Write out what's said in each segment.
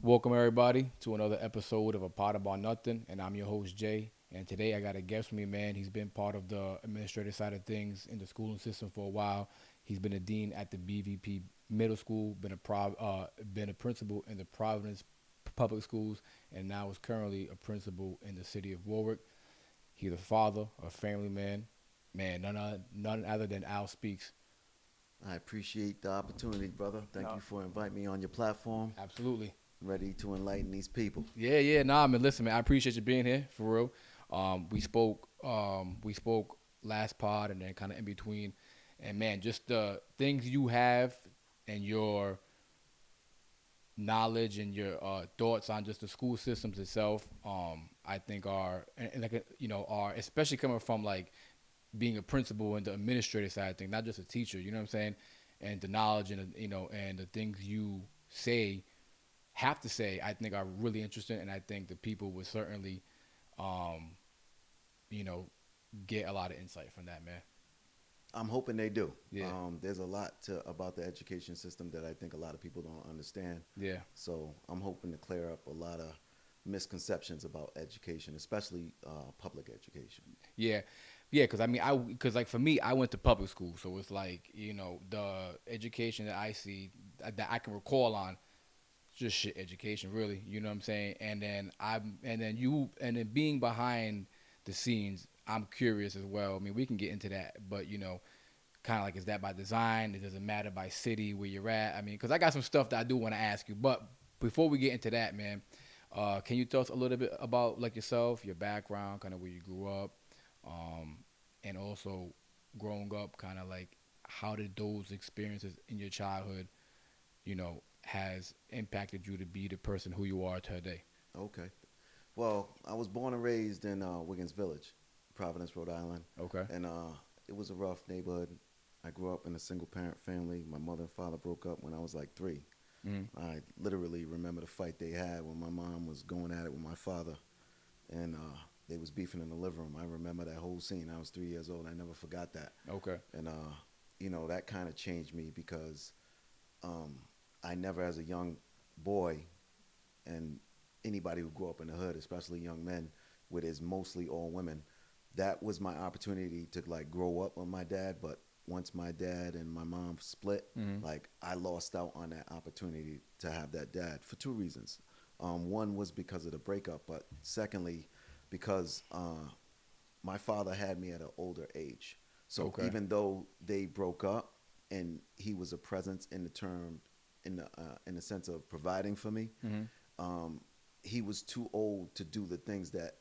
Welcome everybody to another episode of A Pot About Nothing, and I'm your host Jay. And today I got a guest with me, man. He's been part of the administrative side of things in the schooling system for a while. He's been a dean at the BVP Middle School, been a principal in the Providence Public Schools, and now is currently a principal in the city of Warwick. He's a father, a family man, none other than Al Speaks. I appreciate the opportunity, brother. Thank No, you for inviting me on your platform. absolutely. Ready to enlighten these people. Yeah. Nah, man. Listen, man. I appreciate you being here for real. We spoke last pod and then kind of in between, and man, just the things you have and your knowledge and your thoughts on just the school systems itself. I think are and like are especially coming from like being a principal and the administrative side of things, not just a teacher. You know what I'm saying? And the knowledge and and the things you say have to say, I think are really interesting, and I think the people would certainly, um, you know, get a lot of insight from that, man. I'm hoping they do. Yeah, There's a lot about the education system that I think a lot of people don't understand. yeah, So I'm hoping to clear up a lot of misconceptions about education, especially public education. yeah, yeah. Because I mean, because like for me, I went to public school, so it's like the education that I see that I can recall on just shit education, really. You know what I'm saying? And then being behind the scenes, I'm curious as well. I mean, we can get into that, but kind of like, is that by design? It doesn't matter by city where you're at. I mean, because I got some stuff that I do want to ask you. But before we get into that, man, can you tell us a little bit about like yourself, your background, kind of where you grew up, um, and also growing up, kind of like how did those experiences in your childhood, has impacted you to be the person who you are today? Okay. Well, I was born and raised in Wiggins Village, Providence, Rhode Island, Okay. and it was a rough neighborhood. I grew up in a single parent family. My mother and father broke up when I was like 3. Mm. I literally remember the fight they had when my mom was going at it with my father, and they was beefing in the living room. I remember that whole scene. I was 3 years old. I never forgot that, Okay. and that kind of changed me because um, I never, as a young boy, and anybody who grew up in the hood, especially young men, with is mostly all women, that was my opportunity to like grow up with my dad. But once my dad and my mom split, Mm. like I lost out on that opportunity to have that dad for two reasons. One was because of the breakup, but secondly, because my father had me at an older age. So Okay. even though they broke up, and he was a presence in the term, in the sense of providing for me, Mm. um, he was too old to do the things that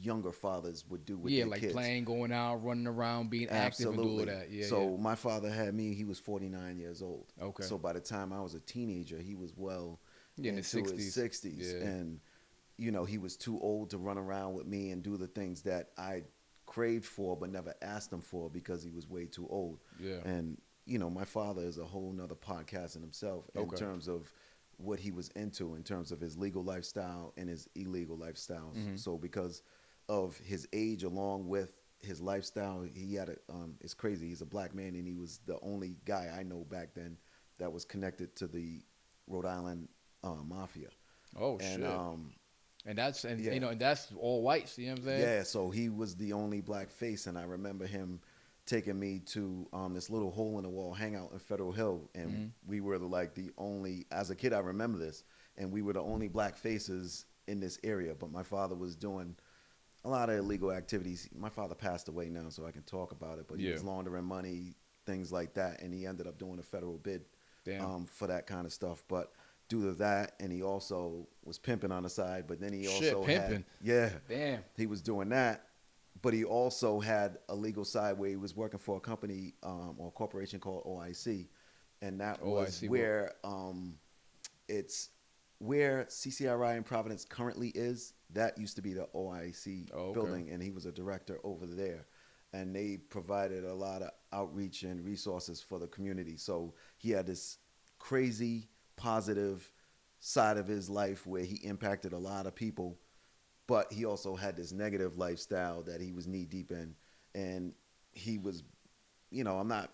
younger fathers would do with Yeah, their like kids. playing, going out, running around, being active, and do all Absolutely. that. Yeah, yeah. So my father had me. He was 49 years old. Okay. So by the time I was a teenager, he was well Yeah, in the into his '60s. 60s, Yeah. and he was too old to run around with me and do the things that I craved for but never asked him for because he was way too old. Yeah. And my father is a whole nother podcast in himself in Okay. terms of what he was into in terms of his legal lifestyle and his illegal lifestyles. Mm. So because of his age along with his lifestyle, he had it's crazy. He's a black man, and he was the only guy I know back then that was connected to the Rhode Island mafia. Oh And shit. And yeah, and that's all whites. You know what I'm saying? yeah. So he was the only black face, and I remember him taking me to this little hole in the wall hangout in Federal Hill, and Mm. we were like the only. As a kid, I remember this, and we were the only black faces in this area. But my father was doing a lot of illegal activities. My father passed away now, so I can talk about it. But he Yeah. was laundering money, things like that, and he ended up doing a federal bid Damn. for that kind of stuff. But due to that, and he also was pimping on the side. But then he Shit, also had, pimping. yeah, Damn. he was doing that. But he also had a legal side where he was working for a company or a corporation called OIC, and that Oh, I was see. What? where it's where CCRI in Providence currently is. That used to be the OIC Oh, okay. building, and he was a director over there. And they provided a lot of outreach and resources for the community. So he had this crazy positive side of his life where he impacted a lot of people, but he also had this negative lifestyle that he was knee deep in. And he was, I'm not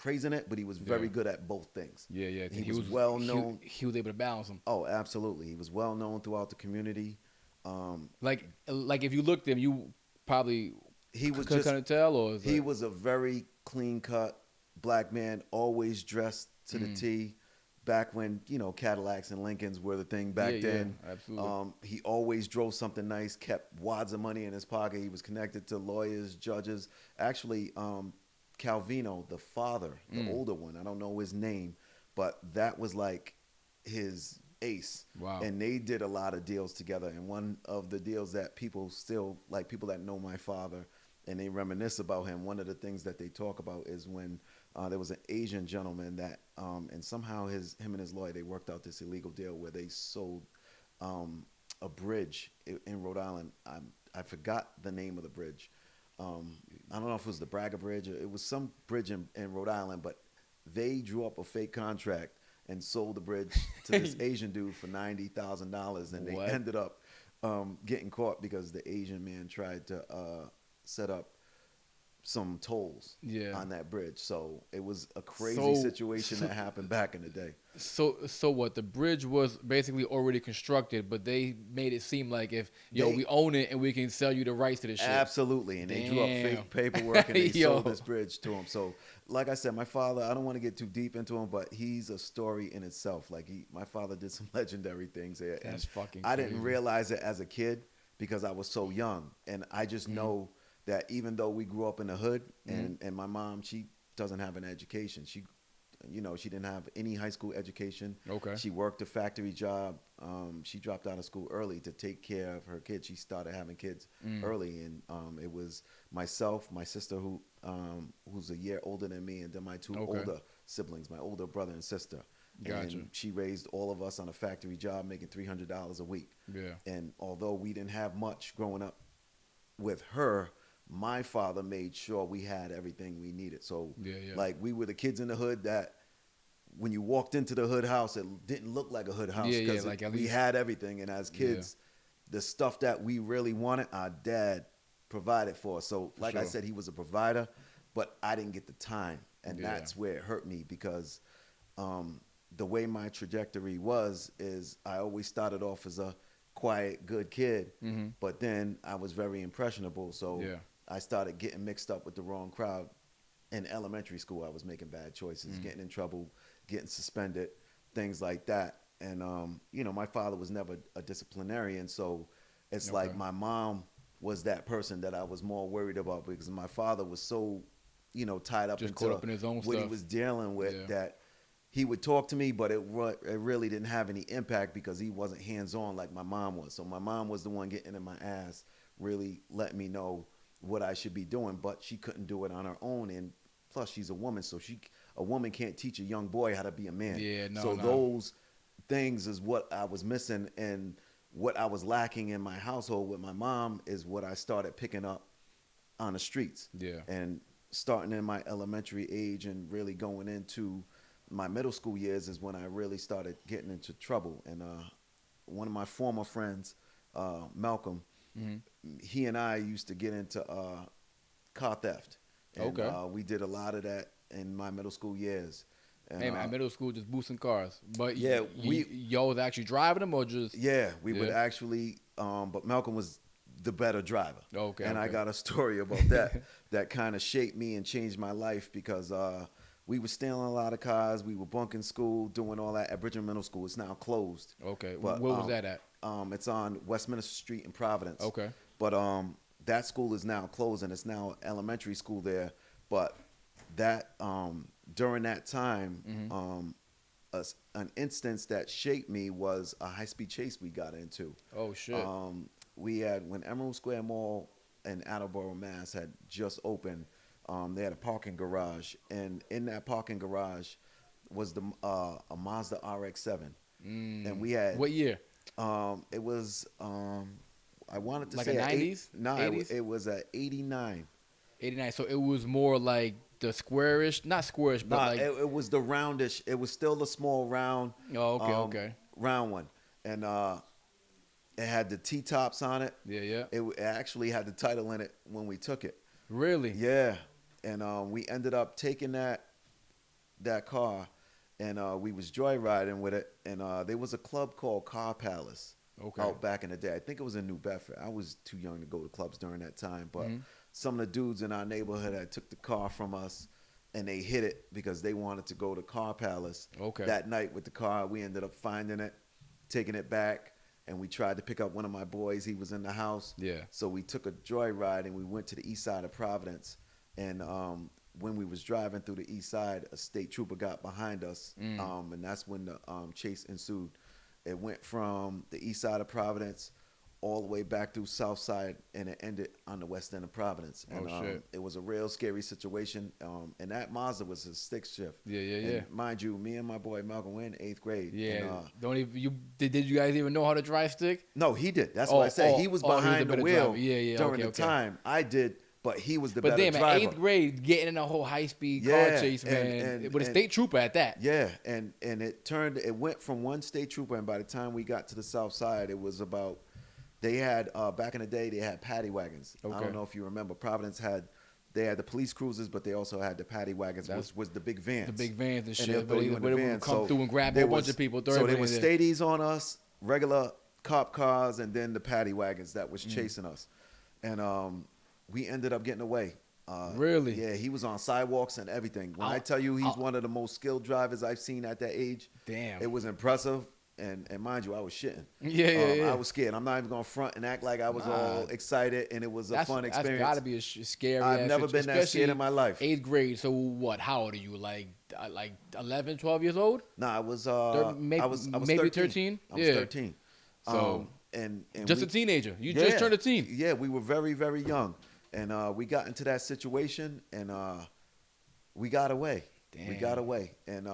praising it, but he was Yeah. very good at both things. Yeah, yeah. 'Cause He was well known. He was able to balance them. Oh, absolutely. He was well known throughout the community. Um, Like if you looked at him, you probably he was could just kind of tell, or is he like, was a very clean cut black man, always dressed to the T. Back when Cadillacs and Lincolns were the thing back yeah, then. yeah, absolutely. He always drove something nice, kept wads of money in his pocket. He was connected to lawyers, judges. Actually, Calvino, the father, the older one, I don't know his name, but that was like his ace. Wow. And they did a lot of deals together. And one of the deals that people still, like people that know my father, and they reminisce about him, one of the things that they talk about is when there was an Asian gentleman that, and somehow him and his lawyer, they worked out this illegal deal where they sold a bridge in Rhode Island. I forgot the name of the bridge. I don't know if it was the Braga Bridge. Or it was some bridge in Rhode Island, but they drew up a fake contract and sold the bridge to this Asian dude for $90,000, and they What? ended up getting caught because the Asian man tried to set up some tolls Yeah. on that bridge. So it was a crazy So- situation that happened back in the day. So what? The bridge was basically already constructed, but they made it seem like if They- we own it and we can sell you the rights to the shit. Absolutely, and they drew up Damn. fake paperwork and they Yo. sold this bridge to him. So, like I said, my father, I don't want to get too deep into him, but he's a story in itself. Like my father did some legendary things there. And That's fucking I didn't crazy. realize it as a kid because I was so young, and I just Mm-hmm. know that even though we grew up in the hood, and my mom, she doesn't have an education. She didn't have any high school education. Okay. She worked a factory job. She dropped out of school early to take care of her kids. She started having kids Mm. early, and it was myself, my sister who's a year older than me, and then my two Okay. older siblings, my older brother and sister. Gotcha. And she raised all of us on a factory job, making $300 a week. Yeah. And although we didn't have much growing up with her, my father made sure we had everything we needed. So, Yeah, yeah. like, we were the kids in the hood that when you walked into the hood house, it didn't look like a hood house Yeah, yeah, because like at we least- had everything. And as kids, the stuff that we really wanted, our dad provided for us. So, like I sure. said, he was a provider, but I didn't get the time. And Yeah. that's where it hurt me because the way my trajectory was is I always started off as a quiet, good kid, but then I was very impressionable. So Yeah. I started getting mixed up with the wrong crowd. In elementary school, I was making bad choices, getting in trouble, getting suspended, things like that. And my father was never a disciplinarian, so it's like Okay. my mom was that person that I was more worried about because my father was so, tied up Just into caught up in his own what he stuff. was dealing with Yeah. that he would talk to me, but it really didn't have any impact because he wasn't hands-on like my mom was. So my mom was the one getting in my ass, really letting me know what I should be doing, but she couldn't do it on her own. And plus, she's a woman, so a woman can't teach a young boy how to be a man. Yeah, no, so no. those things is what I was missing, and what I was lacking in my household with my mom is what I started picking up on the streets. Yeah. And starting in my elementary age and really going into my middle school years is when I really started getting into trouble. And one of my former friends, Malcolm, he and I used to get into car theft. And, Okay. we did a lot of that in my middle school years. And, Hey man, middle school just boosting cars, but Yeah, y'all was actually driving them or just yeah, we would Yeah. actually, but Malcolm was the better driver. Okay, And I okay. got a story about that that kind of shaped me and changed my life because we were stealing a lot of cars. We were bunking school, doing all that at Bridgeman Middle School. It's now closed. okay. But, Where was that at? It's on Westminster Street in Providence. Okay. But that school is now closed, and it's now elementary school there. But that during that time, an instance that shaped me was a high-speed chase we got into. Oh shit. We had, when Emerald Square Mall in Attleboro, Mass. had just opened, they had a parking garage, and in that parking garage was a Mazda RX-7, and we had What year? it was I wanted to Like say a a 90s? No, 80s? it was a 89. 89. So it was more like the squarish, not squarish, but Nah, like it was the roundish. It was still a small round. Oh, okay, okay. Round one, and it had the T tops on it. yeah, yeah. It actually had the title in it when we took it. Really? Yeah, and we ended up taking that that car, and we was joyriding with it, and there was a club called Car Palace Okay. out back in the day. I think it was in New Bedford. I was too young to go to clubs during that time, but Mhm. some of the dudes in our neighborhood had took the car from us, and they hid it because they wanted to go to Car Palace Okay. that night with the car. We ended up finding it, taking it back, and we tried to pick up one of my boys. He was in the house. Yeah. So we took a joyride and we went to the east side of Providence. And when we was driving through the east side, a state trooper got behind us, and that's when the chase ensued. It went from the east side of Providence all the way back through south side, and it ended on the west end of Providence. And shit. it was a real scary situation. And that Mazda was a stick shift. Yeah, yeah, And yeah. mind you, me and my boy Malcolm, we're in 8th grade. Yeah. And, Don't even you did you guys even know how to drive stick? no, he did. That's what I said. He was he was behind a the better wheel driver. Yeah, yeah, during okay, the okay. time. I did, but he was the But better damn, at driver. 8th grade, getting in a whole high speed car Yeah, chase, man, and- with a and- state trooper at that. Yeah, and it went from one state trooper, and by the time we got to the south side, it was about, they had, back in the day, they had paddy wagons. I Okay. don't know if you remember, Providence they had the police cruisers, but they also had the paddy wagons, which was the big vans. The big vans and shit. they'll But throw they you in the would van. come So through and grab a there whole bunch was- of people. Throw So there everybody was in there. stadies on us, regular cop cars, and then the paddy wagons that was chasing us. And we ended up getting away. Really? Yeah, he was on sidewalks and everything. When I tell you he's one of the most skilled drivers I've seen at that age, Damn. it was impressive. And mind you, I was shitting. Yeah. I was scared. I'm not even gonna front and act like I was all excited, and it was a fun experience. That's gotta be a scary. I've never been that scared in my life. 8th grade. So what? How old are you? Like 11, 12 years old? Nah, I was maybe I was maybe 13. 13? I was Yeah. 13. So, and just we- a teenager. You Yeah. just turned a teen. Yeah, we were very, very young, and we got into that situation, and we got away. We got Damn. away, and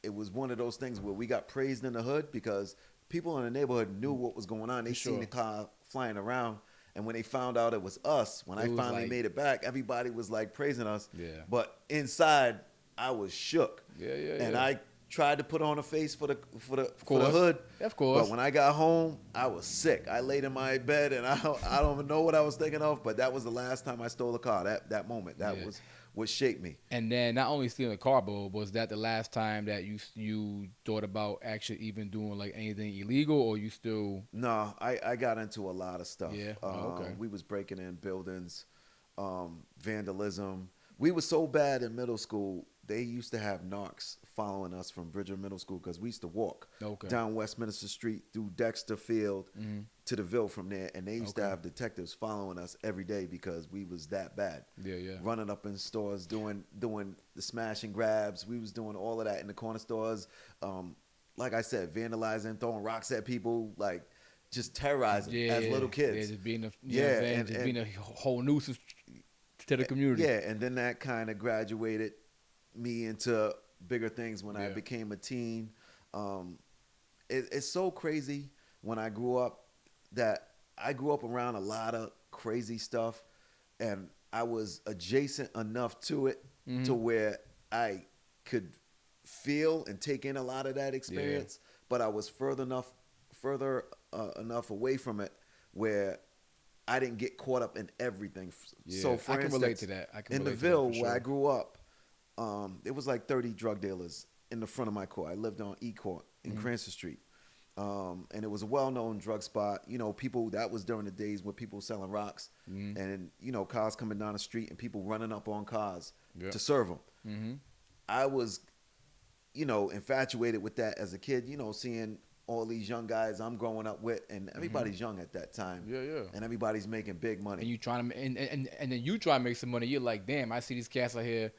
it was one of those things where we got praised in the hood because people in the neighborhood knew what was going on. They seen Sure. the car flying around, and when they found out it was us, when I It was finally like- made it back, everybody was like praising us. Yeah. But inside, I was shook. Yeah, And yeah. I tried to put on a face for the course. hood. Of course. But when I got home, I was sick. I laid in my bed, and I don't even know what I was thinking of. But that was the last time I stole a car. That moment, that Yeah. was what shaped me. And then not only stealing a car, but was that the last time that you thought about actually even doing like anything illegal, or you still? No, I got into a lot of stuff. Yeah? Oh, okay. We was breaking in buildings, vandalism. We was so bad in middle school. They used to have narcs following us from Bridger Middle School because we used to walk Okay. down Westminster Street through Dexter Field to the Ville from there, and they used to Okay. have detectives following us every day because we was that bad. Yeah, yeah. Running up in stores, doing the smash and grabs. We was doing all of that in the corner stores. Like I said, vandalizing, throwing rocks at people, like just terrorizing as little kids. Yeah, just being a Yeah, and being a whole nuisance to the community. Yeah, and then that kind of graduated me into bigger things when I Yeah. became a teen. It's so crazy when I grew up that I grew up around a lot of crazy stuff, and I was adjacent enough to it to where I could feel and take in a lot of that experience, but I was further enough away from it where I didn't get caught up in everything. Yeah, So for I can relate instance, to that. I can in the relate to that Ville for where I sure. grew up, it was like 30 drug dealers in the front of my court. I lived on E Court in Cranston Street. And it was a well-known drug spot. You know, people, that was during the days where people selling rocks and, you know, cars coming down the street and people running up on cars Yeah. to serve them. Mm-hmm. I was, you know, infatuated with that as a kid, you know, seeing all these young guys I'm growing up with, and everybody's young at that time. Yeah, yeah. And everybody's making big money. And you trying to and then you try to make some money. You're like, damn, I see these cats out here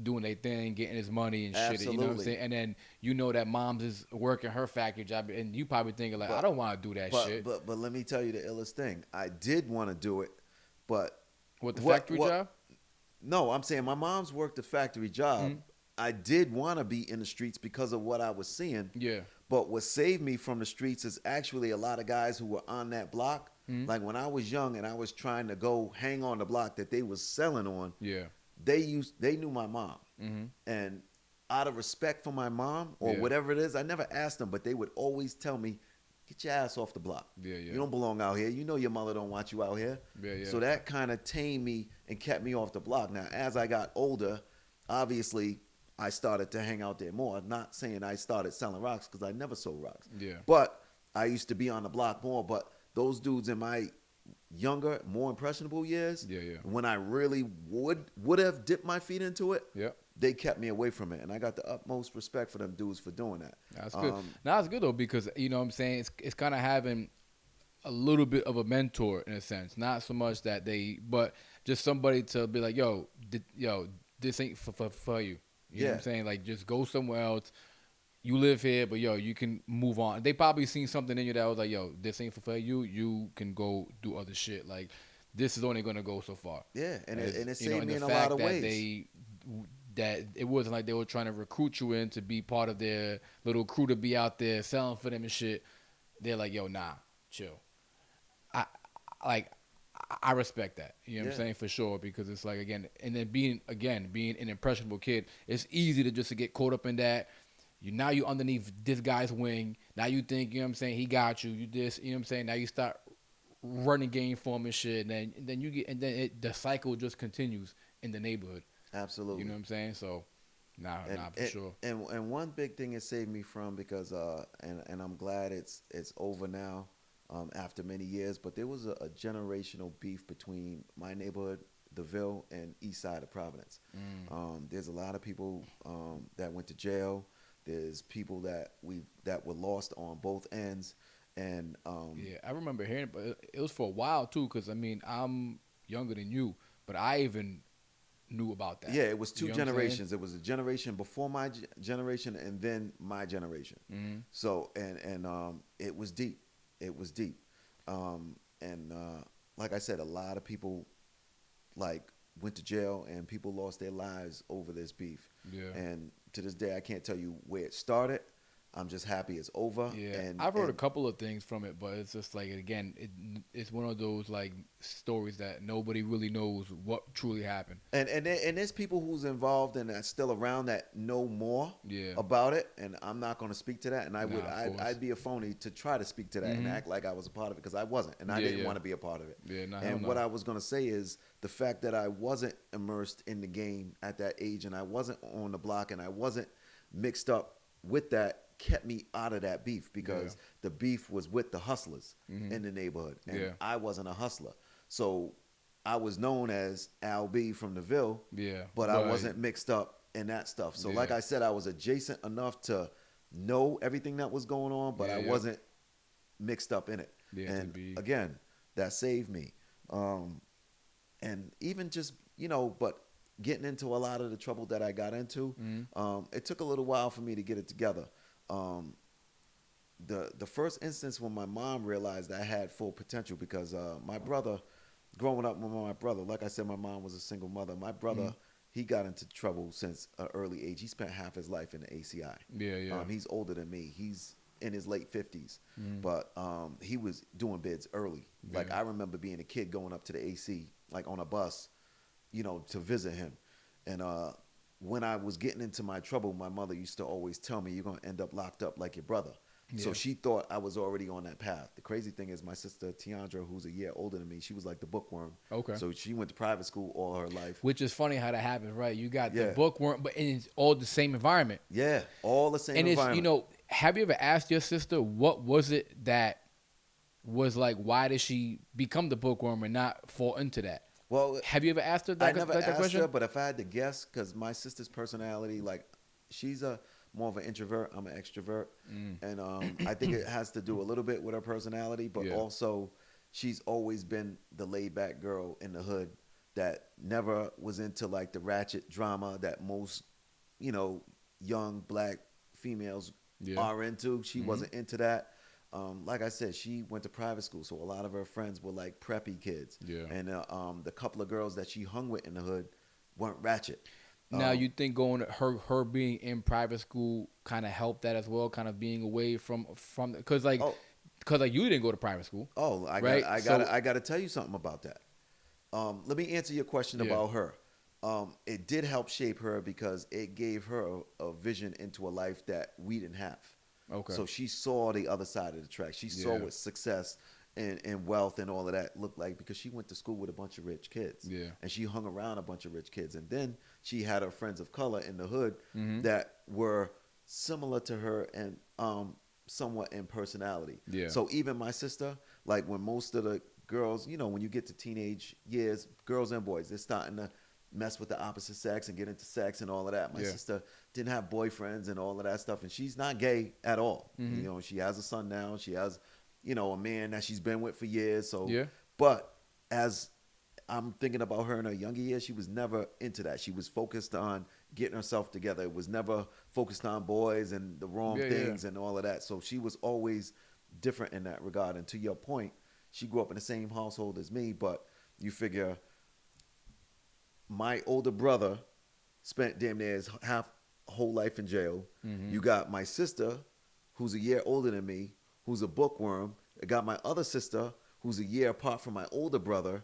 doing their thing, getting his money and shit. You know what I'm Absolutely. saying? And then you know that mom's is working her factory job, and you probably thinking like, I don't want to do that shit. But let me tell you the illest thing. I did want to do it, but What the what- factory what- job? no, I'm saying my mom's worked a factory job. I did want to be in the streets because of what I was seeing. Yeah. But what saved me from the streets is actually a lot of guys who were on that block. Like when I was young and I was trying to go hang on the block that they was selling on, Yeah. they knew my mom. And out of respect for my mom or Yeah. whatever it is, I never asked them, but they would always tell me, get your ass off the block. Yeah, yeah. You don't belong out here. You know your mother don't want you out here. Yeah, yeah. So that kind of tamed me and kept me off the block. Now, as I got older, obviously I started to hang out there more. Not saying I started selling rocks because I never sold rocks. Yeah. But I used to be on the block more. But those dudes in my younger, more impressionable years, Yeah, yeah. when I really would have dipped my feet into it, Yeah. they kept me away from it. And I got the utmost respect for them dudes for doing that. That's good. Now it's good though because what I'm saying it's kind of having a little bit of a mentor in a sense, not so much that but just somebody to be like, this ain't for you. You know what I'm saying? Like, just go somewhere else. You live here, but you can move on. They probably seen something in you that was like, this ain't for you. You can go do other shit. Like, this is only gonna go so far. Yeah, and it you know, saved and me the in a fact lot of that ways. that it wasn't like they were trying to recruit you in to be part of their little crew to be out there selling for them and shit. They're like, nah, chill. I like I respect that. You know what I'm saying? For sure. Because it's like, again, and then being an impressionable kid, it's easy to get caught up in that. Now you underneath this guy's wing. Now you think, you know what I'm saying, he got you. You this, you know what I'm saying? Now you start running game for him and shit. And then you get, and then the cycle just continues in the neighborhood. Absolutely. You know what I'm saying? So, nah, for sure. And one big thing it saved me from because and I'm glad it's over now, after many years. But there was a generational beef between my neighborhood, the Ville, and East Side of Providence. There's a lot of people that went to jail. There's people that were lost on both ends, and Yeah, I remember hearing it, but it was for a while too. Because I mean, I'm younger than you, but I even knew about that. yeah, it was two You know what I'm saying? generations. It was a generation before my generation, and then my generation. Mhm. So and it was deep. It was deep, and like I said, a lot of people like went to jail, and people lost their lives over this beef. Yeah. And to this day, I can't tell you where it started. I'm just happy it's over. Yeah, And I've heard a couple of things from it, but it's just like, again, it's one of those like stories that nobody really knows what truly happened. And there's people who's involved and that's still around that know more Yeah. about it, and I'm not going to speak to that. And Nah, of course. I'd be a phony to try to speak to that and act like I was a part of it because I wasn't, and I Yeah, didn't yeah. want to be a part of it. Yeah, nah, hell And no. what I was going to say is the fact that I wasn't immersed in the game at that age, and I wasn't on the block, and I wasn't mixed up with that, kept me out of that beef because the beef was with the hustlers in the neighborhood, and I wasn't a hustler. So I was known as Al B from the Ville, but I wasn't mixed up in that stuff. So like I said, I was adjacent enough to know everything that was going on, but I wasn't mixed up in it. Yeah, And again, that saved me. And even just, but getting into a lot of the trouble that I got into, it took a little while for me to get it together. The first instance when my mom realized I had full potential, because my brother, growing up with my brother, like I said, my mom was a single mother. My brother, he got into trouble since an early age. He spent half his life in the ACI. Yeah. He's older than me. He's in his late 50s, but he was doing bids early. Like, I remember being a kid going up to the AC, like on a bus, to visit him. And when I was getting into my trouble, my mother used to always tell me, you're going to end up locked up like your brother. So she thought I was already on that path. The crazy thing is my sister Tiandra, who's a year older than me, she was like the bookworm. Okay. So she went to private school all her life. Which is funny how that happens, right? You got the bookworm, but it's all the same environment. Yeah, all the same environment. And it's, have you ever asked your sister what was it that was like, why did she become the bookworm and not fall into that? Well, have you ever asked her that? I never asked question? her, but if I had to guess, because my sister's personality, like, she's more of an introvert. I'm an extrovert, and I think it has to do a little bit with her personality, but also she's always been the laid back girl in the hood that never was into like the ratchet drama that most young black females are into. She wasn't into that. Like I said, she went to private school, so a lot of her friends were like preppy kids. And the couple of girls that she hung with in the hood weren't ratchet. Now, you think going her being in private school kind of helped that as well, kind of being away from because you didn't go to private school. Oh, I got to tell you something about that. Let me answer your question about her. It did help shape her because it gave her a vision into a life that we didn't have. Okay. So she saw the other side of the track. She saw what success and wealth and all of that looked like, because she went to school with a bunch of rich kids. And she hung around a bunch of rich kids. And then she had her friends of color in the hood Mm-hmm. that were similar to her and somewhat in personality. Yeah. So even my sister, like when most of the girls, when you get to teenage years, girls and boys, they're starting to mess with the opposite sex and get into sex and all of that. My Yeah. sister didn't have boyfriends and all of that stuff, and she's not gay at all. Mm-hmm. She has a son now. She has, a man that she's been with for years. So, Yeah. but as I'm thinking about her in her younger years, she was never into that. She was focused on getting herself together. It was never focused on boys and the wrong Yeah, things and all of that. So she was always different in that regard. And to your point, she grew up in the same household as me, but you figure my older brother spent damn near his half whole life in jail. Mm-hmm. You got my sister, who's a year older than me, who's a bookworm. I got my other sister, who's a year apart from my older brother.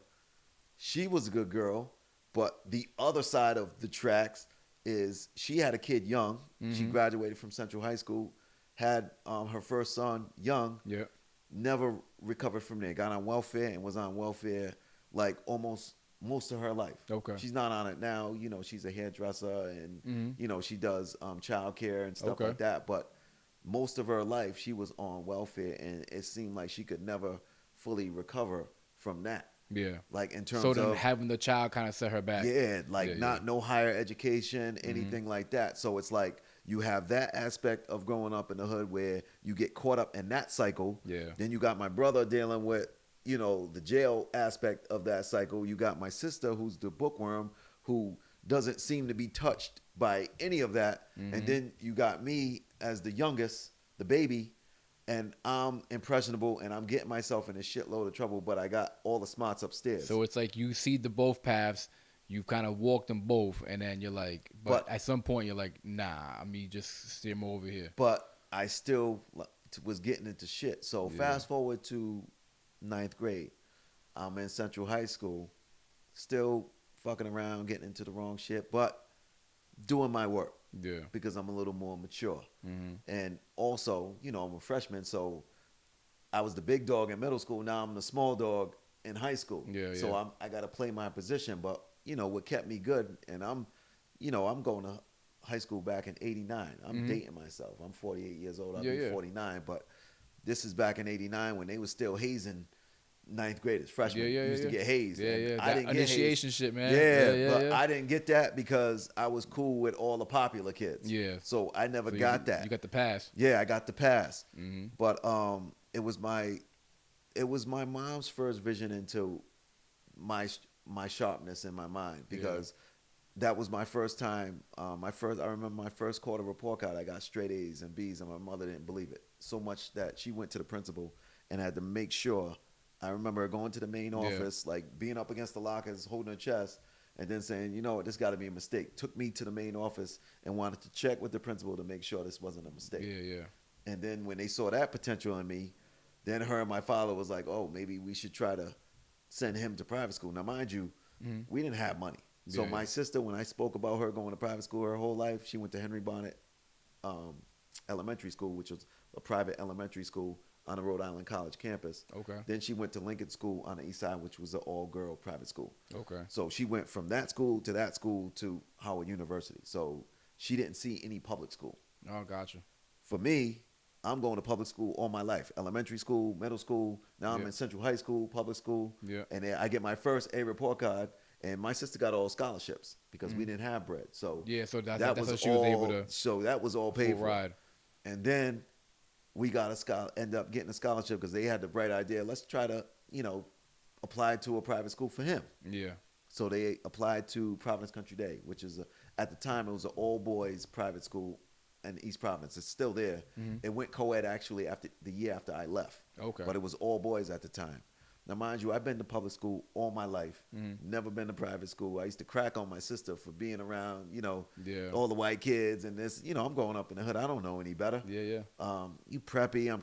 She was a good girl, but the other side of the tracks is she had a kid young. She Mm-hmm. graduated from Central High School, had her first son young, Yeah. never recovered from there. Got on welfare and was on welfare like almost most of her life. Okay. She's not on it now. She's a hairdresser and Mm-hmm. she does childcare and stuff Okay. like that. But most of her life she was on welfare, and it seemed like she could never fully recover from that. Yeah. Like in terms So then of having the child kind of set her back. yeah, like Yeah, not yeah. no higher education, anything like that. So it's like you have that aspect of growing up in the hood where you get caught up in that cycle. Yeah. Then you got my brother dealing with, the jail aspect of that cycle. You got my sister who's the bookworm who doesn't seem to be touched by any of that. Mm-hmm. And then you got me as the youngest, the baby, and I'm impressionable and I'm getting myself in a shitload of trouble, but I got all the smarts upstairs. So it's like you see the both paths, you kind of walk them both, and then you're like, but at some point you're like, nah, I mean, just steer me over here. But I still was getting into shit. So Yeah. fast forward to 9th grade. I'm in Central High School, still fucking around, getting into the wrong shit, but doing my work Yeah. because I'm a little more mature. Mm-hmm. And also, I'm a freshman, so I was the big dog in middle school. Now I'm the small dog in high school. Yeah, So yeah. I got to play my position. But what kept me good, and I'm going to high school back in '89. I'm Mhm. dating myself. I'm 48 years old. I'll Yeah, be yeah. 49. But this is back in '89 when they was still hazing ninth graders, freshmen. Yeah, Used to get hazed. Yeah, and yeah. I That didn't get hazed. initiation shit, man. Yeah, but yeah. I didn't get that because I was cool with all the popular kids. Yeah. So I never So got that. You got the pass. Yeah, I got the pass. Mm-hmm. But it was my mom's first vision into my sharpness in my mind because that was my first time. I remember my first quarter report card. I got straight A's and B's, and my mother didn't believe it so much that she went to the principal and had to make sure. I remember going to the main office, like being up against the lockers, holding her chest, and then saying, "You know what, this got to be a mistake." Took me to the main office and wanted to check with the principal to make sure this wasn't a mistake. Yeah, yeah. And then when they saw that potential in me, then her and my father was like, "Oh, maybe we should try to send him to private school." Now, mind you, we didn't have money. So Yeah, my yeah. sister, when I spoke about her going to private school her whole life, she went to Henry Bonnet Elementary School, which was a private elementary school on the Rhode Island College campus. Okay. Then she went to Lincoln School on the east side, which was an all-girl private school. Okay. So she went from that school to Howard University. So she didn't see any public school. Oh, gotcha. For me, I'm going to public school all my life. Elementary school, middle school. Now I'm Yeah. in Central High School, public school. Yeah. And then I get my first A report card. And my sister got all scholarships because we didn't have bread. So Yeah, so that's that how was she was able all. to So that was all paid full for. ride. And then we got end up getting a scholarship because they had the bright idea. Let's try to apply to a private school for him. Yeah. So they applied to Providence Country Day, which is at the time it was an all boys private school in East Providence. It's still there. It went co-ed actually after the year after I left. Okay. But it was all boys at the time. Now, mind you, I've been to public school all my life. Never been to private school. I used to crack on my sister for being around, Yeah. all the white kids and this. I'm growing up in the hood. I don't know any better. Yeah, yeah. You preppy. I'm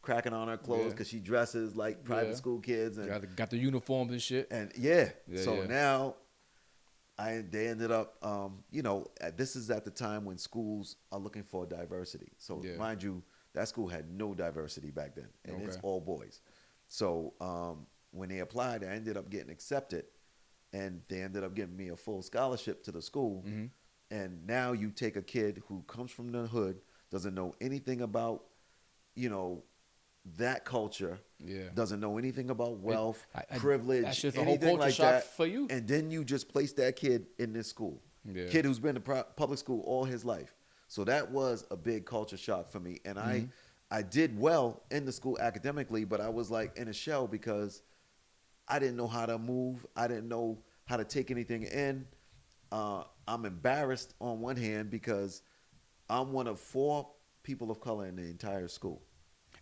cracking on her clothes Yeah. because she dresses like private Yeah. school kids. And Got the uniforms and shit. yeah. Yeah, So yeah. now they ended up, this is at the time when schools are looking for diversity. So Yeah. mind you, that school had no diversity back then, and it's Okay. all boys. So when they applied, I ended up getting accepted. and they ended up giving me a full scholarship to the school. Mm-hmm. And now you take a kid who comes from the hood, doesn't know anything about, you know, that culture, Yeah. doesn't know anything about It, wealth, that's privilege, just a whole anything culture like shock that. for you. And then you just place that kid in this school, Yeah. kid who's been to public school all his life. So that was a big culture shock for me. And Mm-hmm. I did well in the school academically, but I was like in a shell because I didn't know how to move. I didn't know how to take anything in. I'm embarrassed on one hand because I'm one of 4 people of color in the entire school.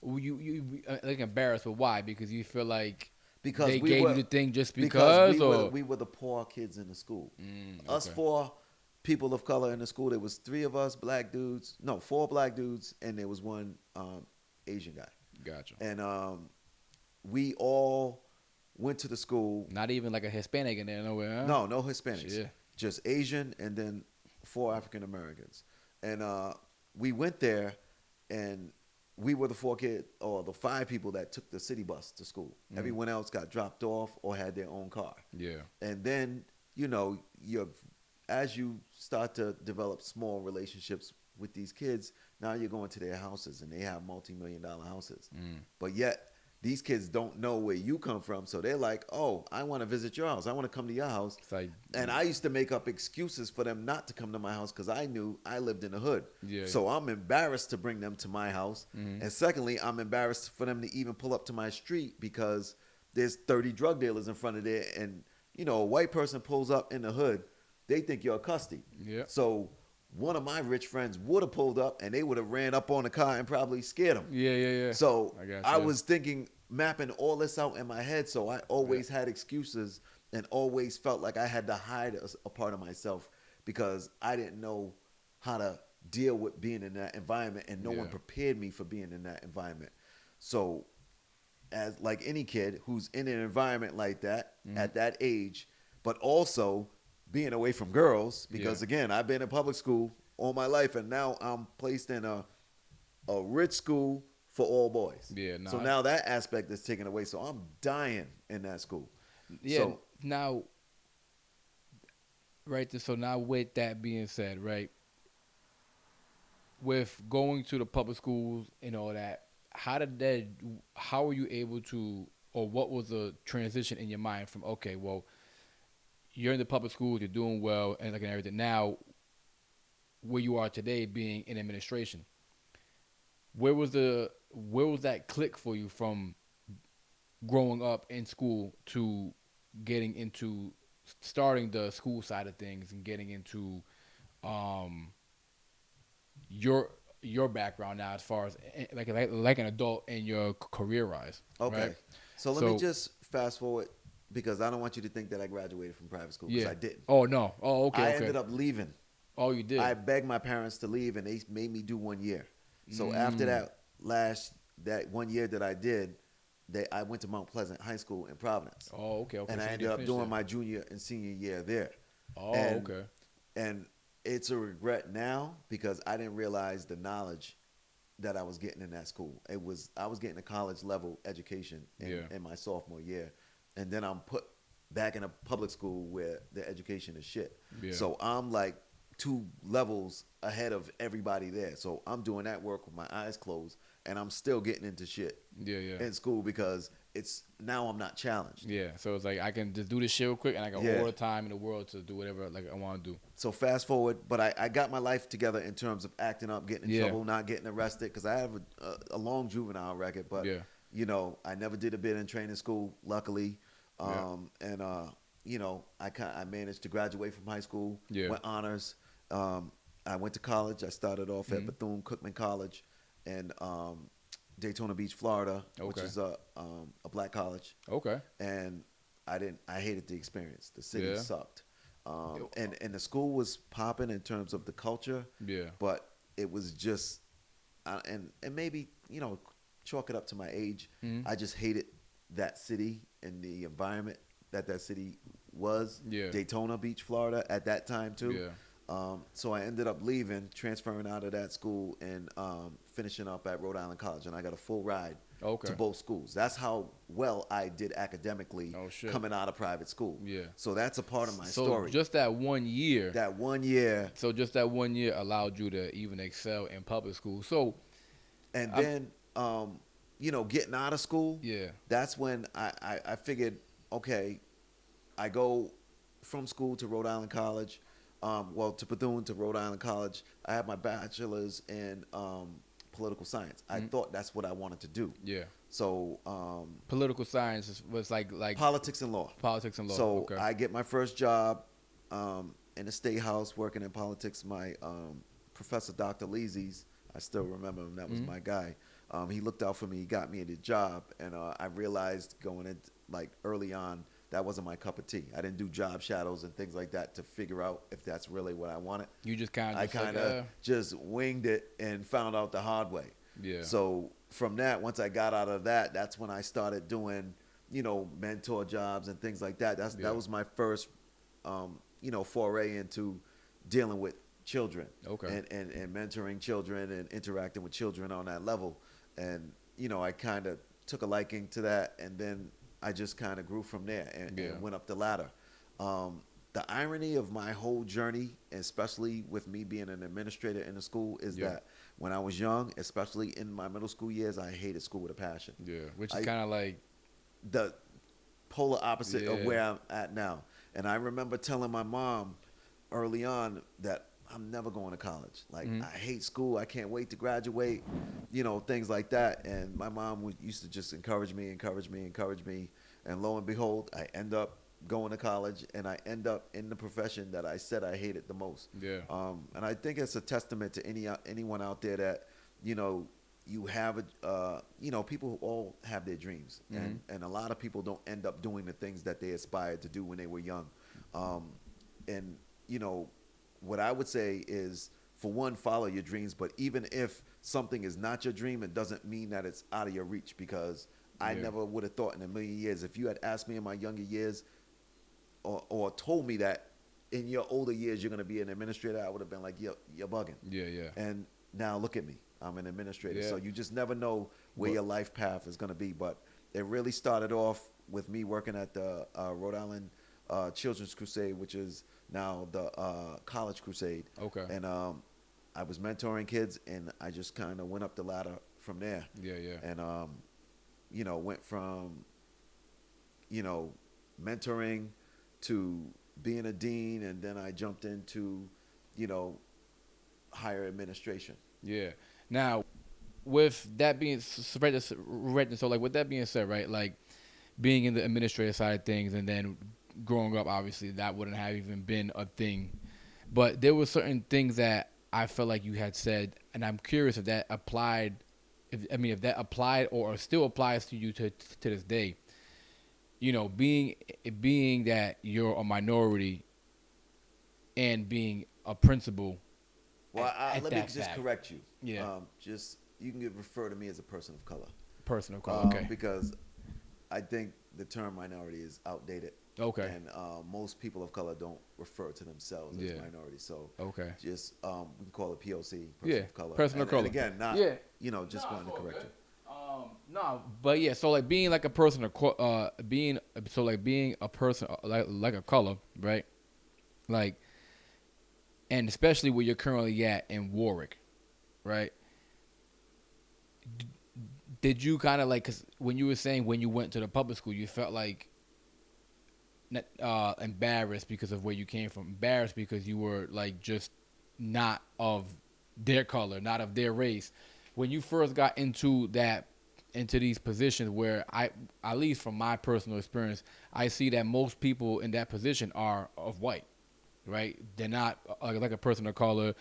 You like embarrassed, but why? Because you feel like Because they we gave you were the thing just because because, or we were the poor kids in the school. Us okay, 4 people of color in the school. There was 3 of us black dudes. No, 4 black dudes, and there was one Asian guy. gotcha. And we all went to the school. Not even like a Hispanic in there nowhere. Huh? No, no Hispanics, Shit. just Asian, and then 4 African Americans. And we went there, and we were the 4 kids or the 5 people that took the city bus to school. Everyone else got dropped off or had their own car. Yeah. And then as you start to develop small relationships with these kids, now you're going to their houses, and they have multi-million-dollar houses. But yet these kids don't know where you come from, so they're like, "Oh, I want to visit your house. I want to come to your house." It's like, And I used to make up excuses for them not to come to my house because I knew I lived in the hood. Yeah. So I'm embarrassed to bring them to my house. And secondly, I'm embarrassed for them to even pull up to my street because there's 30 drug dealers in front of there. And, a white person pulls up in the hood, they think you're a custody. Yeah. So one of my rich friends would have pulled up and they would have ran up on the car and probably scared him. yeah. So I got I you. was thinking, mapping all this out in my head. So I always had excuses and always felt like I had to hide a part of myself because I didn't know how to deal with being in that environment, and no one Yeah. prepared me for being in that environment. So, as like any kid who's in an environment like that at that age, but also being away from girls, because Yeah. again, I've been in public school all my life, and now I'm placed in a rich school for all boys. Yeah, So now that aspect is taken away. So I'm dying in that school. Yeah. So, Now, right. So now, with that being said, right, with going to the public schools and all that, how were you able to, or what was the transition in your mind from, okay, well, you're in the public schools, you're doing well, and like and everything. Now, where you are today, being in administration, where was that click for you from growing up in school to getting into starting the school side of things and getting into um, your background now as far as like an adult in your career wise? okay. Right? So let me just fast forward because I don't want you to think that I graduated from private school because Yeah. I didn't. Oh no. Oh okay. I Okay. ended up leaving. Oh, you did. I begged my parents to leave, and they made me do 1 year. So after that 1 year that I did, I went to Mount Pleasant High School in Providence. Oh okay. Okay. And So I you ended did up finish doing there. my junior and senior year there. Oh and- okay. And it's a regret now because I didn't realize the knowledge that I was getting in that school. I was getting a college level education in my sophomore year, and then I'm put back in a public school where the education is shit. Yeah. So I'm like 2 levels ahead of everybody there. So I'm doing that work with my eyes closed, and I'm still getting into shit Yeah. in school because now I'm not challenged. Yeah, so it's like I can just do this shit real quick, and I got Yeah. all the time in the world to do whatever like I want to do. So fast forward, but I got my life together in terms of acting up, getting in Yeah. trouble, not getting arrested, because I have a long juvenile record. But Yeah. I never did a bit in training school, luckily, and I managed to graduate from high school with honors. I went to college. I started off at Bethune-Cookman College in Daytona Beach, Florida, which Okay. is a black college. Okay. And I hated the experience. The city Yeah. sucked. And the school was popping in terms of the culture, Yeah. but it was just, and maybe, chalk it up to my age. Mhm. I just hated that city and the environment that city was. Yeah. Daytona Beach, Florida at that time too. Yeah. So I ended up leaving, transferring out of that school, and finishing up at Rhode Island College. And I got a full ride Okay. to both schools. That's how well I did academically Oh shit. coming out of private school. Yeah. So that's a part of my So story. just that 1 year. That 1 year, So just that 1 year allowed you to even excel in public school. So and I'm then getting out of school, yeah. that's when I figured, okay, I go from school to Rhode Island College, to Bethune to Rhode Island College. I have my bachelor's in political science. I Mhm. thought that's what I wanted to do. Yeah. So Political science was like politics and law. politics and law. So Okay. I get my first job in the state house working in politics. My professor, Dr. Leesy's, I still remember him. That was Mhm. my guy. He looked out for me. He got me a job, and I realized going in like early on that wasn't my cup of tea. I didn't do job shadows and things like that to figure out if that's really what I wanted. You just kind of I kind of just winged it and found out the hard way. yeah. So from that, once I got out of that, that's when I started doing, mentor jobs and things like that. Yeah. That was my first, foray into dealing with children Okay. and mentoring children and interacting with children on that level. And I kind of took a liking to that, and then I just kind of grew from there and went up the ladder. The irony of my whole journey, especially with me being an administrator in the school, is Yeah. that when I was young, especially in my middle school years, I hated school with a passion. Yeah. Which is I- kind of like The polar opposite of Yeah. where I'm at now. And I remember telling my mom early on that I'm never going to college. Like, Mhm. I hate school. I can't wait to graduate, things like that. And my mom used to just encourage me. And lo and behold, I end up going to college, and I end up in the profession that I said I hated the most. yeah. And I think it's a testament to anyone out there that you have people who all have their dreams, and a lot of people don't end up doing the things that they aspired to do when they were young. And what I would say is, for one, follow your dreams. But even if something is not your dream, it doesn't mean that it's out of your reach, because I Yeah. never would have thought in a million years, if you had asked me in my younger years, or told me that in your older years you're going to be an administrator, I would have been like, you're bugging. Yeah. Yeah. And now look at me, I'm an administrator. Yeah. So you just never know where But- your life path is going to be. But it really started off with me working at the Rhode Island Children's Crusade, which is now the College Crusade. Okay. And I was mentoring kids, and I just kind of went up the ladder from there. Yeah. Yeah. And went from mentoring to being a dean, and then I jumped into higher administration. Yeah. Now, with that being so, like with that being said, right, like being in the administrative side of things, and then growing up, obviously that wouldn't have even been a thing. But there were certain things that I felt like you had said, and I'm curious if that applied, if that applied or still applies to you to this day. Being that you're a minority and being a principal. Well, at let me that just fact. correct you. Yeah. Just you can refer to me as a person of color. Person of color. Okay. Because I think the term minority is outdated. Okay. And most people of color don't refer to themselves Yeah. as minorities. So Okay. just we can call it POC, person Yeah, of color. person of And color. again, not Yeah. just Nah, wanting to it's all correct good. you. No, but yeah, so like being like a person of being a person like a color, right? Like, and especially where you're currently at in Warwick, right? Did you kind of like, cause when you were saying when you went to the public school, you felt like embarrassed because of where you came from, embarrassed because you were like just not of their color, not of their race. When you first got into these positions, where at least from my personal experience, I see that most people in that position are of white, right? They're not like a person of color,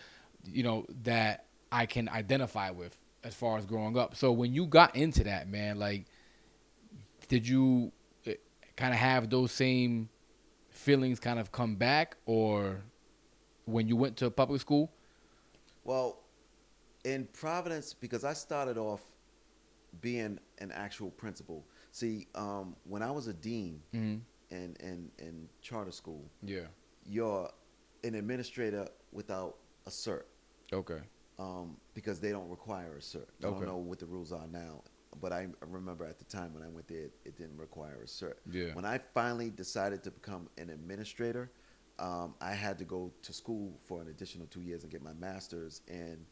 that I can identify with as far as growing up. So when you got into that, man, like, did you kind of have those same feelings kind of come back, or when you went to public school? Well, in Providence, because I started off being an actual principal. See, when I was a dean Mm-hmm. in charter school, Yeah. you're an administrator without a cert, Okay. because they don't require a cert. I Okay. don't know what the rules are now but I remember at the time when I went there, it didn't require a cert. Yeah. When I finally decided to become an administrator, I had to go to school for an additional 2 years and get my master's in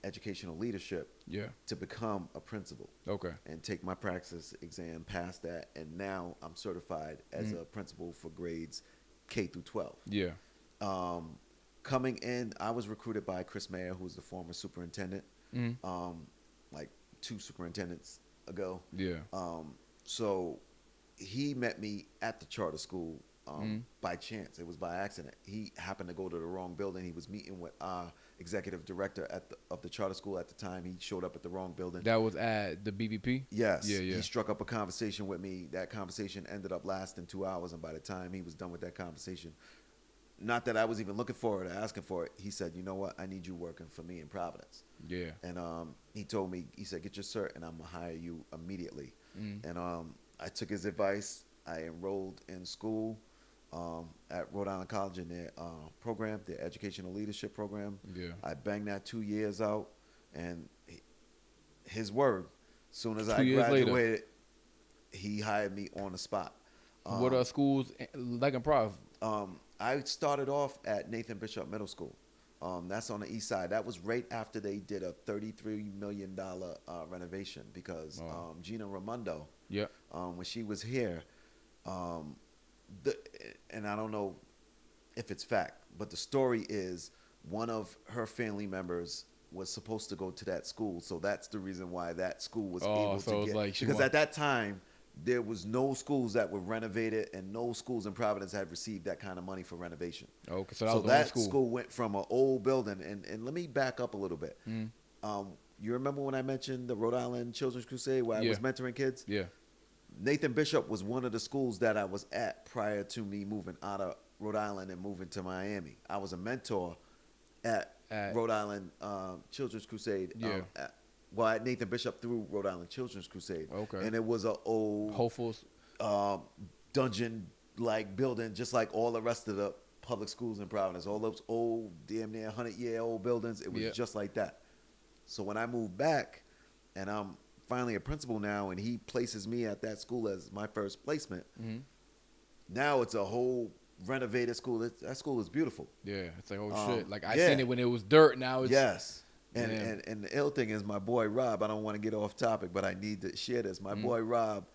educational leadership Yeah. to become a principal Okay. and take my praxis exam, pass that, and now I'm certified as a principal for grades K through 12. Yeah. Um, Coming in, I was recruited by Chris Mayer, who was the former superintendent, like 2 superintendents ago. Yeah. So he met me at the charter school by chance. It was by accident. He happened to go to the wrong building. He was meeting with our executive director of the charter school at the time. He showed up at the wrong building. That was at the BBP. Yes. Yeah. Yeah. He struck up a conversation with me. That conversation ended up lasting 2 hours, and by the time he was done with that conversation, not that I was even looking for it or asking for it, he said, "You know what? I need you working for me in Providence." Yeah. And he told me, he said, "Get your cert, and I'm gonna hire you immediately." And I took his advice. I enrolled in school at Rhode Island College in their program, their educational leadership program. Yeah. I banged that 2 years out, and his word, soon as I 2 years later. graduated, he hired me on the spot. What are schools like in Prov? I started off at Nathan Bishop Middle School. That's on the east side. That was right after they did a $33 million renovation because Gina Raimondo, Yeah. when she was here, and I don't know if it's fact, but the story is one of her family members was supposed to go to that school, so that's the reason why that school was able so to it's get. like she Because want- at that time, there was no schools that were renovated, and no schools in Providence had received that kind of money for renovation. Okay, so that So was the only that school. school went from an old building, and let me back up a little bit. You remember when I mentioned the Rhode Island Children's Crusade where I was mentoring kids? Yeah. Nathan Bishop was one of the schools that I was at prior to me moving out of Rhode Island and moving to Miami. I was a mentor at Rhode Island Children's Crusade. Yeah. At Nathan Bishop through Rhode Island Children's Crusade. Okay. And it was an old Hopefuls. dungeon-like building, just like all the rest of the public schools in Providence. All those old, damn near 100-year-old buildings, it was just like that. So when I moved back, and I'm finally a principal now, and he places me at that school as my first placement, now it's a whole renovated school. That school is beautiful. Yeah, it's like, oh shit. Like I yeah. seen it when it was dirt. Now it's Yes. Damn. And the ill thing is my boy Rob, I don't want to get off topic, but I need to share this. My boy Rob,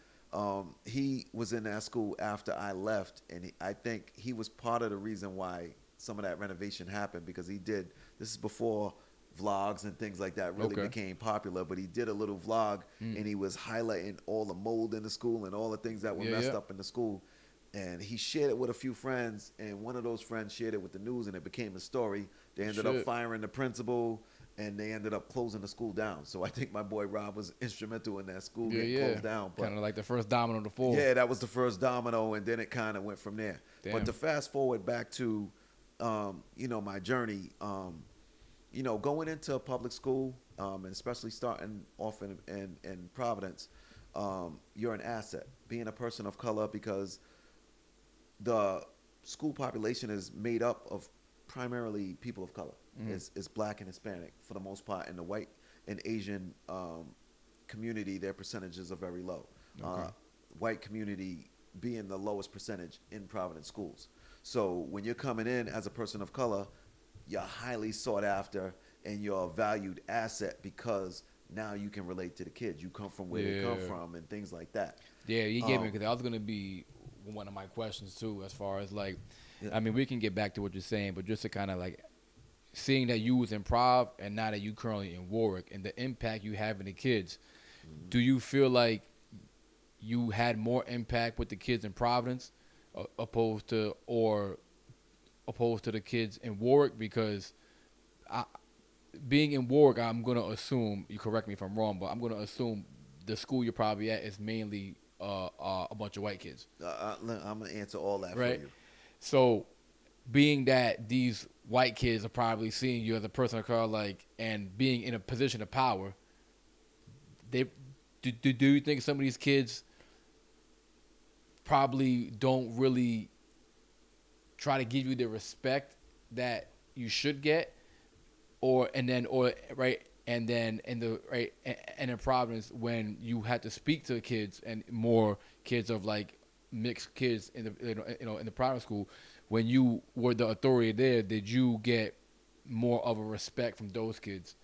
he was in that school after I left, and I think he was part of the reason why some of that renovation happened, because this is before vlogs and things like that really became popular, but he did a little vlog and he was highlighting all the mold in the school and all the things that were messed up in the school. And he shared it with a few friends, and one of those friends shared it with the news, and it became a story. They ended up firing the principal, and they ended up closing the school down. So I think my boy Rob was instrumental in that school getting closed down. Kind of like the first domino to fall. Yeah, that was the first domino, and then it kind of went from there. Damn. But to fast forward back to, my journey, going into a public school, and especially starting off in Providence, you're an asset. Being a person of color, because the school population is made up of primarily people of color. It's black and Hispanic for the most part. In the white and Asian community, their percentages are very low. White community being the lowest percentage in Providence schools. So when you're coming in as a person of color, you're highly sought after and you're a valued asset, because now you can relate to the kids. You come from where they come from and things like that. Yeah, you gave me, because that was going to be one of my questions too, as far as like, I mean, we can get back to what you're saying, but just to kind of like, seeing that you was in Prov and now that you currently in Warwick and the impact you have in the kids, do you feel like you had more impact with the kids in Providence opposed to the kids in Warwick? Because being in Warwick, I'm going to assume, you correct me if I'm wrong, but I'm going to assume the school you're probably at is mainly a bunch of white kids. I'm going to answer all that for you. So being that these white kids are probably seeing you as a person of color, like, and being in a position of power, do you think some of these kids probably don't really try to give you the respect that you should get, or and then in the right and in Providence when you had to speak to kids and more kids of like mixed kids in the in the private school, when you were the authority there, did you get more of a respect from those kids?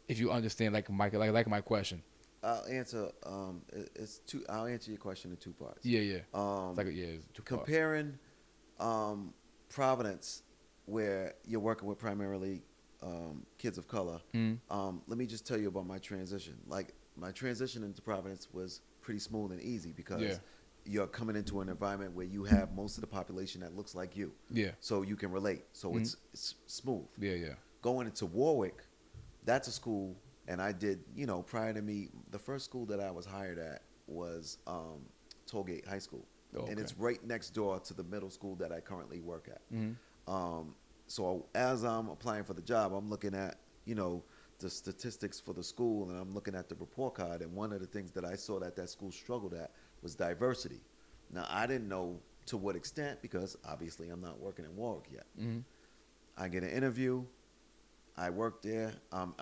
If you understand, like my question. I'll answer. It's two. I'll answer your question in two parts. Yeah, yeah. It's Um, like it's two parts. Comparing Providence, where you're working with primarily kids of color. Mm. Let me just tell you about my transition. Like my transition into Providence was pretty smooth and easy because Yeah. you're coming into an environment where you have most of the population that looks like you, Yeah. so you can relate. So it's smooth. Yeah, yeah. Going into Warwick, that's a school, and I did, prior to me, the first school that I was hired at was Tollgate High School, Oh, and okay. it's right next door to the middle school that I currently work at. Mm. So as I'm applying for the job, I'm looking at, the statistics for the school, and I'm looking at the report card, and one of the things that I saw that school struggled at was diversity. Now, I didn't know to what extent because obviously I'm not working in Warwick yet. Mm. I get an interview. I work there.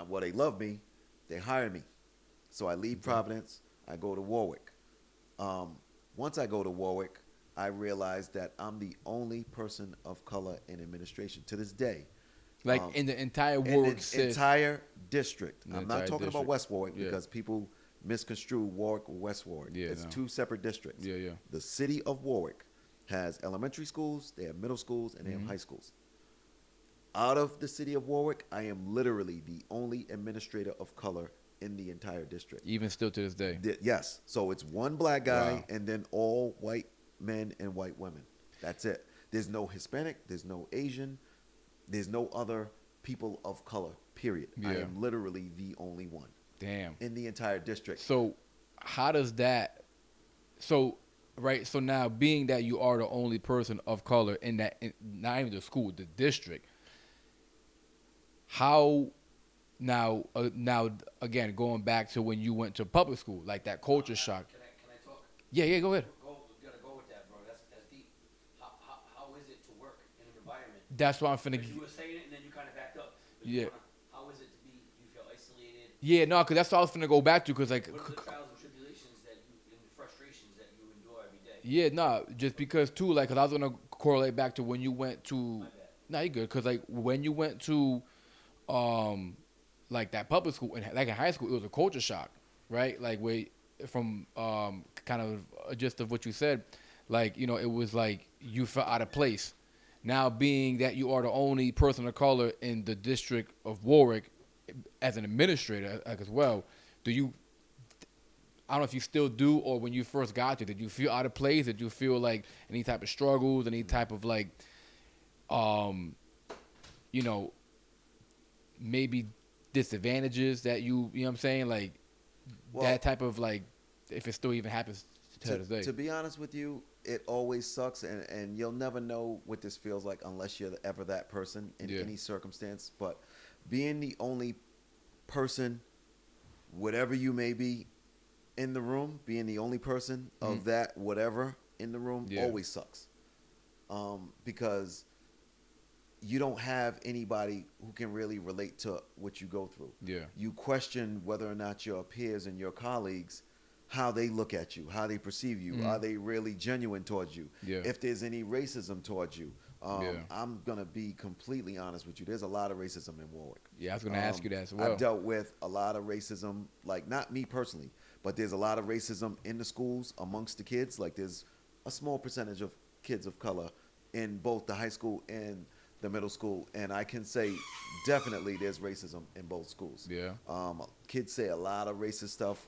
Well, they love me. They hire me. So I leave Providence. I go to Warwick. Once I go to Warwick, I realize that I'm the only person of color in administration to this day. Like in the entire In Warwick the city. entire district. In the I'm not entire talking about district. West Warwick Yeah. because people misconstrue Warwick or West Warwick. Yeah, It's no. two separate districts. Yeah, yeah. The city of Warwick has elementary schools, they have middle schools, and they have high schools. Out of the city of Warwick, I am literally the only administrator of color in the entire district. Even still to this day. Yes. So it's one black guy Wow. and then all white men and white women. That's it. There's no Hispanic, there's no Asian, there's no other people of color, period. I Yeah. am literally the only one Damn. in the entire district. So how does that so right, so now being that you are the only person of color in that not even the school, the district, how now again going back to when you went to public school, like that culture shock. Can I talk? Yeah, yeah, go ahead. Gotta go with that, bro. That's deep. How is it to work in an environment? That's why I'm finna. Because you were saying it and then you kind of backed up. But Yeah. How is it to be? Do you feel isolated? Yeah, no, cause that's what I was finna go back to, cause like. What are the trials and tribulations and the frustrations that you endure every day? Yeah, no, just because too, like, cause I was gonna correlate back to when you went to. My bad. No, you good, cause like when you went to, like that public school and like in high school, it was a culture shock, right? Like from kind of a gist of what you said, like it was like you felt out of place. Now being that you are the only person of color in the district of Warwick, as an administrator like, as well, do you? I don't know if you still do or when you first got to, did you feel out of place? Did you feel like any type of struggles, any type of like, you know, maybe disadvantages that you know what I'm saying? Like Well, that type of like, if it still even happens to this day. To be honest with you, it always sucks, and you'll never know what this feels like unless you're ever that person in Yeah. any circumstance. But being the only person, whatever you may be, in the room, being the only person of that whatever in the room Yeah. always sucks, because you don't have anybody who can really relate to what you go through. Yeah. You question whether or not your peers and your colleagues, how they look at you, how they perceive you. Are they really genuine towards you? Yeah. If there's any racism towards you. Yeah. I'm going to be completely honest with you. There's a lot of racism in Warwick. Yeah, I was gonna ask you that as well. I've dealt with a lot of racism, like not me personally, but there's a lot of racism in the schools amongst the kids. Like there's a small percentage of kids of color in both the high school and the middle school, and I can say definitely there's racism in both schools. Yeah. Kids say a lot of racist stuff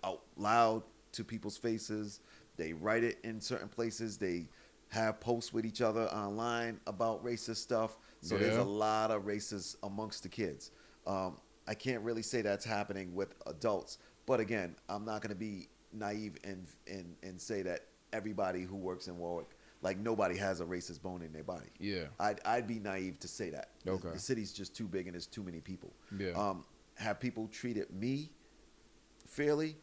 out loud to people's faces. They write it in certain places. They have posts with each other online about racist stuff. So there's Yeah. a lot of racists amongst the kids. I can't really say that's happening with adults, but again, I'm not going to be naive and say that everybody who works in Warwick, like nobody has a racist bone in their body. Yeah. I'd be naive to say that. Okay. The city's just too big and there's too many people. Yeah. Have people treated me fairly?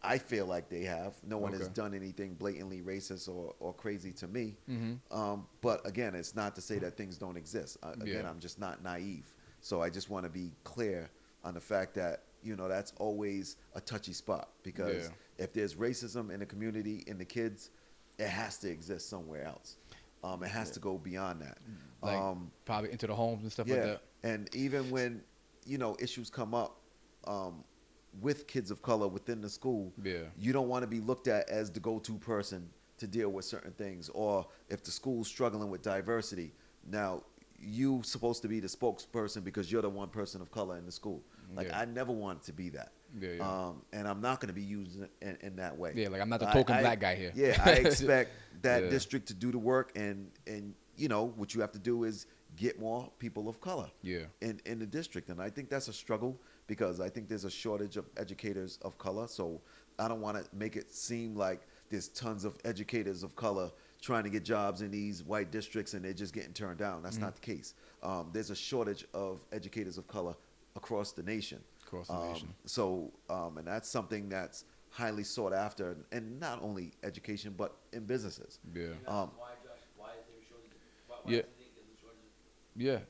I feel like they have. No one has Okay. done anything blatantly racist or crazy to me. Mm-hmm. But again, it's not to say that things don't exist. Again, Yeah. I'm just not naive. So I just want to be clear on the fact that, that's always a touchy spot, because Yeah. if there's racism in the community, in the kids, it has to exist somewhere else. It has to go beyond that. Like probably into the homes and stuff like Yeah, that. and even when issues come up with kids of color within the school, Yeah. you don't want to be looked at as the go-to person to deal with certain things, or if the school's struggling with diversity. Now, you supposed to be the spokesperson because you're the one person of color in the school. Like, Yeah. I never wanted to be that. Yeah, yeah. And I'm not going to be used in that way. Yeah, like I'm not the token black guy here. Yeah, I expect that Yeah. district to do the work, and what you have to do is get more people of color Yeah. in the district. And I think that's a struggle, because I think there's a shortage of educators of color. So I don't want to make it seem like there's tons of educators of color trying to get jobs in these white districts and they're just getting turned down. That's not the case. There's a shortage of educators of color across the nation. Across the nation. So, and that's something that's highly sought after, and not only education, but in businesses. Yeah. And that's why, Josh, why is there a shortage? Why Yeah. do you think there's a shortage? Yeah.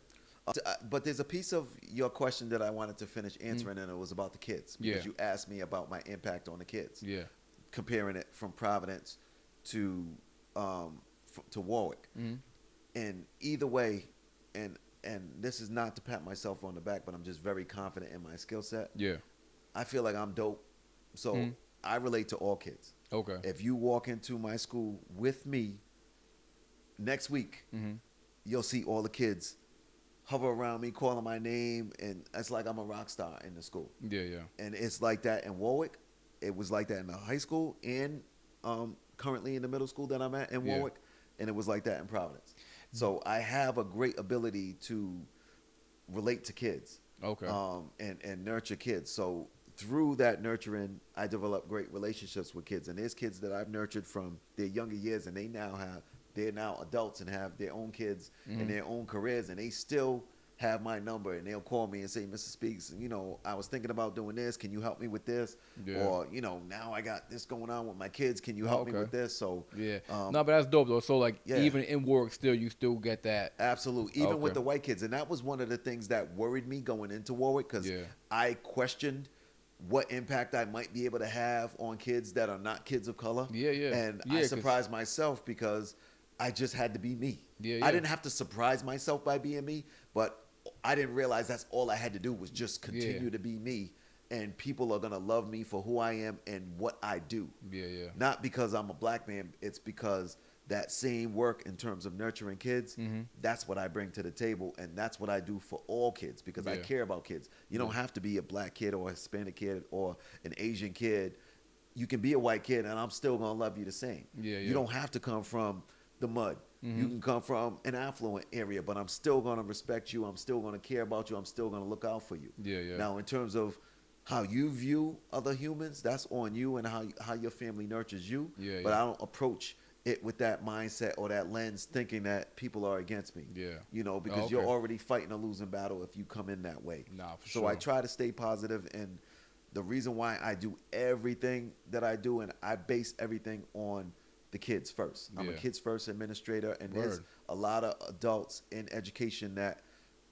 But there's a piece of your question that I wanted to finish answering, and it was about the kids, because Yeah. you asked me about my impact on the kids, Yeah. comparing it from Providence to to Warwick. Mhm. And either way, and this is not to pat myself on the back, but I'm just very confident in my skill set. Yeah. I feel like I'm dope, so Mhm. I relate to all kids. Okay. If you walk into my school with me next week, Mhm. you'll see all the kids hover around me, calling my name, and it's like I'm a rock star in the school. Yeah, yeah. And it's like that in Warwick. It was like that in the high school, and currently in the middle school that I'm at in Yeah. Warwick, and it was like that in Providence. So I have a great ability to relate to kids, Okay. and nurture kids. So through that nurturing, I develop great relationships with kids. And there's kids that I've nurtured from their younger years, and they're now adults and have their own kids and their own careers, and they still have my number, and they'll call me and say, Mr. Speaks, I was thinking about doing this. Can you help me with this? Yeah. Or, now I got this going on with my kids. Can you help me Okay. with this? So, Yeah. um, No, but that's dope though. So like yeah. even in work still you still get that. absolutely. Even with Okay. the white kids. And that was one of the things that worried me going into Warwick, because Yeah. I questioned what impact I might be able to have on kids that are not kids of color. Yeah, yeah. And Yeah, I 'cause- surprised myself, because I just had to be me. Yeah, I yeah. didn't have to surprise myself by being me, but I didn't realize that's all I had to do was just continue Yeah. to be me. And people are going to love me for who I am and what I do. Yeah, yeah. Not because I'm a black man, it's because that same work in terms of nurturing kids, that's what I bring to the table, and that's what I do for all kids, because I Yeah. care about kids. You don't have to be a black kid or a Hispanic kid or an Asian kid. You can be a white kid, and I'm still going to love you the same. Yeah, You yeah. don't have to come from the mud. You can come from an affluent area, but I'm still going to respect you. I'm still going to care about you. I'm still going to look out for you. Yeah, yeah. Now, in terms of how you view other humans, that's on you, and how your family nurtures you. Yeah, But yeah. I don't approach it with that mindset or that lens, thinking that people are against me. Yeah. Because Okay. you're already fighting a losing battle if you come in that way. Nah, for So I sure. try to stay positive, and the reason why I do everything that I do, and I base everything on the kids first. I'm a Yeah. kids first administrator, and there's Word. a lot of adults in education that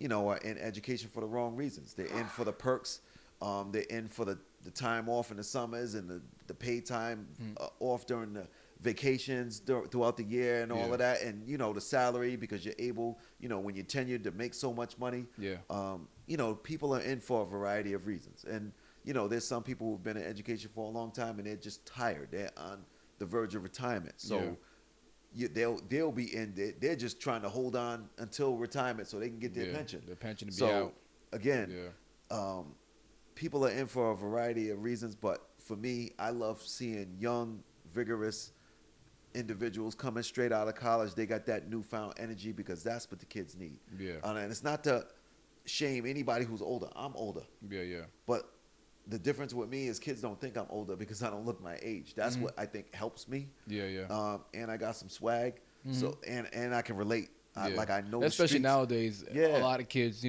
are in education for the wrong reasons. They're in for the perks. They're in for the time off in the summers, and the paid time off during the vacations throughout the year, and all Yeah. of that, and the salary, because you're able, when you're tenured, to make so much money. Yeah. People are in for a variety of reasons, and there's some people who've been in education for a long time, and they're just tired. They're on the verge of retirement, so they'll be in. They're just trying to hold on until retirement so they can get their Yeah, pension. their pension to be so out. again, Yeah. people are in for a variety of reasons, but for me, I love seeing young, vigorous individuals coming straight out of college. They got that newfound energy, because that's what the kids need. Yeah. And it's not to shame anybody who's older. I'm older, Yeah, yeah. but the difference with me is kids don't think I'm older because I don't look my age. That's what I think helps me. Yeah, yeah. And I got some swag, so and I can relate. Yeah. Like I know, the especially streets. nowadays, Yeah. a lot of kids,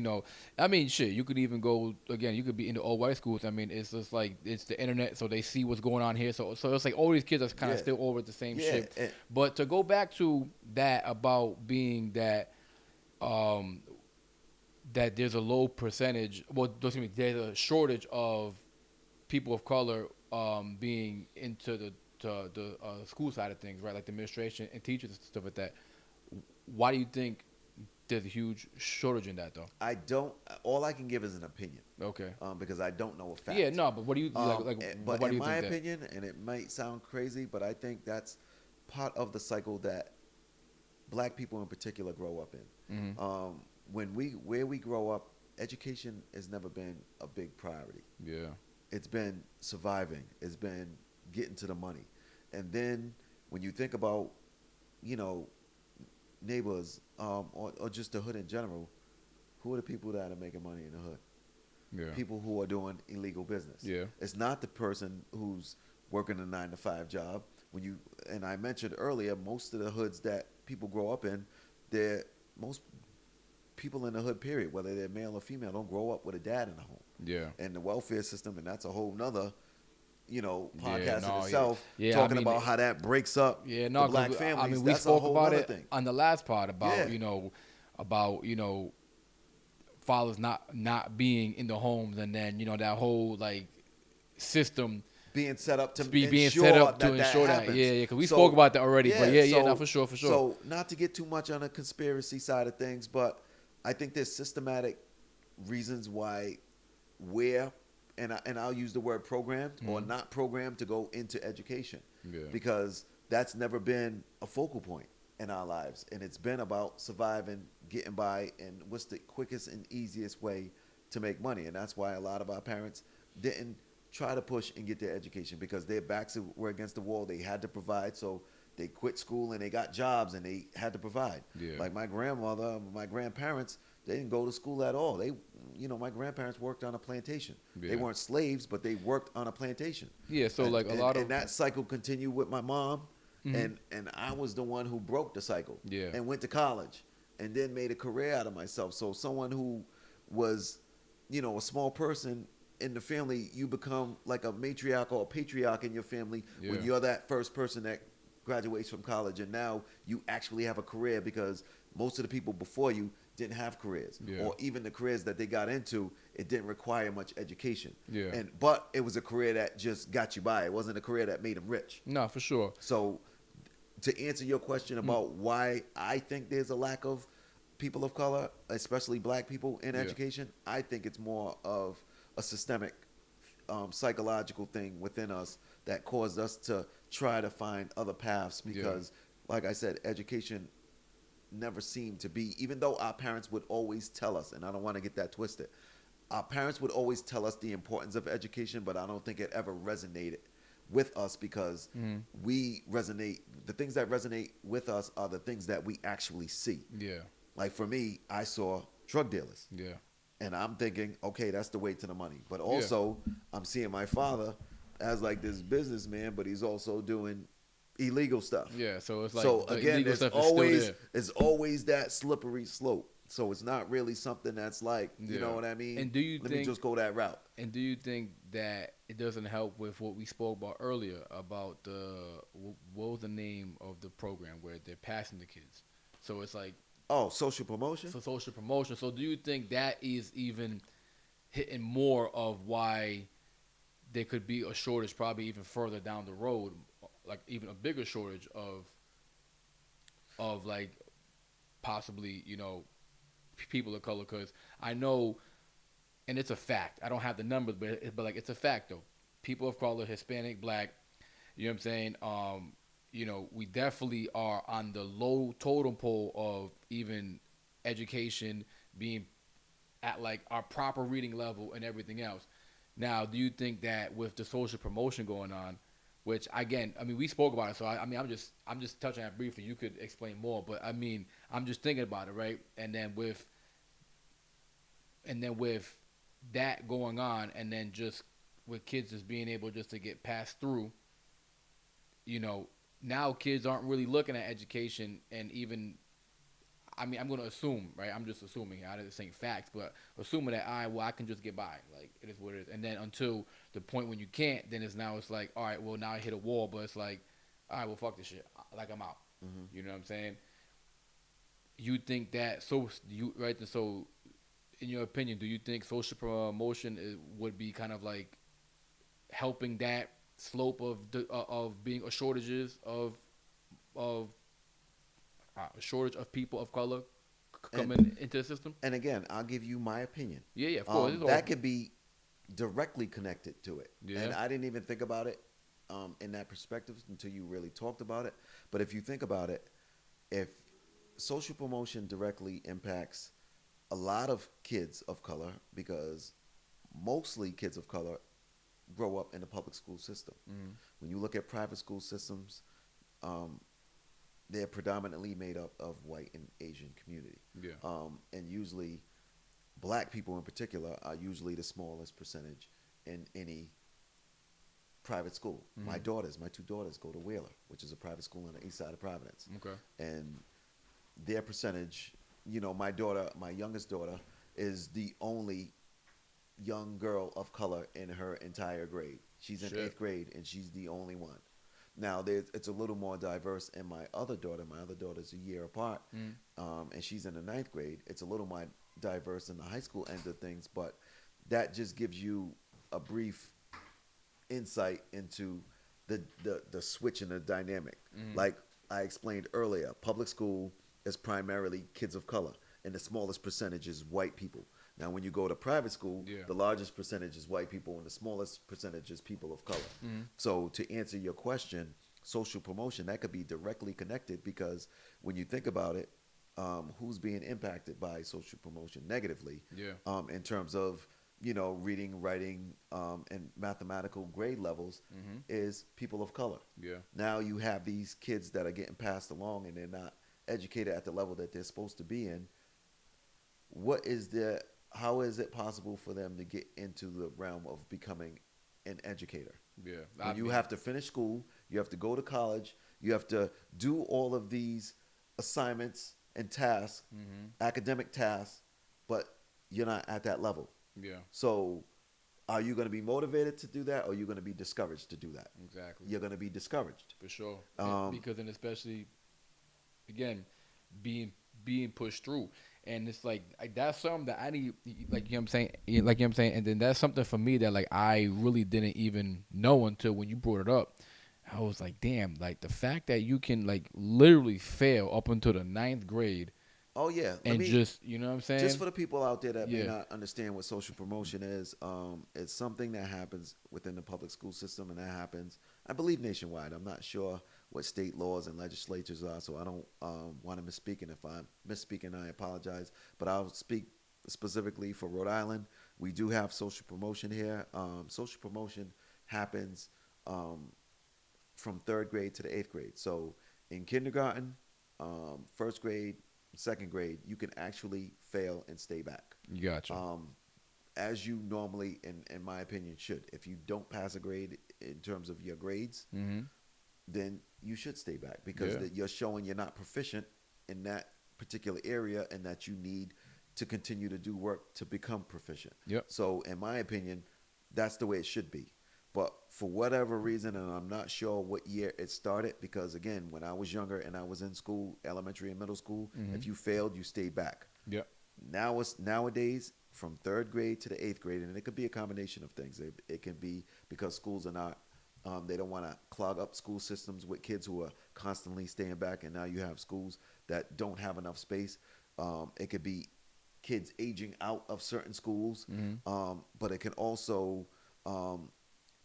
I mean, shit, you could even go again. You could be in the all white schools. I mean, it's just like it's the internet, so they see what's going on here. So it's like all these kids are kind of Yeah. still over the same Yeah, shit. and- But to go back to that about being that, that there's a low percentage. Well, excuse me, there's a shortage of people of color being into the school side of things, right? Like the administration and teachers and stuff like that. Why do you think there's a huge shortage in that, though? I don't. All I can give is an opinion, Okay. because I don't know a fact. Yeah, no, but what do you But why do in you my think opinion, and it might sound crazy, but I think that's part of the cycle that black people in particular grow up in. that? Where we grow up, education has never been a big priority. Yeah. It's been surviving. It's been getting to the money. And then when you think about, you know, neighbors, or just the hood in general, who are the people that are making money in the hood? Yeah. People who are doing illegal business. Yeah. It's not the person who's working a 9-to-5 job. And I mentioned earlier, most of the hoods that people grow up in, most people in the hood, period, whether they're male or female, don't grow up with a dad in the home. Yeah. And the welfare system, and that's a whole nother, podcast Yeah, in no, itself, yeah. Yeah, talking I mean, about how that breaks up Yeah, the no, black 'cause families. I mean, we That's a spoke whole about other it thing. on the last part about Yeah. fathers not being in the homes, and then that whole like system Being set up to being set up to ensure that. happens. Yeah, yeah. Because we spoke about that already, but no, for sure. So not to get too much on the conspiracy side of things, but I think there's systematic reasons why and I'll use the word programmed or not programmed to go into education. Yeah. Because that's never been a focal point in our lives. And it's been about surviving, getting by, and what's the quickest and easiest way to make money. And that's why a lot of our parents didn't try to push and get their education because their backs were against the wall. They had to provide, so they quit school and they got jobs and they had to provide. Yeah. Like my grandmother, my grandparents, they didn't go to school at all. My grandparents worked on a plantation. Yeah. They weren't slaves, but they worked on a plantation. Yeah, so And that cycle continued with my mom, and I was the one who broke the cycle. Yeah. And went to college, and then made a career out of myself. So someone who was, a small person in the family, you become like a matriarch or a patriarch in your family Yeah. when you're that first person that graduates from college, and now you actually have a career because most of the people before you didn't have careers, Yeah. or even the careers that they got into, it didn't require much education. Yeah. But it was a career that just got you by. It wasn't a career that made them rich. No, for sure. So to answer your question about why I think there's a lack of people of color, especially black people in Yeah. education, I think it's more of a systemic psychological thing within us that caused us to try to find other paths because, like I said, education never seemed to be, even though our parents would always tell us, and I don't want to get that twisted, our parents would always tell us the importance of education, but I don't think it ever resonated with us because the things that resonate with us are the things that we actually see. Yeah. Like for me, I saw drug dealers. Yeah. And I'm thinking, okay, that's the way to the money. But also, I'm seeing my father as like this businessman, but he's also doing illegal stuff. Yeah. So it's like So the again, illegal there's stuff is still always there. there's always that slippery slope. So it's not really something that's like, you Yeah. know what I mean? And do you Let me think- just go that route. And do you think that it doesn't help with what we spoke about earlier about what was the name of the program where they're passing the kids? So it's like Oh, social promotion? for social promotion. So do you think that is even hitting more of why there could be a shortage, probably even further down the road, like even a bigger shortage of like possibly people of color? Because I know, and it's a fact. I don't have the numbers, but like it's a fact though. People of color, Hispanic, Black, you know what I'm saying? We definitely are on the low totem pole of even education being at like our proper reading level and everything else. Now, do you think that with the social promotion going on, which again, I mean, we spoke about it, so I'm just touching on it briefly. You could explain more, but I mean, I'm just thinking about it, right? And then with that going on, and then just with kids just being able just to get passed through, now kids aren't really looking at education, and even, I mean, I'm going to assume, right? I'm just assuming, I didn't say facts, but assuming that, I can just get by. Like, it is what it is. And then until the point when you can't, then it's like, all right, well, now I hit a wall, but it's like, all right, well, fuck this shit. Like, I'm out. You know what I'm saying? You think that, so in your opinion, do you think social promotion would be kind of like helping that slope of being a shortages of a shortage of people of color And coming into the system? and again, I'll give you my opinion. Yeah, yeah, of course. It's all That could be directly connected to it. And yeah, I didn't even think about it in that perspective until you really talked about it. But if you think about it, if social promotion directly impacts a lot of kids of color, because mostly kids of color grow up in the public school system. mm, When you look at private school systems, um, they're predominantly made up of white and Asian community. yeah, And usually black people in particular are usually the smallest percentage in any private school. mm, My two daughters go to Wheeler, which is a private school on the east side of Providence. okay, And their percentage, my youngest daughter, is the only young girl of color in her entire grade. She's in shit, eighth grade, and she's the only one. Now, it's a little more diverse in my other daughter. My other daughter's a year apart, mm, and she's in the ninth grade. It's a little more diverse in the high school end of things, but that just gives you a brief insight into the switch in the dynamic. mm, Like I explained earlier, public school is primarily kids of color, and the smallest percentage is white people. Now, when you go to private school, yeah, the largest percentage is white people, and the smallest percentage is people of color. mm, So, to answer your question, social promotion that could be directly connected because when you think about it, who's being impacted by social promotion negatively yeah, in terms of reading, writing, and mathematical grade levels mm-hmm, is people of color. yeah, Now you have these kids that are getting passed along and they're not educated at the level that they're supposed to be in. What is the How is it possible for them to get into the realm of becoming an educator? yeah. When you have to finish school, you have to go to college, you have to do all of these assignments and tasks, mm-hmm, academic tasks, but you're not at that level. yeah, So, are you going to be motivated to do that, or are you going to be discouraged to do that? exactly, You're going to be discouraged. for sure. Um, Because and especially again, being being pushed through. And it's like that's something that I need, like you know what I'm saying, like you know what I'm saying, and then that's something for me that like I really didn't even know until when you brought it up. I was like, damn, like the fact that you can like literally fail up until the ninth grade oh yeah, and just you know what I'm just saying, for the people out there that may yeah, not understand what social promotion is, it's something that happens within the public school system, and that happens, I believe, nationwide. I'm not sure what state laws and legislatures are, so I don't want to misspeak. And if I'm misspeaking, I apologize. But I'll speak specifically for Rhode Island. We do have social promotion here. Social promotion happens um, from third grade to the eighth grade. So in kindergarten, first grade, second grade, you can actually fail and stay back. you gotcha, Um, as you normally, in my opinion, should. If you don't pass a grade in terms of your grades, mm-hmm, then you should stay back because yeah, you're showing you're not proficient in that particular area and that you need to continue to do work to become proficient. yep, So, in my opinion, that's the way it should be. But for whatever reason, and I'm not sure what year it started, because again, when I was younger and I was in school, elementary and middle school, mm-hmm, if you failed, you stayed back. yep, Nowadays from third grade to the eighth grade, and it could be a combination of things. It can be because schools are not, they don't want to clog up school systems with kids who are constantly staying back, and now you have schools that don't have enough space. It could be kids aging out of certain schools, mm-hmm, but it can also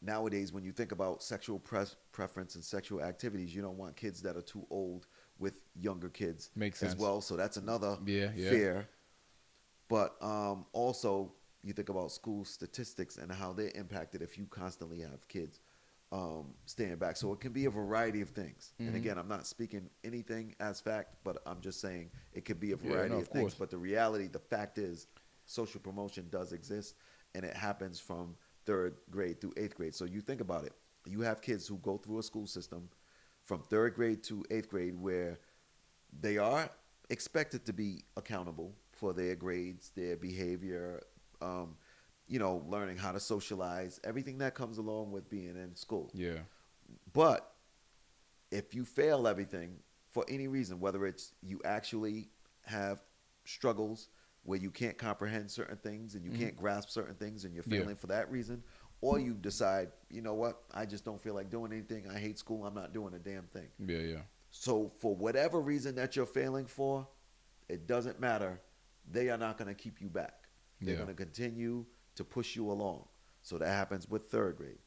nowadays, when you think about sexual preference and sexual activities, you don't want kids that are too old with younger kids makes as sense, well. So that's another yeah, yeah, fear. But also, you think about school statistics and how they're impacted if you constantly have kids staying back. So it can be a variety of things. And mm-hmm, again, I'm not speaking anything as fact, but I'm just saying it could be a yeah, variety no, of of things. course, But the reality, the fact is, social promotion does exist, and it happens from third grade through eighth grade. So you think about it. You have kids who go through a school system from third grade to eighth grade where they are expected to be accountable for their grades, their behavior, um, learning how to socialize, everything that comes along with being in school. yeah, But if you fail everything for any reason, whether it's you actually have struggles where you can't comprehend certain things and you can't grasp certain things and you're Yeah. failing for that reason, or you decide, you know what, I just don't feel like doing anything. I hate school. I'm not doing a damn thing. Yeah, yeah. So for whatever reason that you're failing for, it doesn't matter. They are not going to keep you back. They're Yeah. going to continue to push you along. So that happens with third grade,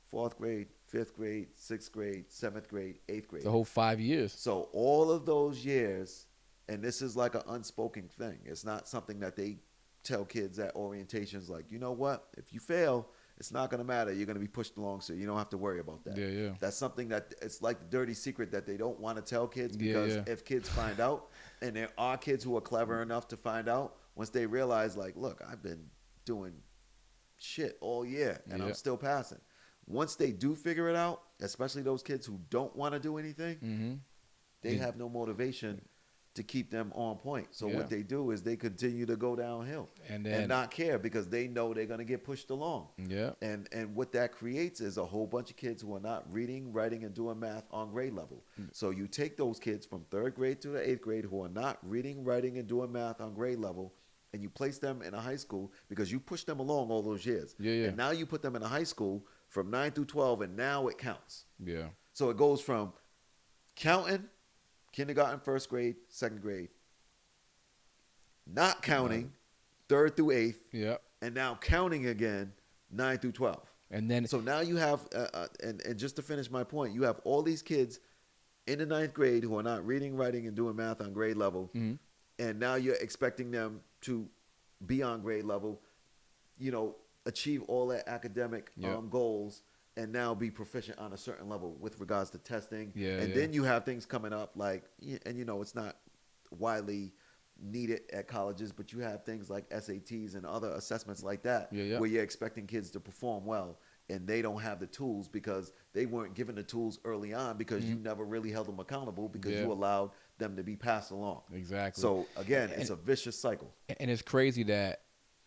fourth grade, fifth grade, sixth grade, seventh grade, eighth grade. The whole 5 years. So all of those years, and this is like an unspoken thing. It's not something that they tell kids at orientations like, you know what? If you fail, it's not going to matter. You're going to be pushed along, so you don't have to worry about that. Yeah, yeah. That's something that it's like the dirty secret that they don't want to tell kids Yeah, because yeah. if kids find out, and there are kids who are clever enough to find out, once they realize, like, look, I've been doing shit all year and Yeah. I'm still passing. Once they do figure it out, especially those kids who don't want to do anything, Mm-hmm. they Yeah. have no motivation to keep them on point. So Yeah. what they do is they continue to go downhill And then not care because they know they're going to get pushed along. yeah. And what that creates is a whole bunch of kids who are not reading, writing, and doing math on grade level. So you take those kids from third grade to the eighth grade who are not reading, writing, and doing math on grade level, and you place them in a high school because you pushed them along all those years. Yeah, yeah. And now you put them in a high school from 9 through 12, and now it counts. Yeah. So it goes from counting, kindergarten, first grade, second grade, not counting, third through eighth, Yeah. and now counting again, 9 through 12. And then So now you have, and just to finish my point, you have all these kids in the ninth grade who are not reading, writing, and doing math on grade level, Mhm. and now you're expecting them to be on grade level, achieve all their academic Yeah. goals, and now be proficient on a certain level with regards to testing. Yeah, and yeah. then you have things coming up like, and it's not widely needed at colleges, but you have things like SATs and other assessments like that, Yeah, yeah. where you're expecting kids to perform well, and they don't have the tools because they weren't given the tools early on because you never really held them accountable because Mm-hmm. Yeah. you allowed them to be passed along. Exactly. So again, it's a vicious cycle. And it's crazy that,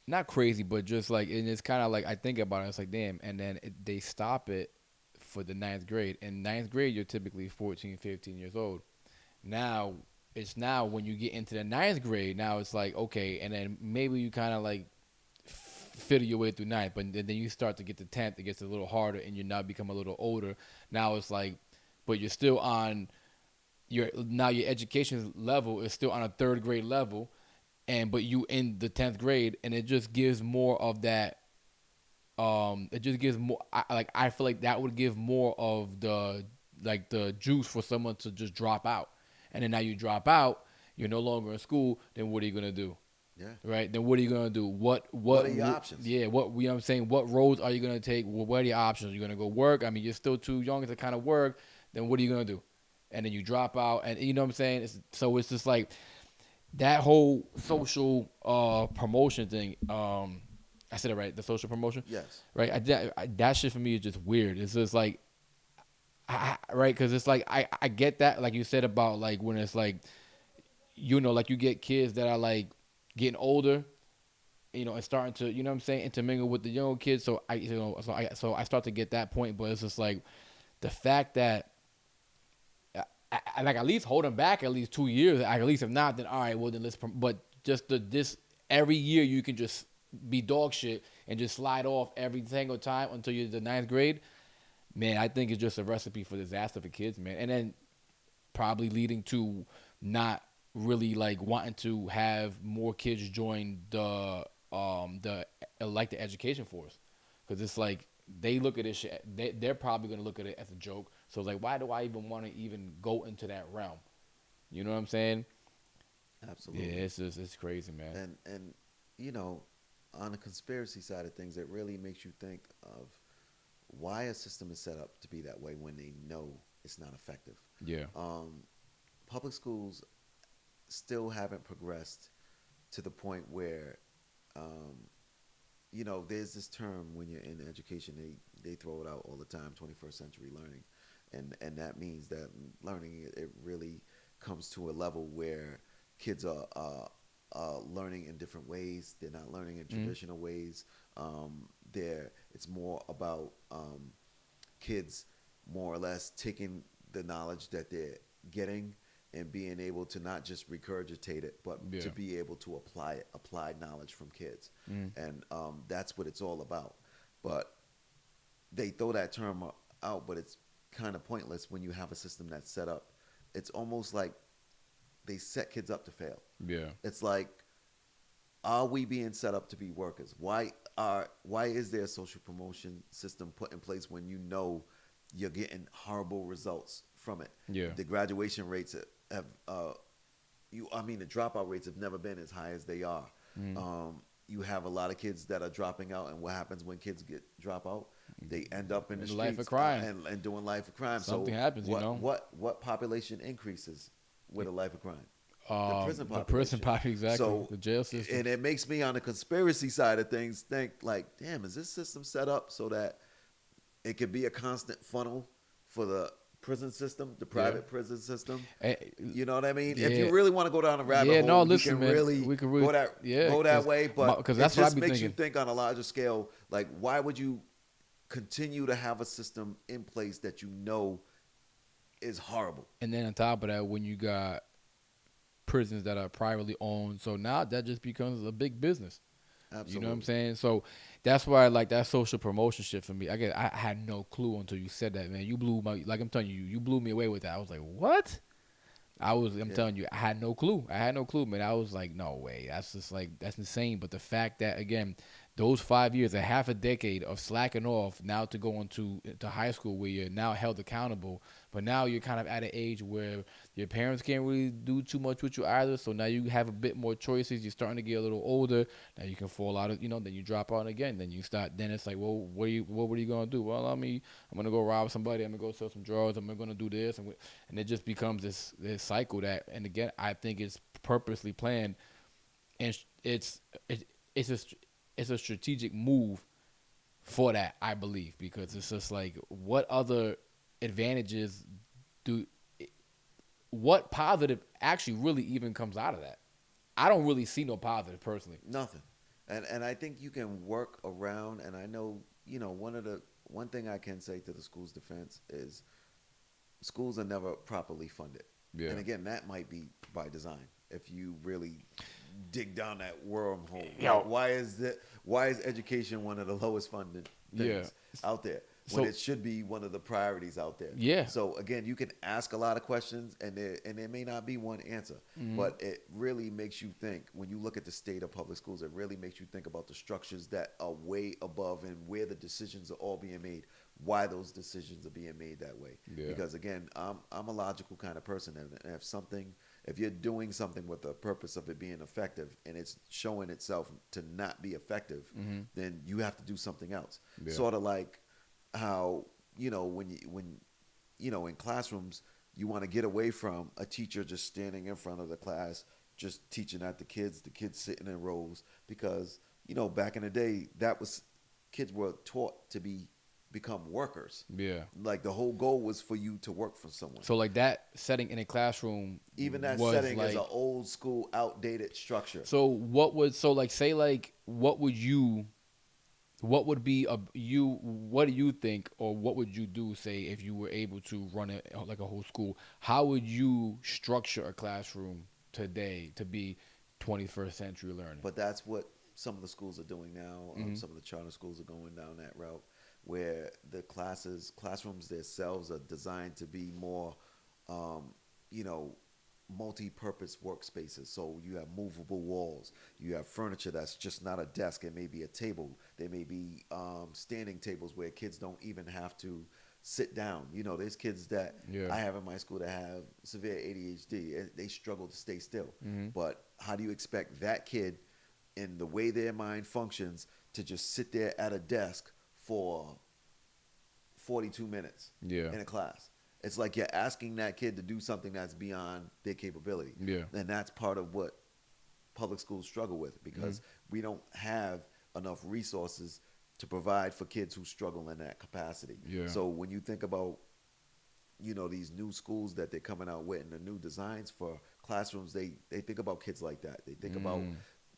not crazy, but just like, and it's kind of like, I think about it, it's like, damn, and then they stop it for the ninth grade. In ninth grade, you're typically 14, 15 years old. Now, it's now when you get into the ninth grade, now it's like, okay, and then maybe you kind of like fiddle your way through ninth, but then you start to get to 10th, it gets a little harder, and you now become a little older. Now it's like, but you're still on your education level is still on a third grade level, but you in the 10th grade, and it just gives more of that. It just gives more. I feel like that would give more of the juice for someone to just drop out, and then now you drop out, you're no longer in school. Then what are you gonna do? Yeah. Right. Then what are you gonna do? What What are your options? Yeah. What you know what I'm saying? What roads are you gonna take? What are your options? Are you gonna go work? I mean, you're still too young to kind of work. Then what are you gonna do? And then you drop out, and you know what I'm saying? It's just like that whole social promotion thing. I said it right. The social promotion. Yes. Right. That shit for me is just weird. It's just like, right? Because it's like I get that, like you said about like when it's like, like you get kids that are like getting older, and starting to, you know what I'm saying, intermingle with the younger kids. So I start to get that point, but it's just like the fact that I like at least hold them back at least 2 years. At least if not, then all right, well then but just this every year you can just be dog shit and just slide off every single time until you're the ninth grade. Man, I think it's just a recipe for disaster for kids, man. And then probably leading to not really like wanting to have more kids join the education force, because it's like they look at this shit. They're probably gonna look at it as a joke. So it's like, why do I even want to even go into that realm? You know what I'm saying? Absolutely. Yeah, it's crazy, man. And on the conspiracy side of things, it really makes you think of why a system is set up to be that way when they know it's not effective. Yeah. Public schools still haven't progressed to the point where, there's this term when you're in education, they throw it out all the time, 21st century learning. And that means that learning, it really comes to a level where kids are learning in different ways. They're not learning in traditional ways. It's more about kids more or less taking the knowledge that they're getting and being able to not just regurgitate it, but Yeah. to be able to apply it, applied knowledge from kids. And that's what it's all about. But they throw that term out, but it's kind of pointless when you have a system that's set up. It's almost like they set kids up to fail. Yeah. It's like, are we being set up to be workers? Why is there a social promotion system put in place when you know you're getting horrible results from it? Yeah. The graduation rates have the dropout rates have never been as high as they are. You have a lot of kids that are dropping out, and what happens when kids drop out? They end up in the streets life of crime. and doing life of crime. Something so happens, what, you know. What population increases with a life of crime? The prison population, exactly. So, the jail system. And it makes me, on the conspiracy side of things, think like, damn, is this system set up so that it could be a constant funnel for the prison system, the private prison system? You know what I mean? If you really want to go down a rabbit hole, no, we listen, can man, really, we can really go that way. But because it that's what I just be makes thinking. you think on a larger scale. Like, why would you continue to have a system in place that you know is horrible? And then on top of that, when you got prisons that are privately owned, so now that just becomes a big business. Absolutely. You know what I'm saying? So that's why I like that social promotion shit for me. I had no clue until you said that, man. You blew my, like I'm telling you, you blew me away with that. I was like, what? I'm telling you, I had no clue. Man. I was like, no way. That's just like, that's insane. But the fact that, again, those 5 years, a half a decade of slacking off now to go into high school where you're now held accountable, but now you're kind of at an age where your parents can't really do too much with you either. So now you have a bit more choices. You're starting to get a little older. Now you can fall out of, then you drop out again. Then it's like, well, what were you going to do? Well, I'm going to go rob somebody. I'm going to go sell some drugs. I'm going to do this. And it just becomes this cycle that, and again, I think it's purposely planned. And it's a strategic move for that, I believe, because it's just like, what other advantages what positive actually really even comes out of that? I don't really see no positive personally. Nothing. And I think you can work around, and I know, one thing I can say to the school's defense is schools are never properly funded. Yeah. And again, that might be by design. If you really dig down that wormhole, Yo. why is education one of the lowest funded things out there when it should be one of the priorities out there? Yeah. So again, you can ask a lot of questions, and there may not be one answer, but it really makes you think. When you look at the state of public schools, it really makes you think about the structures that are way above and where the decisions are all being made, why those decisions are being made that way. Yeah. Because again, I'm a logical kind of person, and if you're doing something with the purpose of it being effective and it's showing itself to not be effective, then you have to do something else. Yeah. Sort of like how, when in classrooms, you want to get away from a teacher just standing in front of the class, just teaching at the kids sitting in rows, because, back in the day, kids were taught to become workers. Yeah. Like, the whole goal was for you to work for someone. So like that setting in a classroom, Even that was setting like, is an old school, outdated structure. So what would you think, or what would you do, say, if you were able to run it like a whole school? How would you structure a classroom today to be 21st century learning? But that's what some of the schools are doing now. Some of the charter schools are going down that route, where the classrooms themselves are designed to be more, multi-purpose workspaces. So you have movable walls. You have furniture that's just not a desk. It may be a table. There may be standing tables where kids don't even have to sit down. There's kids that I have in my school that have severe ADHD. They struggle to stay still. But how do you expect that kid, in the way their mind functions, to just sit there at a desk for 42 minutes in a class? It's like you're asking that kid to do something that's beyond their capability. Yeah. And that's part of what public schools struggle with, because we don't have enough resources to provide for kids who struggle in that capacity. Yeah. So when you think about, these new schools that they're coming out with and the new designs for classrooms, they think about kids like that. They think about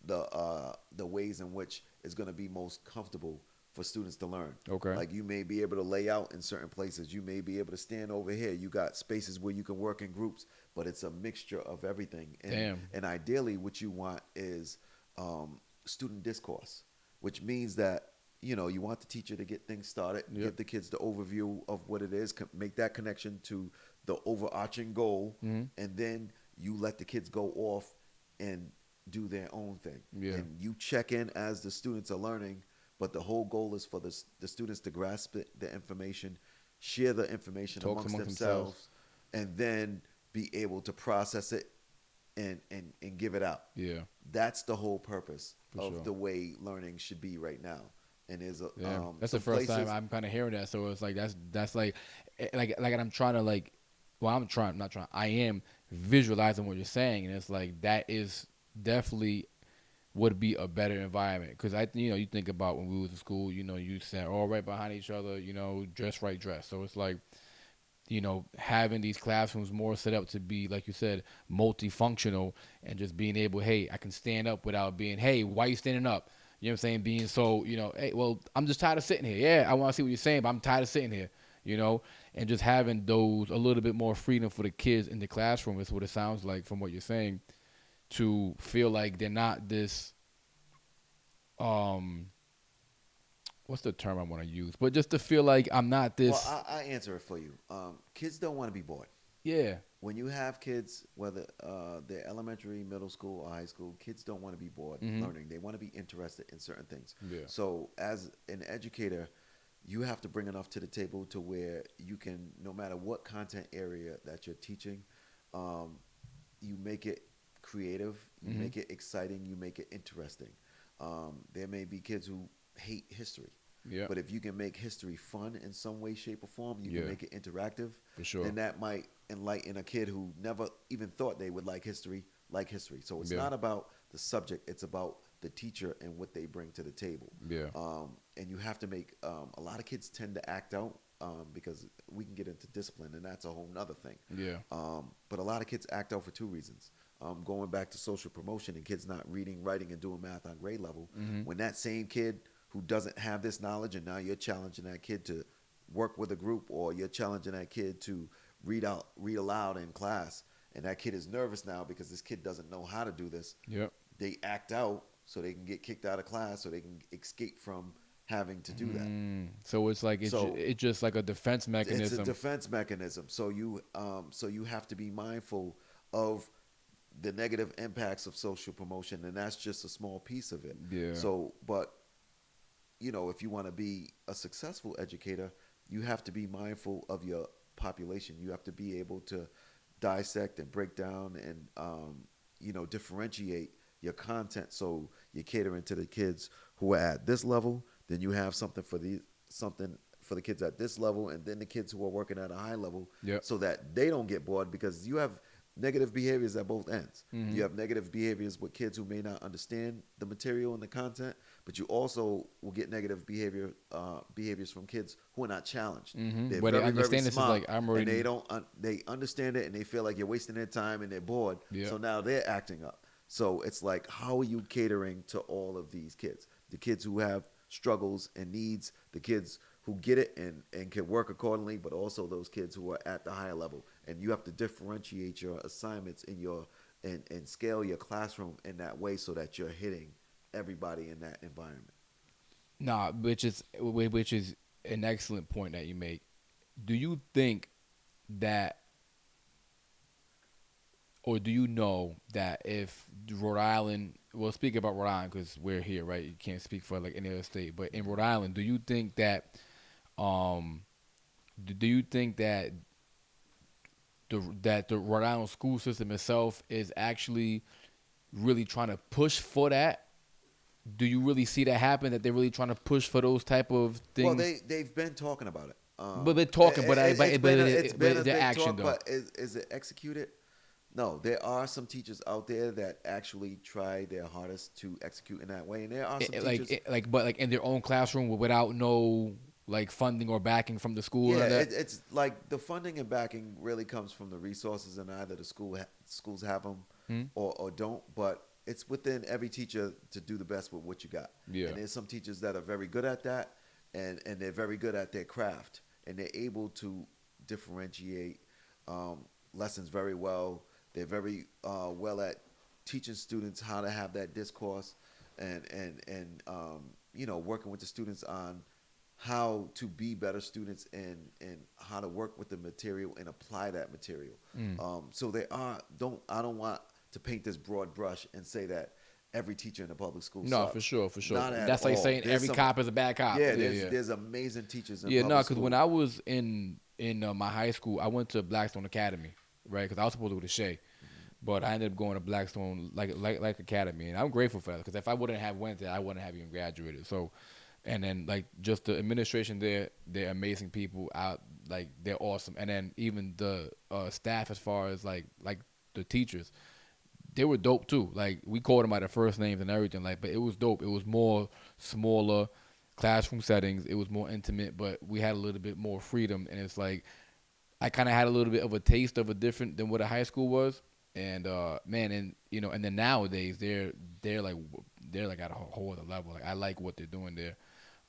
the ways in which it's going to be most comfortable for students to learn. Okay. Like you may be able to lay out in certain places. You may be able to stand over here. You got spaces where you can work in groups, but it's a mixture of everything. Damn. And ideally, what you want is student discourse, which means that you want the teacher to get things started, Yep. give the kids the overview of what it is, make that connection to the overarching goal, Mm-hmm. and then you let the kids go off and do their own thing. Yeah. And you check in as the students are learning, but the whole goal is for the students to grasp the information, share the information Talk amongst amongst themselves, and then be able to process it and give it out. Yeah. That's the whole purpose For of sure. the way learning should be right now. And there's Yeah. That's the some first time places- I'm kind of hearing that. So it's like that's like I'm trying to like. Well, I'm not trying. I am visualizing what you're saying, and it's like that is definitely would be a better environment because you think about when we was in school, you sat all right behind each other, dress right dress. So it's like, having these classrooms more set up to be, like you said, multifunctional and just being able, hey, I can stand up without being, hey, why you standing up? You know what I'm saying? Being so, hey, well, I'm just tired of sitting here. Yeah, I want to see what you're saying, but I'm tired of sitting here, and just having those a little bit more freedom for the kids in the classroom is what it sounds like from what you're saying, to feel like they're not this, what's the term I want to use? But just to feel like I'm not this. Well, I answer it for you. Kids don't want to be bored. Yeah. When you have kids, whether they're elementary, middle school, or high school, kids don't want to be bored learning. They want to be interested in certain things. Yeah. So as an educator, you have to bring enough to the table to where you can, no matter what content area that you're teaching, you make it creative, you make it exciting, you make it interesting. There may be kids who hate history. Yeah. But if you can make history fun in some way, shape, or form, you Yeah. can make it interactive. For sure. And that might enlighten a kid who never even thought they would like history. So it's Yeah. not about the subject; it's about the teacher and what they bring to the table. Yeah. And you have to make a lot of kids tend to act out because we can get into discipline, and that's a whole nother thing. Yeah. But a lot of kids act out for two reasons. Going back to social promotion and kids not reading, writing, and doing math on grade level, when that same kid who doesn't have this knowledge and now you're challenging that kid to work with a group, or you're challenging that kid to read aloud in class, and that kid is nervous now because this kid doesn't know how to do this. Yep. They act out so they can get kicked out of class, so they can escape from having to do that. So it's like it's just like a defense mechanism. It's a defense mechanism. So you have to be mindful of the negative impacts of social promotion, and that's just a small piece of it. Yeah. So, but if you want to be a successful educator, you have to be mindful of your population. You have to be able to dissect and break down and differentiate your content, so you're catering to the kids who are at this level. Then you have something for the kids at this level, and then the kids who are working at a high level, Yep. so that they don't get bored, because you have negative behaviors at both ends. You have negative behaviors with kids who may not understand the material and the content, but you also will get negative behaviors from kids who are not challenged. They're Where they very, understand very this is smart, like, I'm already- and they don't they understand it, and they feel like you're wasting their time, and they're bored. Yeah. So now they're acting up. So it's like, how are you catering to all of these kids? The kids who have struggles and needs, the kids who get it and can work accordingly, but also those kids who are at the higher level. And you have to differentiate your assignments and scale your classroom in that way, so that you're hitting everybody in that environment. Nah, which is an excellent point that you make. Do you think that, or do you know that if Rhode Island, well, speak about Rhode Island because we're here, right? You can't speak for like any other state, but in Rhode Island, do you think that, do you think that the Rhode Island school system itself is actually really trying to push for that? Do you really see that happen? That they're really trying to push for those type of things? Well, they've been talking about it. But they're talking, but it's been a the big action talk, though. But is it executed? No, there are some teachers out there that actually try their hardest to execute in that way, and there are some teachers. But in their own classroom without no like funding or backing from the school. Yeah, or that? it's like the funding and backing really comes from the resources, and either the schools have them or don't. But it's within every teacher to do the best with what you got. Yeah. And there's some teachers that are very good at that, and they're very good at their craft, and they're able to differentiate lessons very well. They're very well at teaching students how to have that discourse, and working with the students on how to be better students, and how to work with the material and apply that material. So they are don't I don't want to paint this broad brush and say that every teacher in the public school No, sucks. for sure, for sure. Not at That's like all. saying There's every some, cop is a bad cop. yeah, Yeah, yeah. there's amazing teachers in Yeah, public no, school. because when I was in my high school, I went to Blackstone Academy, right? Because I was supposed to go to Shea, but I ended up going to Blackstone like Academy, and I'm grateful for that. Because if I wouldn't have went there, I wouldn't have even graduated. So, and then like just the administration there, they're amazing people. Like they're awesome, and then even the staff, as far as like the teachers, they were dope too. Like we called them by their first names and everything. Like, but it was dope. It was more smaller classroom settings. It was more intimate, but we had a little bit more freedom. And it's like I kind of had a little bit of a taste of a different than what a high school was. And man, and and then nowadays they're like at a whole other level. Like I like what they're doing there.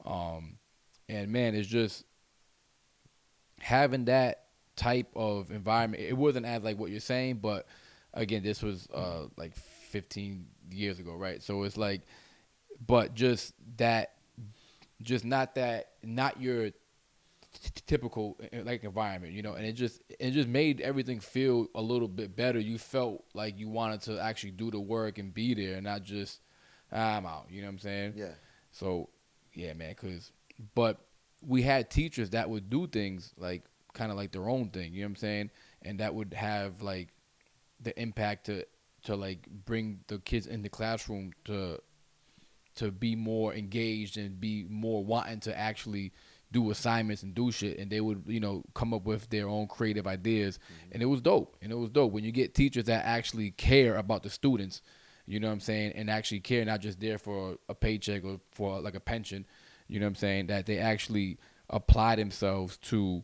And man, it's just having that type of environment. It wasn't as like what you're saying, but again, this was like 15 years ago, right? So it's like, but just that, not your typical like environment, and it just made everything feel a little bit better. You felt like you wanted to actually do the work and be there, and not just I'm out. You know what I'm saying? Yeah. So yeah, man. But we had teachers that would do things like kind of like their own thing. You know what I'm saying? And that would have like the impact to like bring the kids in the classroom to be more engaged and be more wanting to actually do assignments and do shit, and they would come up with their own creative ideas. And it was dope. When you get teachers that actually care about the students, you know what I'm saying, and actually care, not just there for a paycheck or for like a pension, you know what I'm saying, that they actually apply themselves to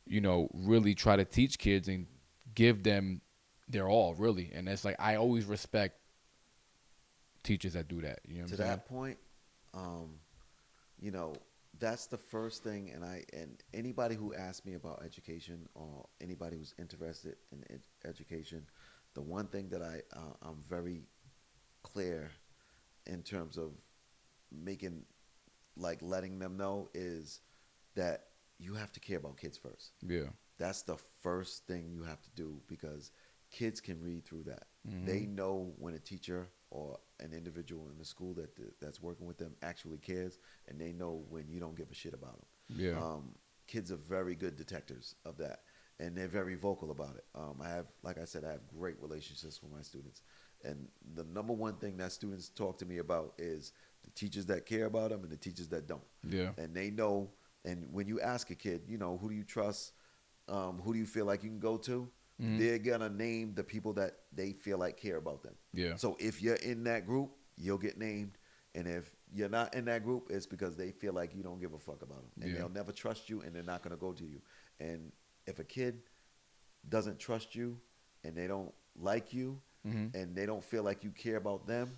really try to teach kids and give them their all, really. And it's like I always respect teachers that do that. You know what To I'm saying? that point, you know, that's the first thing. And anybody who asks me about education, or anybody who's interested in education, the one thing that I'm very clear in terms of making, like, letting them know is that you have to care about kids first. Yeah. That's the first thing you have to do, because kids can read through that. Mm-hmm. They know when a teacher or an individual in the school that's working with them actually cares, and they know when you don't give a shit about them. Yeah. Kids are very good detectors of that, and they're very vocal about it. Like I said, I have great relationships with my students, and the number one thing that students talk to me about is the teachers that care about them and the teachers that don't. Yeah. And they know. And when you ask a kid, who do you trust? Who do you feel like you can go to? Mm-hmm. They're gonna name the people that they feel like care about them. Yeah. So if you're in that group, you'll get named. And if you're not in that group, it's because they feel like you don't give a fuck about them. And Yeah. they'll never trust you, and they're not going to go to you. And if a kid doesn't trust you, and they don't like you, Mm-hmm. and they don't feel like you care about them,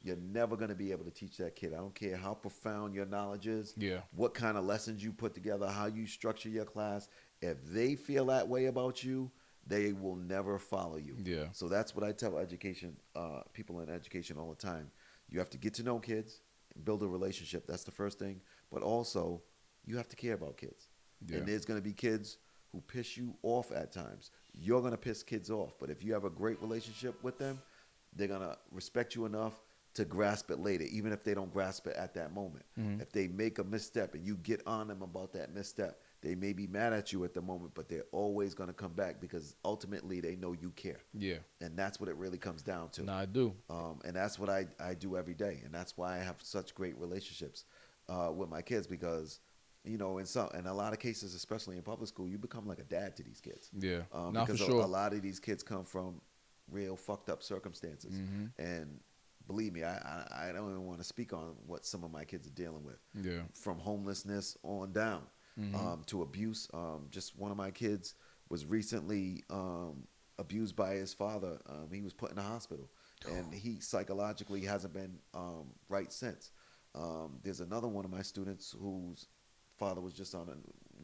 you're never going to be able to teach that kid. I don't care how profound your knowledge is, Yeah. what kind of lessons you put together, how you structure your class. If they feel that way about you, they will never follow you. Yeah. So that's what I tell people in education all the time. You have to get to know kids and build a relationship. That's the first thing. But also, you have to care about kids. Yeah. And there's going to be kids who piss you off at times. You're going to piss kids off. But if you have a great relationship with them, they're going to respect you enough to grasp it later, even if they don't grasp it at that moment. Mm-hmm. If they make a misstep and you get on them about that misstep, they may be mad at you at the moment, but they're always going to come back, because ultimately they know you care. Yeah. And that's what it really comes down to. No, I do. And that's what I do every day. And that's why I have such great relationships with my kids, because, in a lot of cases, especially in public school, you become like a dad to these kids. Yeah. No, for Because sure. a lot of these kids come from real fucked up circumstances. Mm-hmm. And believe me, I don't even want to speak on what some of my kids are dealing with. Yeah. From homelessness on down. Mm-hmm. To abuse. Just one of my kids was recently abused by his father. He was put in the hospital, and he psychologically hasn't been right since. There's another one of my students whose father was just on the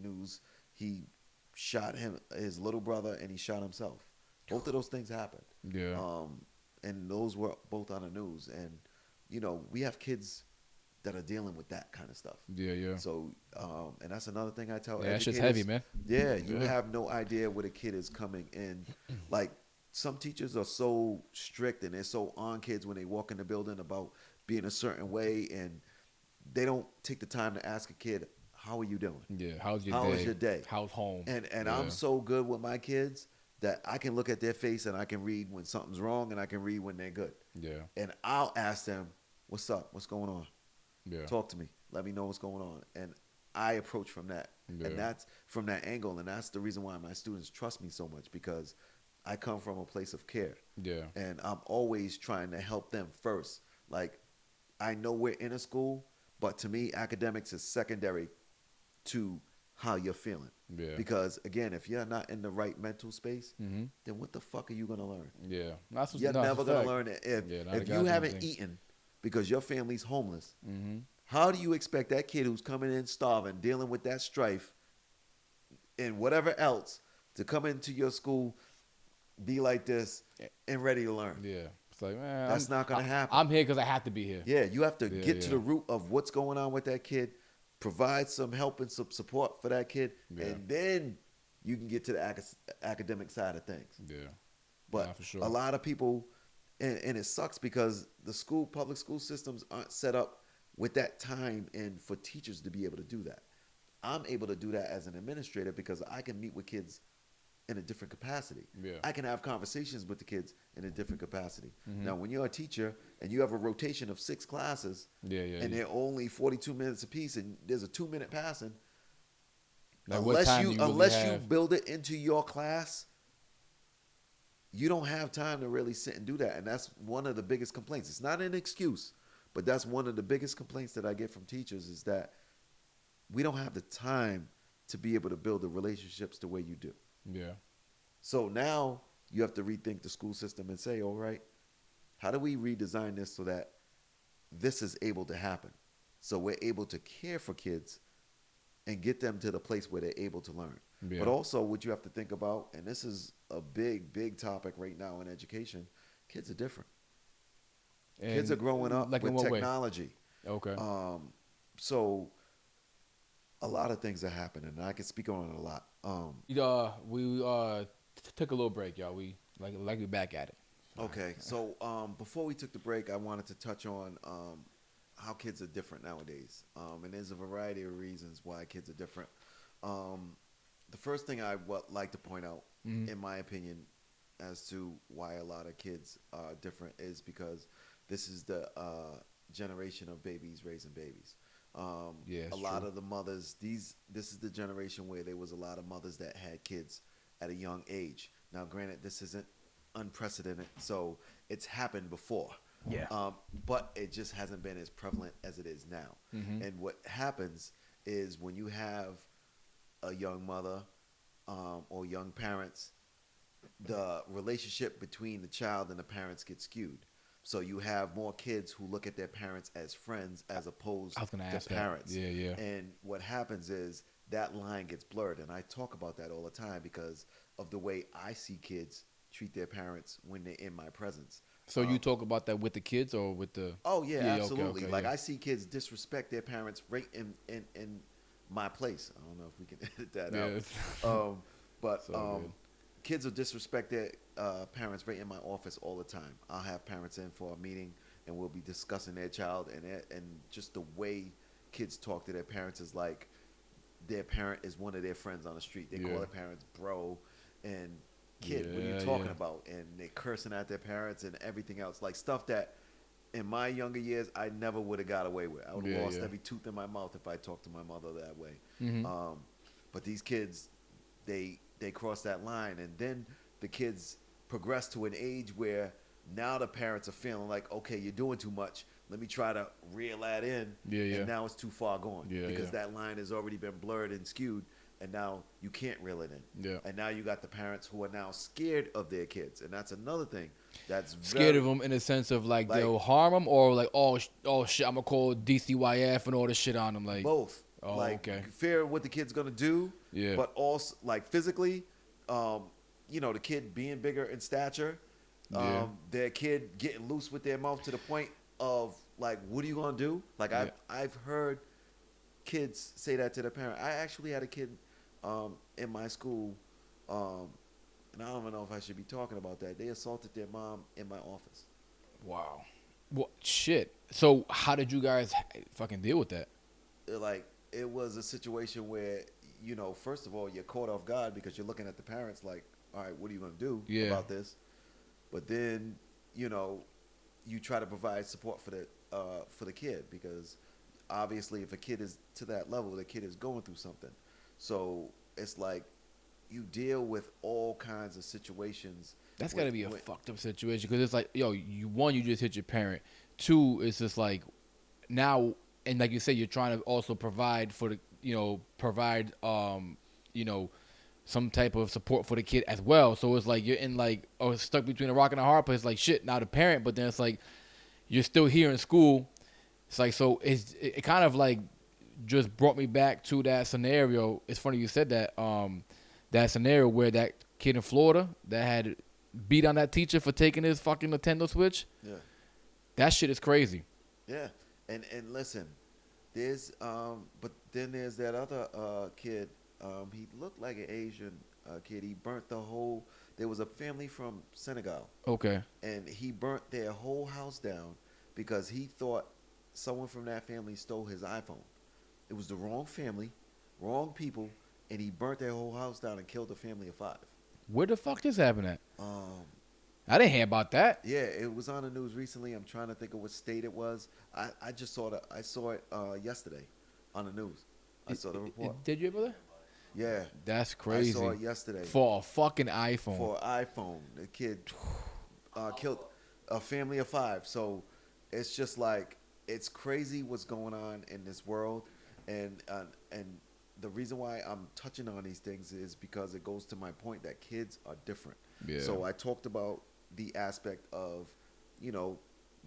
news. He shot his little brother, and he shot himself. Both of those things happened. Yeah. And those were both on the news. And we have kids that are dealing with that kind of stuff. Yeah, yeah. So, and that's another thing I tell Yeah, that shit's educators. heavy, man. Yeah, you Yeah. have no idea where the kid is coming in. Like, some teachers are so strict and they're so on kids when they walk in the building about being a certain way, and they don't take the time to ask a kid, "How are you doing? Yeah. How's your How day? was your day?" How's home? And Yeah. I'm so good with my kids that I can look at their face and I can read when something's wrong, and I can read when they're good. Yeah. And I'll ask them, "What's up? What's going on? Yeah. Talk to me. Let me know what's going on." And I approach from that. Yeah. And that's from that angle. And that's the reason why my students trust me so much, because I come from a place of care. Yeah. And I'm always trying to help them first. Like, I know we're in a school, but to me, academics is secondary to how you're feeling. Yeah. Because, again, if you're not in the right mental space, Mm-hmm. then what the fuck are you going to learn? Yeah. That's what, You're no, that's never a going fact. to learn it. Yeah, not a If you goddamn haven't thing. eaten because your family's homeless, Mm-hmm. how do you expect that kid who's coming in starving, dealing with that strife and whatever else, to come into your school, be like this, and ready to learn? Yeah. It's like, man, That's not gonna happen. I'm here because I have to be here. Yeah, you have to Yeah, get to yeah. the root of what's going on with that kid, provide some help and some support for that kid, Yeah. and then you can get to the academic side of things. Yeah. But Nah, for sure. a lot of people, and it sucks because the public school systems aren't set up with that time and for teachers to be able to do that. I'm able to do that as an administrator because I can meet with kids in a different capacity. Yeah. I can have conversations with the kids in a different capacity. Mhm. Now, when you're a teacher and you have a rotation of 6 classes, Yeah, yeah. and yeah. they're only 42 minutes apiece, and there's a 2-minute passing, Like, what unless time you do you really unless you have? build it into your class, you don't have time to really sit and do that. And that's one of the biggest complaints. It's not an excuse, but that's one of the biggest complaints that I get from teachers, is that we don't have the time to be able to build the relationships the way you do. Yeah. So now you have to rethink the school system and say, all right, how do we redesign this so that this is able to happen? So we're able to care for kids and get them to the place where they're able to learn. Yeah. But also what you have to think about, and this is a big, big topic right now in education, kids are different. Kids are And, growing up like, in with what way? technology. Okay. So a lot of things are happening, and I can speak on it a lot. We took a little break, y'all. We like we back at it. Okay, so before we took the break, I wanted to touch on how kids are different nowadays, and there's a variety of reasons why kids are different. The first thing I would like to point out, Mhm. in my opinion, as to why a lot of kids are different is because this is the generation of babies raising babies. Yeah, a it's lot true. of the mothers, this is the generation where there was a lot of mothers that had kids at a young age. Now, granted, this isn't unprecedented, so it's happened before. Yeah. But it just hasn't been as prevalent as it is now. Mhm. And what happens is when you have a young mother or young parents, the relationship between the child and the parents gets skewed. So you have more kids who look at their parents as friends as opposed I was gonna to ask that. parents. Yeah, yeah. And what happens is that line gets blurred. And I talk about that all the time because of the way I see kids treat their parents when they're in my presence. So you talk about that with the kids or with the? Oh yeah, okay, absolutely. okay, Like yeah. I see kids disrespect their parents right in my place. I don't know if we can edit that Yeah. out. But It's all good. kids will disrespect their parents right in my office all the time. I'll have parents in for a meeting and we'll be discussing their child, and just the way kids talk to their parents is like their parent is one of their friends on the street. They Yeah. call their parents bro and kid. What are Yeah, you talking yeah. about? And they're cursing at their parents and everything else, like stuff that in my younger years I never would have got away with. I would have Yeah, lost yeah. every tooth in my mouth if I talked to my mother that way. Mhm. But these kids, they cross that line, and then the kids progress to an age where now the parents are feeling like, okay, you're doing too much. Let me try to reel that in. Yeah, yeah. And now it's too far gone Yeah, because yeah. that line has already been blurred and skewed, and now you can't reel it in. Yeah. And now you got the parents who are now scared of their kids, and that's another thing that's Scared very, of them in the sense of like, like, they'll harm them, or like, oh shit, I'm gonna call DCYF and all this shit on them. Like, both. oh, Like, okay. fear of what the kid's gonna do, Yeah. but also like physically, the kid being bigger in stature, Yeah. their kid getting loose with their mouth to the point of like, what are you gonna do? Like, Yeah. I've heard kids say that to their parent. I actually had a kid in my school, and I don't even know if I should be talking about that. They assaulted their mom in my office. Wow. Well, shit. So how did you guys fucking deal with that? Like, it was a situation where, first of all, you're caught off guard because you're looking at the parents like, all right, what are you going to do Yeah. about this? But then, you try to provide support for the kid, because obviously if a kid is to that level, the kid is going through something. So it's like you deal with all kinds of situations. That's with- got to be a with- fucked up situation, because it's like, yo, you just hit your parent. Two, it's just like now, and like you said, you're trying to also provide for the, some type of support for the kid as well. So it's like you're in like, stuck between a rock and a hard place. Like, shit, now the parent, but then it's like you're still here in school. It's like, so it kind of like just brought me back to that scenario. It's funny you said that, that scenario where that kid in Florida that had beat on that teacher for taking his fucking Nintendo Switch. Yeah. That shit is crazy. Yeah, and listen, there's but then there's that other kid. He looked like an Asian kid. He burnt the whole. There was a family from Senegal, Okay. and he burnt their whole house down because he thought someone from that family stole his iPhone. It was the wrong family, wrong people, and he burnt their whole house down and killed a family of 5. Where the fuck this happened at? Um, I didn't hear about that. Yeah, it was on the news recently. I'm trying to think of what state it was. I just saw it. I saw it yesterday on the news. I saw the report. Did you, brother? Yeah, That's crazy. I saw it yesterday. For a fucking iPhone. For an iPhone, the kid killed a family of 5. So it's just like, it's crazy what's going on in this world, and the reason why I'm touching on these things is because it goes to my point that kids are different. Yeah. So I talked about the aspect of,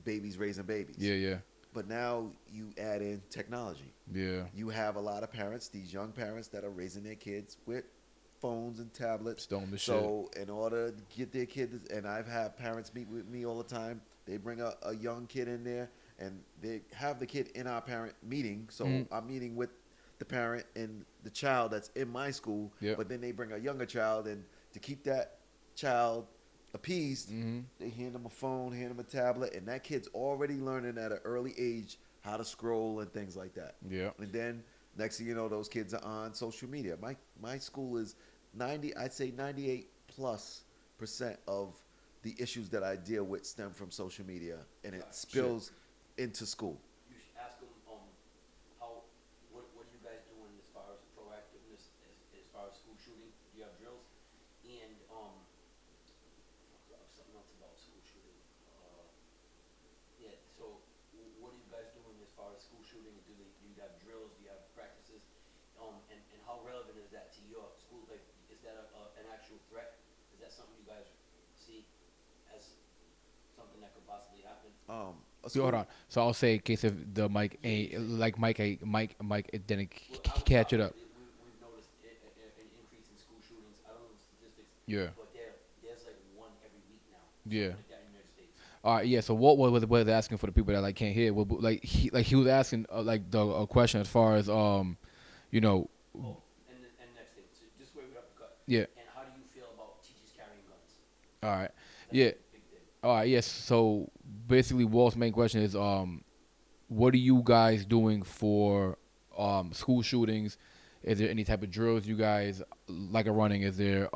babies raising babies. Yeah. But now you add in technology. Yeah. You have a lot of parents, these young parents, that are raising their kids with phones and tablets. Stone the So in order to get their kids, and I've had parents meet with me all the time. They bring a young kid in there, and they have the kid in our parent meeting. So I'm meeting with the parent and the child that's in my school. Yep. But then they bring a younger child, and to keep that child appeased, Mm-hmm. they hand them a phone, hand them a tablet, and that kid's already learning at an early age how to scroll and things like that. Yeah. And then next thing you know, those kids are on social media. My school is 98+% of the issues that I deal with stem from social media, and it spills into school. You should ask them, what are you guys doing as far as proactiveness, as far as school shooting? Do you have drills? And, something else about school shooting. Yeah, so what are you guys doing as far as school shooting? Do you have drills? Do you have practices? And how relevant is that to your school? Like, is that an actual threat? Is that something you guys see as something that could possibly happen? Yo, hold on. So I'll say in case if the mic ain't like Mike it didn't Well, catch it up. We've noticed an increase in school shootings. I don't know the statistics. Yeah. But there's like one every week now. Yeah. Like that in the United States. All right, yeah. So what was asking for the people that like can't hear? Like he was asking like the question as far as Oh, and next thing. So just wait it up the cut. Yeah. And how do you feel about teachers carrying guns? All right. That's Yeah. a big thing. All right, yes. So basically, Walt's main question is, what are you guys doing for school shootings? Is there any type of drills you guys like are running? Is there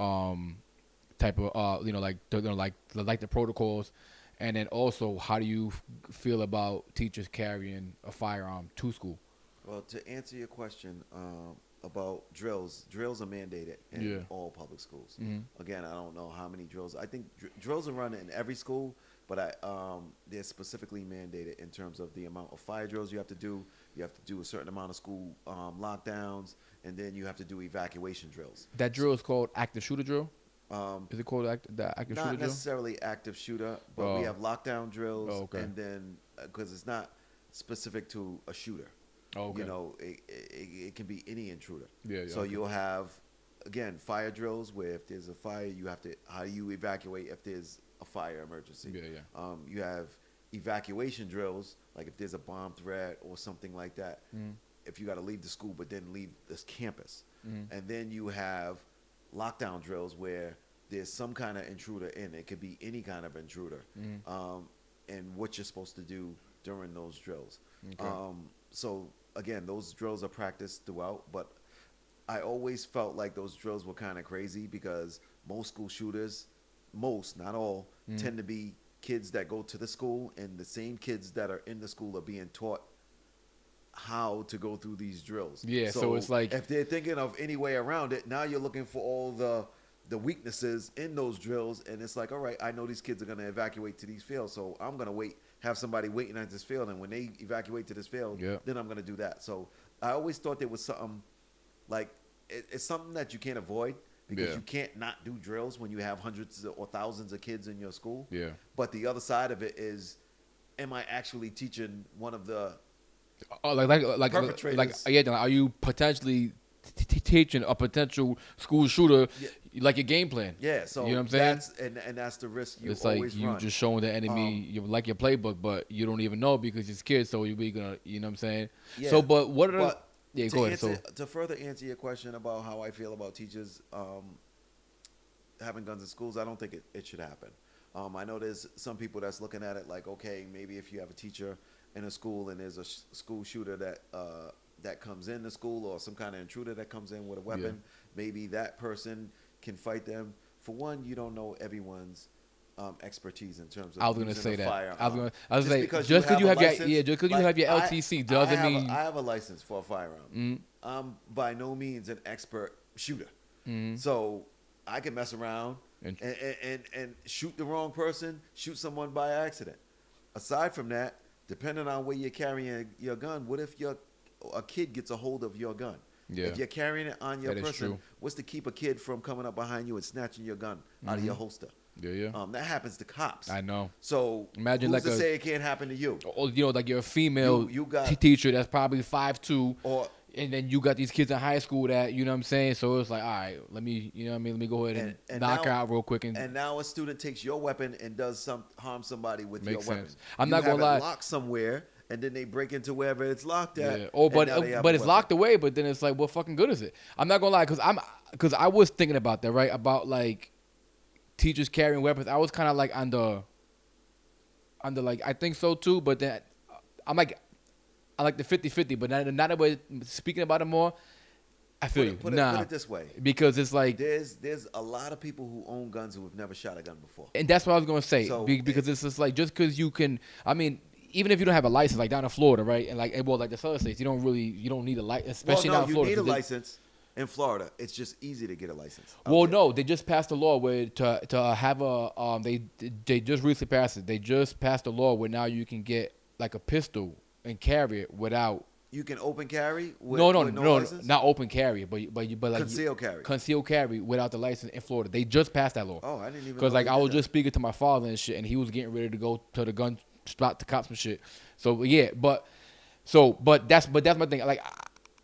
type of like the protocols? And then also, how do you feel about teachers carrying a firearm to school? Well, to answer your question about drills are mandated in Yeah. all public schools. Mhm. Again, I don't know how many drills. I think drills are run in every school, but they're specifically mandated in terms of the amount of fire drills you have to do. You have to do a certain amount of school lockdowns, and then you have to do evacuation drills. That drill is called active shooter drill. Um, Is it called the active shooter Not drill? necessarily active shooter, but we Oh. have lockdown drills, Oh, okay. and then because it's not specific to a shooter. Oh, okay. You know, it can be any intruder. Yeah, yeah, So okay. you'll have, again, fire drills where if there's a fire, you have to, how do you evacuate if there's a fire emergency? Yeah, yeah. You have evacuation drills, like if there's a bomb threat or something like that. Mhm. If you got to leave the school, but then leave this campus. Mhm. And then you have lockdown drills where there's some kind of intruder in. It could be any kind of intruder. And what you're supposed to do during those drills. Okay. So again, those drills are practiced throughout, but I always felt like those drills were kind of crazy because most school shooters, most, not all, tend to be kids that go to the school, and the same kids that are in the school are being taught how to go through these drills. Yeah, so it's like- if they're thinking of any way around it, now you're looking for all the weaknesses in those drills, and it's like, all right, I know these kids are going to evacuate to these fields, so I'm going to have somebody waiting at this field, and when they evacuate to this field, Yeah. then I'm going to do that. So I always thought there was something like it's something that you can't avoid because Yeah. you can't not do drills when you have hundreds or thousands of kids in your school. Yeah. But the other side of it is, am I actually teaching one of the Oh, like Perpetrators. yeah. Are you potentially teaching a potential school shooter like your game plan? Yeah, so you know what I'm saying? That's the risk you It's like always you run. just showing the enemy you like your playbook, but you don't even know because you're scared. So you're gonna, you know what I'm saying? Yeah, So, but what are but yeah? to Go ahead. answer- So to further answer your question about how I feel about teachers having guns in schools, I don't think it should happen. I know there's some people that's looking at it like, okay, maybe if you have a teacher in a school and there's a school shooter that comes in the school or some kind of intruder that comes in with a weapon, maybe that person can fight them. For one, you don't know everyone's expertise in terms of I was gonna using say a that. firearm. I was Just say because just because you have a your license, just because you like, have your I- LTC doesn't I have mean I have a license for a firearm. I'm by no means an expert shooter, so I can mess around And- and shoot the wrong person, shoot someone by accident. Aside from that, depending on where you're carrying your gun, what if a kid gets a hold of your gun? Yeah. If you're carrying it on your That is person, true. what's to keep a kid from coming up behind you and snatching your gun out of your holster? yeah. That happens to cops. I know. So Imagine who's like to a- say it can't happen to you? Or you know, like you're a female You got- teacher that's probably 5'2", Or and then you got these kids in high school that, you know what I'm saying? So it's like, all right, let me, you know what I mean? Let me go ahead and knock now- her out real quick and now a student takes your weapon and does harm somebody with Makes your weapon. sense. I'm You not gonna have it lie. locked somewhere, and then they break into wherever it's locked at. yeah. Or and now they have but a it's weapon. locked away. But then it's like, what fucking good is it? I'm not gonna lie, because I was thinking about that, right? About like teachers carrying weapons. I was kind of like under like I think so too. But then I like the 50-50. But now that we're speaking about it more, I feel you. Put Nah, it this way: because it's like. there's a lot of people who own guns who have never shot a gun before. And that's what I was gonna say, So, because it's just like just because you can. I mean, even if you don't have a license, like down in Florida, right, and like well, like the southern states, you don't need a license, especially well, down no, in you Florida. need a 'cause they- license in Florida. It's just easy to get a license. out Well, there. no, they just passed a law where to have a they just recently passed it. They just passed a law where now you can get like a pistol and carry it without. You can open carry. With, No, with license? not open carry, but like Concealed carry. concealed carry without the license in Florida. They just passed that law. Oh, I didn't even. Because know like they I did was that. just speaking to my father and shit, and he was getting ready to go to the gun spot to cop some shit. So yeah, but that's my thing. Like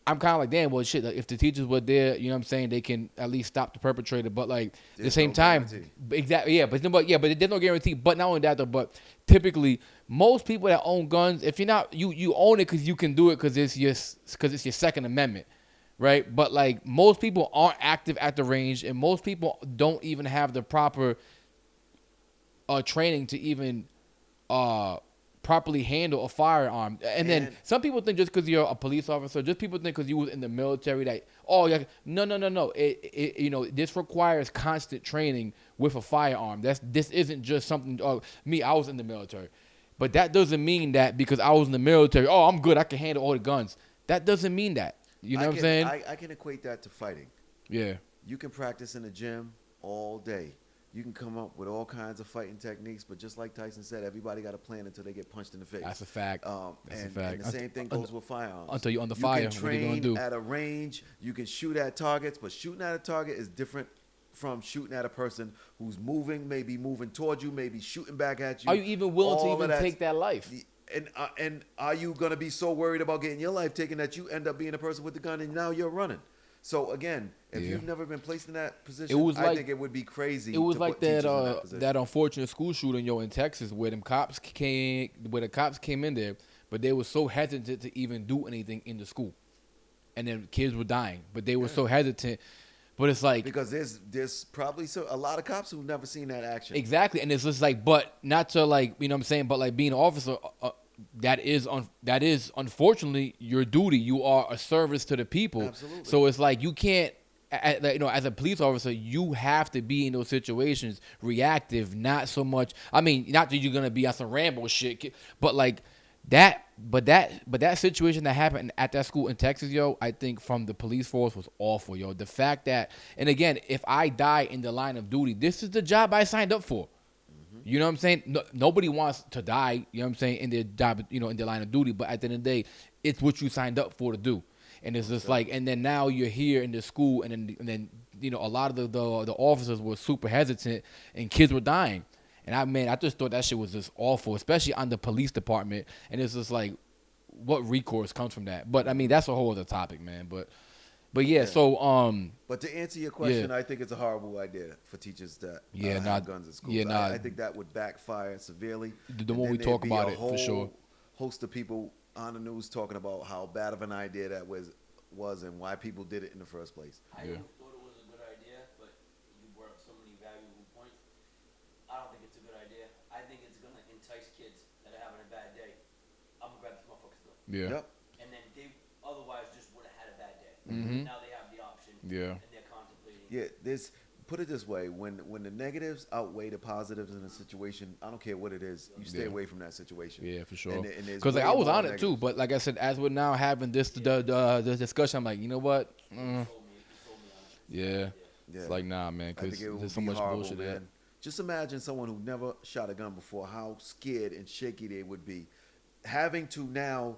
I'm kind of like, damn, well shit. Like, if the teachers were there, you know what I'm saying, they can at least stop the perpetrator. But like at the There's same no time, guarantee. exactly, yeah, but there's no guarantee. But not only that though, but typically most people that own guns, if you're not you own it because you can do it because it's your Second Amendment. Right, but like most people aren't active at the range, and most people don't even have the proper training to even properly handle a firearm. And then some people think just because you're a police officer, just people think because you was in the military that yeah, no. It you know, this requires constant training with a firearm. This isn't just something. I was in the military, but that doesn't mean that because I was in the military, I'm good, I can handle all the guns. That doesn't mean that. You know what I'm saying? I can equate that to fighting. Yeah. You can practice in the gym all day. You can come up with all kinds of fighting techniques, but just like Tyson said, everybody got a plan until they get punched in the face. That's a fact. That's a And fact. the same thing goes with firearms. Until you're under You fire, can what you train gonna do? at a range. You can shoot at targets, but shooting at a target is different from shooting at a person who's moving, maybe moving towards you, maybe shooting back at you. Are you even willing to All of even that's- take that life? And are you gonna be so worried about getting your life taken that you end up being the person with the gun and now you're running? So again, if Yeah. you've never been placed in that position, It was I like- think it would be crazy. It was to like put teachers that in that position. that unfortunate school shooting, in Texas, where the cops came in there, but they were so hesitant to even do anything in the school, and then kids were dying, but they were so hesitant. But it's like because there's probably a lot of cops who've never seen that action. exactly, and it's just like, but not to like, you know what I'm saying, but like being an officer, that is unfortunately your duty. You are a service to the people. Absolutely. So it's like you can't. As a police officer, you have to be in those situations reactive, not so much. I mean, not that you're gonna be on some Rambo shit, but like that. But that situation that happened at that school in Texas, I think from the police force was awful, The fact that, and again, if I die in the line of duty, this is the job I signed up for. You know what I'm saying? Nobody wants to die, you know what I'm saying, in their job, in their line of duty. But at the end of the day, it's what you signed up for to do. And it's just like, and then now you're here in the school, and then a lot of the officers were super hesitant, and kids were dying. And I just thought that shit was just awful, especially on the police department. And it's just like, what recourse comes from that? But I mean, that's a whole other topic, man. But yeah. So But to answer your question, I think it's a horrible idea for teachers that have guns at schools. I think that would backfire severely. The more we talk about it, for sure. Host of people on the news talking about how bad of an idea that was and why people did it in the first place. I thought it was a good idea, but you brought up so many valuable points. I don't think it's a good idea. I think it's gonna entice kids that are having a bad day. I'm gonna grab this motherfucker's gun. Yeah. Yep. And then they otherwise just would have had a bad day. Mhm. Now they have the option. Yeah. And they're contemplating. Yeah, put it this way: when the negatives outweigh the positives in a situation, I don't care what it is, you stay away from that situation. Yeah, for sure. And there's Because like way I was more on it too, negatives. but like I said, as we're now having the discussion, I'm like, you know what? You sold me on it. Yeah. Yeah. It's like, nah, man, I because think it would there's so be much horrible, bullshit man. there. Just imagine someone who never shot a gun before, how scared and shaky they would be, having to now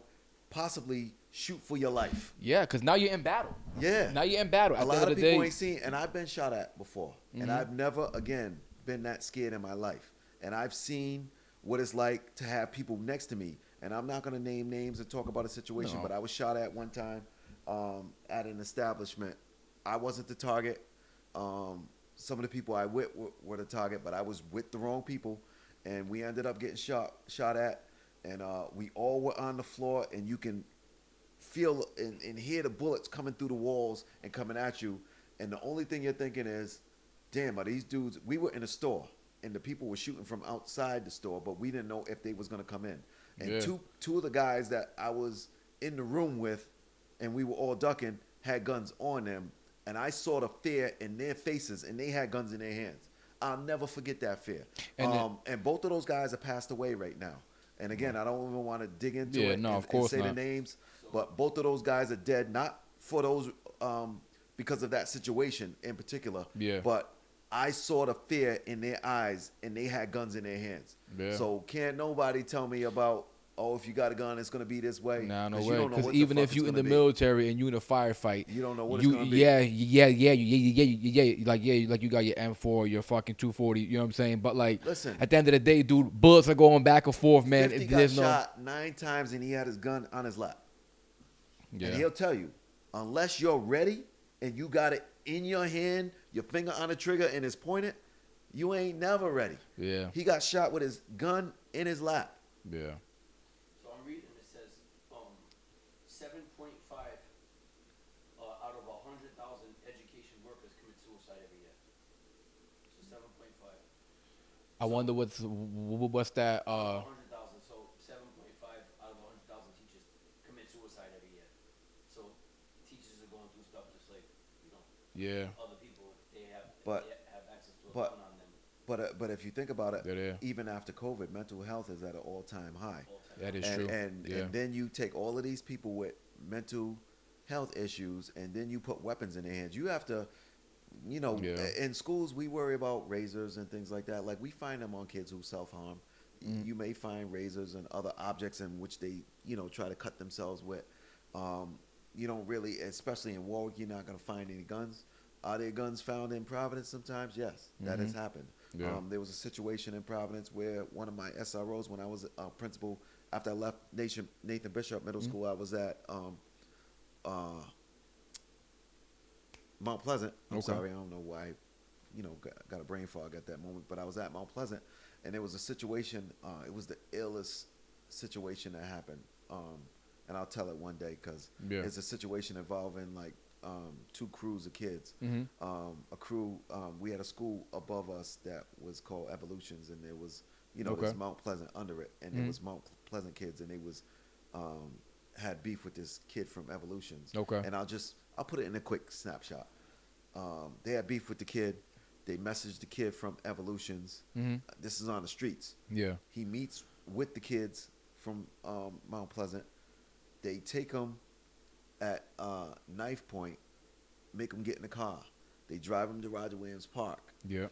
possibly shoot for your life. Yeah, because now you're in battle. Yeah. Now you're in battle. A At the lot end of the people day, ain't seen, and I've been shot at before, and I've never again been that scared in my life. And I've seen what it's like to have people next to me, and I'm not gonna name names and talk about a situation, No. but I was shot at one time at an establishment. I wasn't the target. Some of the people I with were the target, but I was with the wrong people, and we ended up getting shot at, and we all were on the floor, and you can feel and hear the bullets coming through the walls and coming at you, and the only thing you're thinking is, damn, are these dudes? We were in a store, and the people were shooting from outside the store, but we didn't know if they was gonna come in. And Yeah. two of the guys that I was in the room with, and we were all ducking, had guns on them, and I saw the fear in their faces, and they had guns in their hands. I'll never forget that fear. And And both of those guys have passed away right now. And again, I don't even want to dig into Yeah, it no, and, of course and say not. the names, but both of those guys are dead, not for those because of that situation in particular. Yeah. But I saw the fear in their eyes, and they had guns in their hands. Yeah. So can't nobody tell me about, oh, if you got a gun, it's gonna be this way. Nah, no 'Cause you way. don't know Because what the even fuck if it's you in gonna the be. military and you in a firefight, You don't know what it's you, gonna be. like you got your M4, your fucking 240. You know what I'm saying? But like, Listen. at the end of the day, dude, bullets are going back and forth, man. 50 got There's no, shot 9 times, and he had his gun on his lap. yeah, And he'll tell you, unless you're ready and you got it in your hand, your finger on the trigger, and it's pointed, you ain't never ready. yeah, He got shot with his gun in his lap. yeah. So I'm reading, it says 7.5 out of 100,000 education workers commit suicide every year. So 7.5. I wonder what's that? 100,000. So 7.5 out of 100,000 teachers commit suicide every year. So teachers are going through stuff just like Yeah, other people. They have But- they have access to a but- gun on them. But if you think about it, They're there. even after COVID, mental health is at an all-time high. All time. that is and, true. And, yeah, and then you take all of these people with mental health issues, and then you put weapons in their hands. You have to Yeah. in schools we worry about razors and things like that. Like we find them on kids who self harm. You may find razors and other objects in which they, try to cut themselves with. You don't really, especially in Warwick, you're not going to find any guns. Are there guns found in Providence sometimes? Yes, that has happened. Yeah. There was a situation in Providence where one of my SROs, when I was a principal, after I left Nathan Bishop Middle School, I was at uh, Mount Pleasant. I'm Okay. sorry, I don't know why, got a brain fog at that moment, but I was at Mount Pleasant, and there was a situation. It was the illest situation that happened, and I'll tell it one day because Yeah. it's a situation involving like two crews of kids. A crew. We had a school above us that was called Evolutions, and there was, Okay. there's Mount Pleasant under it, and there was Mount Pleasant kids, and they was had beef with this kid from Evolutions. Okay. And I'll put it in a quick snapshot. They had beef with the kid. They messaged the kid from Evolutions. This is on the streets. Yeah. He meets with the kids from Mount Pleasant. They take him at knife point, make him get in the car. They drive him to Roger Williams Park. Yeah.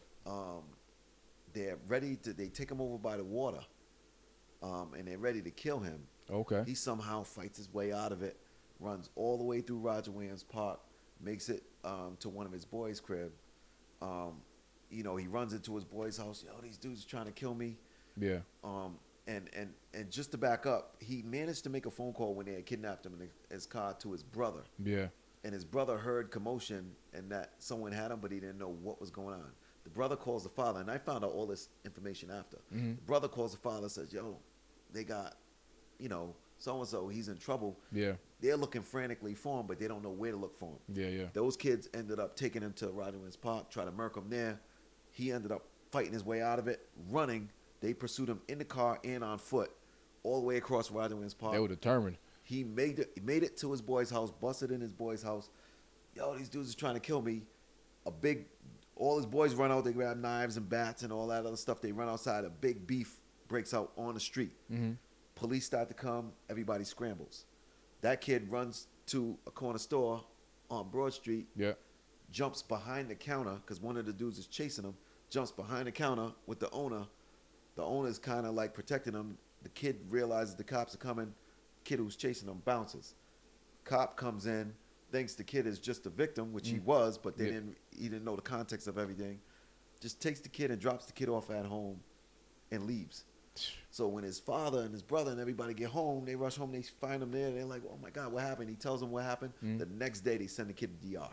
They take him over by the water, and they're ready to kill him. Okay. He somehow fights his way out of it, runs all the way through Roger Williams Park, makes it to one of his boys' crib. He runs into his boy's house. Yo, these dudes are trying to kill me. Yeah. And just to back up, he managed to make a phone call when they had kidnapped him in his car to his brother. Yeah. And his brother heard commotion and that someone had him, but he didn't know what was going on. The brother calls the father, and I found out all this information after. The brother calls the father, says, yo, they got, so-and-so, he's in trouble. Yeah. They're looking frantically for him, but they don't know where to look for him. Yeah. Yeah. Those kids ended up taking him to Roger Williams Park, try to murk him there. He ended up fighting his way out of it, running. They pursued him in the car and on foot, all the way across Roger Williams Park. They were determined. He made it to his boy's house, busted in his boy's house. Yo, these dudes are trying to kill me. All his boys run out. They grab knives and bats and all that other stuff. They run outside. A big beef breaks out on the street. Police start to come. Everybody scrambles. That kid runs to a corner store on Broad Street. Yeah. Jumps behind the counter because one of the dudes is chasing him. Jumps behind the counter with the owner. The owner's kind of like protecting him. The kid realizes the cops are coming. Kid who's chasing him bounces. Cop comes in, thinks the kid is just a victim, which he was, but he didn't know the context of everything. Just takes the kid and drops the kid off at home and leaves. So when his father and his brother and everybody get home, they rush home, they find him there, they're like, oh my God, what happened? He tells them what happened. The next day they send the kid to DR.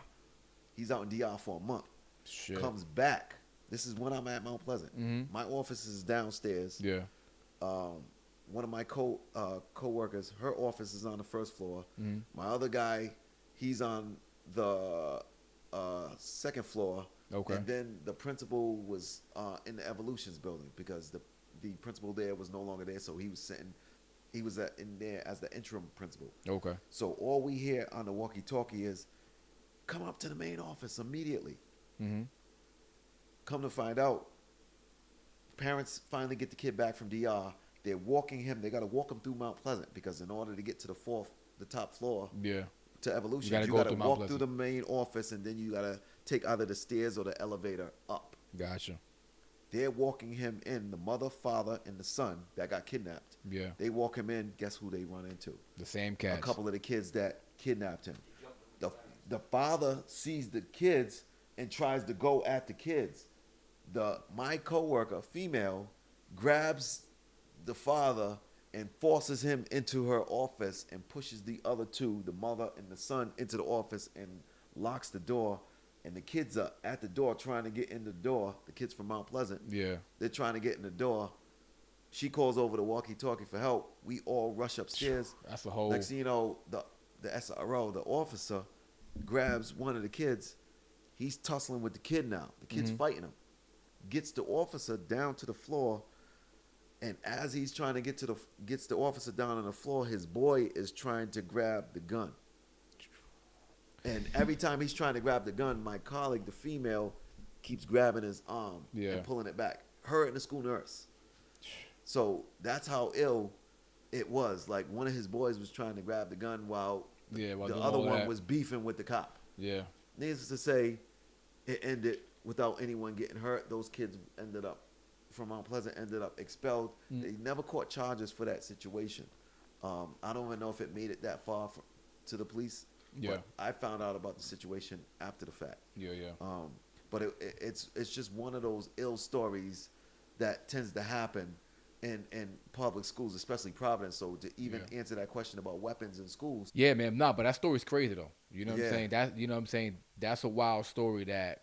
He's out in DR for a month. Shit. Comes back. This is when I'm at Mount Pleasant. My office is downstairs. Yeah. One of my co-workers, her office is on the first floor. My other guy, he's on the second floor. Okay. And then the principal was in the Evolutions building because the principal there was no longer there, so he was in there as the interim principal. Okay. So all we hear on the walkie-talkie is, come up to the main office immediately. Come to find out, parents finally get the kid back from DR. They're walking him. They got to walk him through Mount Pleasant because in order to get to the top floor Yeah. to Evolution, You gotta you go got to through Mount walk Pleasant. through the main office, and then you got to take either the stairs or the elevator up. Gotcha. They're walking him in, the mother, father, and the son that got kidnapped. Yeah. They walk him in. Guess who they run into? The same cats. A couple of the kids that kidnapped him. The father sees the kids and tries to go at the kids. My coworker, female, grabs the father and forces him into her office and pushes the other two, the mother and the son, into the office and locks the door. And the kids are at the door trying to get in the door. The kids from Mount Pleasant. Yeah. They're trying to get in the door. She calls over the walkie-talkie for help. We all rush upstairs. That's a whole. Next thing you know, the SRO, the officer, grabs one of the kids. He's tussling with the kid now. The kid's fighting him. Gets the officer down to the floor, and as he's trying to gets the officer down on the floor, his boy is trying to grab the gun. And every time he's trying to grab the gun, my colleague, the female, keeps grabbing his arm and pulling it back. Her and the school nurse. So that's how ill it was. Like one of his boys was trying to grab the gun while while the doing other all one that. was beefing with the cop. Yeah. Needless to say, it ended without anyone getting hurt. Those kids ended up from Mount Pleasant ended up expelled. They never caught charges for that situation. I don't even know if it made it that far to the police. Yeah. But I found out about the situation after the fact. Yeah, yeah. But it's just one of those ill stories that tends to happen in public schools, especially Providence. So to even answer that question about weapons in schools, Yeah, man. Nah, but that story's crazy though. You know what Yeah. I'm saying? That you know what I'm saying? That's a wild story that,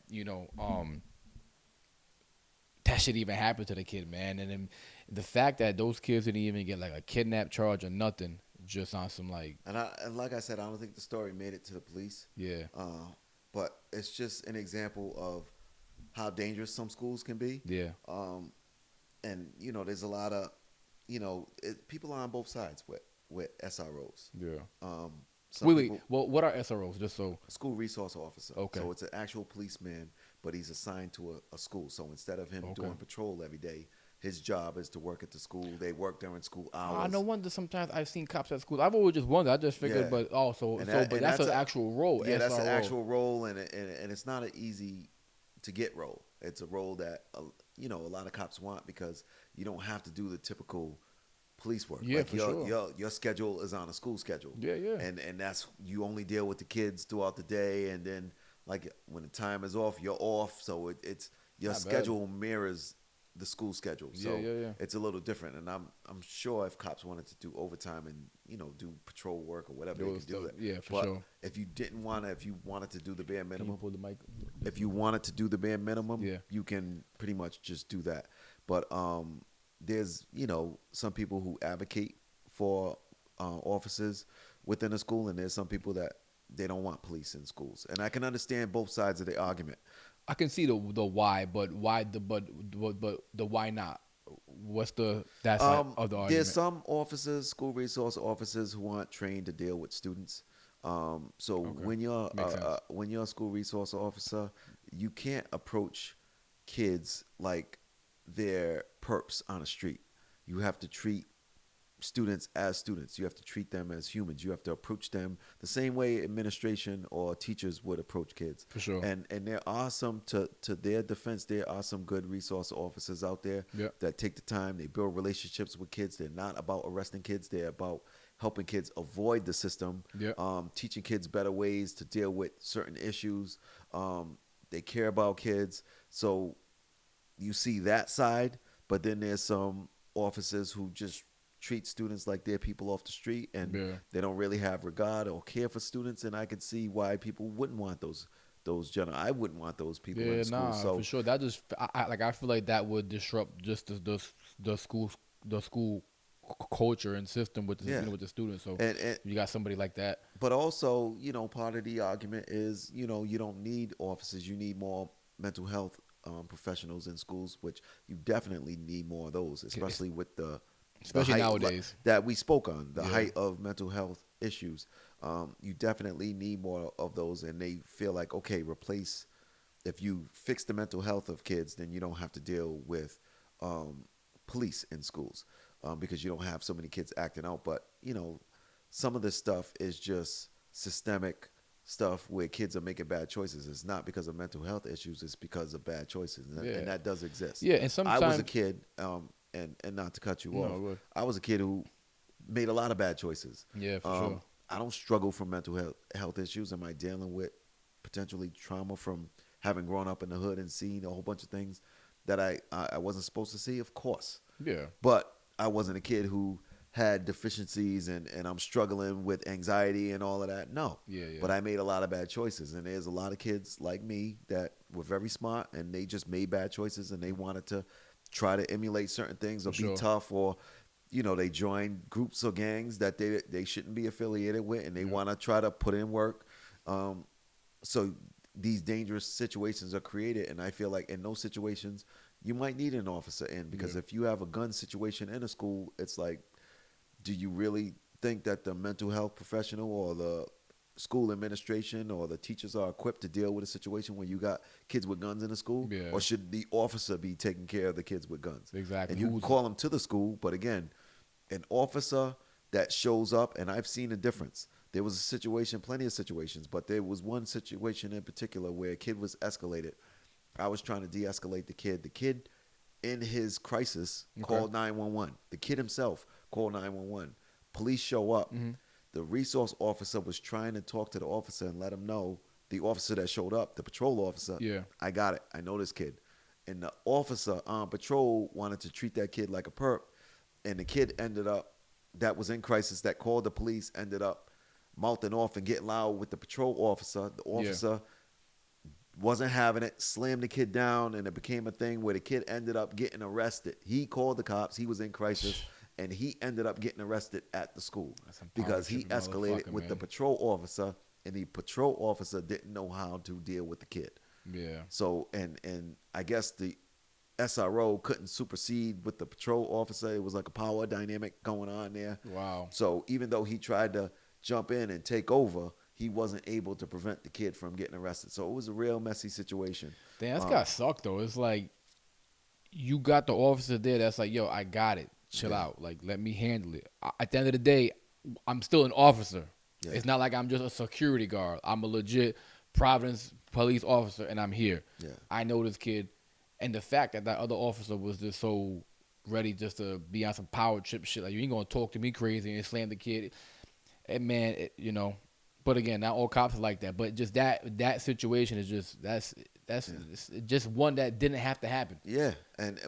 that shit even happened to the kid, man. And then the fact that those kids didn't even get like a kidnap charge or nothing, just on some like, and like I said, I don't think the story made it to the police. yeah, But it's just an example of how dangerous some schools can be. yeah. And there's a lot of, people are on both sides with SROs. Yeah. Some Wait, people, well, what are SROs? Just so. school resource officer. Okay. So it's an actual policeman, but he's assigned to a school. So instead of him Okay. doing patrol every day, his job is to work at the school. They work during school hours. I no wonder sometimes I've seen cops at schools. I've always just wondered. I just figured, Yeah. but also, And but that's an a- actual role. Yeah, that's an SRO. actual role, and it's not an easy to get role. It's a role that a lot of cops want because you don't have to do the typical police work. Yeah, like for your, sure. your schedule is on a school schedule. Yeah, yeah. And that's you only deal with the kids throughout the day, and then like when the time is off, you're off. So it's your Not bad. schedule mirrors the school schedule. So Yeah. it's a little different. And I'm sure if cops wanted to do overtime and do patrol work or whatever, they Those could do stuff. that. Yeah, for But sure. if you wanted to do the bare Can you minimum, pull the mic? if you wanted to do the bare minimum, Yeah. you can pretty much just do that. But there's some people who advocate for officers within a school, and there's some people that they don't want police in schools, and I can understand both sides of the argument. I can see the why, but why but the why not? What's the that's like of the argument? There's some officers, school resource officers, who aren't trained to deal with students. So Okay. when you're Makes sense. when you're a school resource officer, you can't approach kids like they're perps on a street. You have to treat students as students. You have to treat them as humans. You have to approach them the same way administration or teachers would approach kids. For sure. And there are some, to their defense, there are some good resource officers out there Yep. that take the time. They build relationships with kids. They're not about arresting kids. They're about helping kids avoid the system. Yep. Teaching kids better ways to deal with certain issues. They care about kids. So you see that side, but then there's some officers who just treat students like they're people off the street, and Yeah. they don't really have regard or care for students. And I could see why people wouldn't want those I wouldn't want those people Yeah, in school. nah, So for sure. That just I feel like that would disrupt just the school culture and system with the Yeah. with the students. So and you got somebody like that. but also, part of the argument is, you don't need officers. You need more mental health professionals in schools, which you definitely need more of those, especially with the Especially height nowadays. that we spoke on, the Yeah. height of mental health issues. You definitely need more of those, and they feel like, okay, if you fix the mental health of kids, then you don't have to deal with police in schools, because you don't have so many kids acting out. But some of this stuff is just systemic stuff where kids are making bad choices. It's not because of mental health issues. It's because of bad choices, and, Yeah. and that does exist. Yeah, and I sometimes was a kid, and not to cut you No, off, go ahead. I was a kid who made a lot of bad choices. Yeah, for sure. I don't struggle from mental health issues. Am I dealing with potentially trauma from having grown up in the hood and seen a whole bunch of things that I wasn't supposed to see? Of course. Yeah. But I wasn't a kid who had deficiencies and I'm struggling with anxiety and all of that. No. Yeah, yeah. But I made a lot of bad choices. And there's a lot of kids like me that were very smart and they just made bad choices and they wanted to try to emulate certain things or For be sure. tough, or they joined groups or gangs that they shouldn't be affiliated with, and they want to try to put in work. So these dangerous situations are created, and I feel like in those situations you might need an officer in, because Yeah. if you have a gun situation in a school, it's like, do you really think that the mental health professional or the school administration or the teachers are equipped to deal with a situation where you got kids with guns in the school? Yeah. Or should the officer be taking care of the kids with guns? Exactly. And you can Who's- call them to the school, but again, an officer that shows up, and I've seen a difference. There was a situation, plenty of situations, but there was one situation in particular where a kid was escalated. I was trying to de-escalate the kid. The kid, in his crisis, Okay. called 911. The kid himself called 911. Police show up. Mm-hmm. The resource officer was trying to talk to the officer and let him know, the officer that showed up, the patrol officer, Yeah. I got it. I know this kid. And the officer on patrol wanted to treat that kid like a perp. And the kid ended up, that was in crisis, that called the police, ended up mouthing off and getting loud with the patrol officer. The Yeah. officer wasn't having it, slammed the kid down, and it became a thing where the kid ended up getting arrested. He called the cops. He was in crisis, and he ended up getting arrested at the school That's some because he power-tripping escalated motherfucker, with the man. patrol officer, and the patrol officer didn't know how to deal with the kid. Yeah. So, and I guess the SRO couldn't supersede with the patrol officer. It was like a power dynamic going on there. Wow. So even though he tried to jump in and take over, he wasn't able to prevent the kid from getting arrested. So it was a real messy situation. Damn, that's gotta suck though. It's like you got the officer there that's like, yo, I got it. Chill Yeah. out. Like, let me handle it. At the end of the day, I'm still an officer. Yeah. It's not like I'm just a security guard. I'm a legit Providence police officer, and I'm here. Yeah. I know this kid, and the fact that that other officer was just so ready just to be on some power trip shit, like you ain't gonna talk to me crazy and slam the kid. And man, you know. But again, not all cops are like that. But just that situation is just that's it's just one that didn't have to happen. Yeah,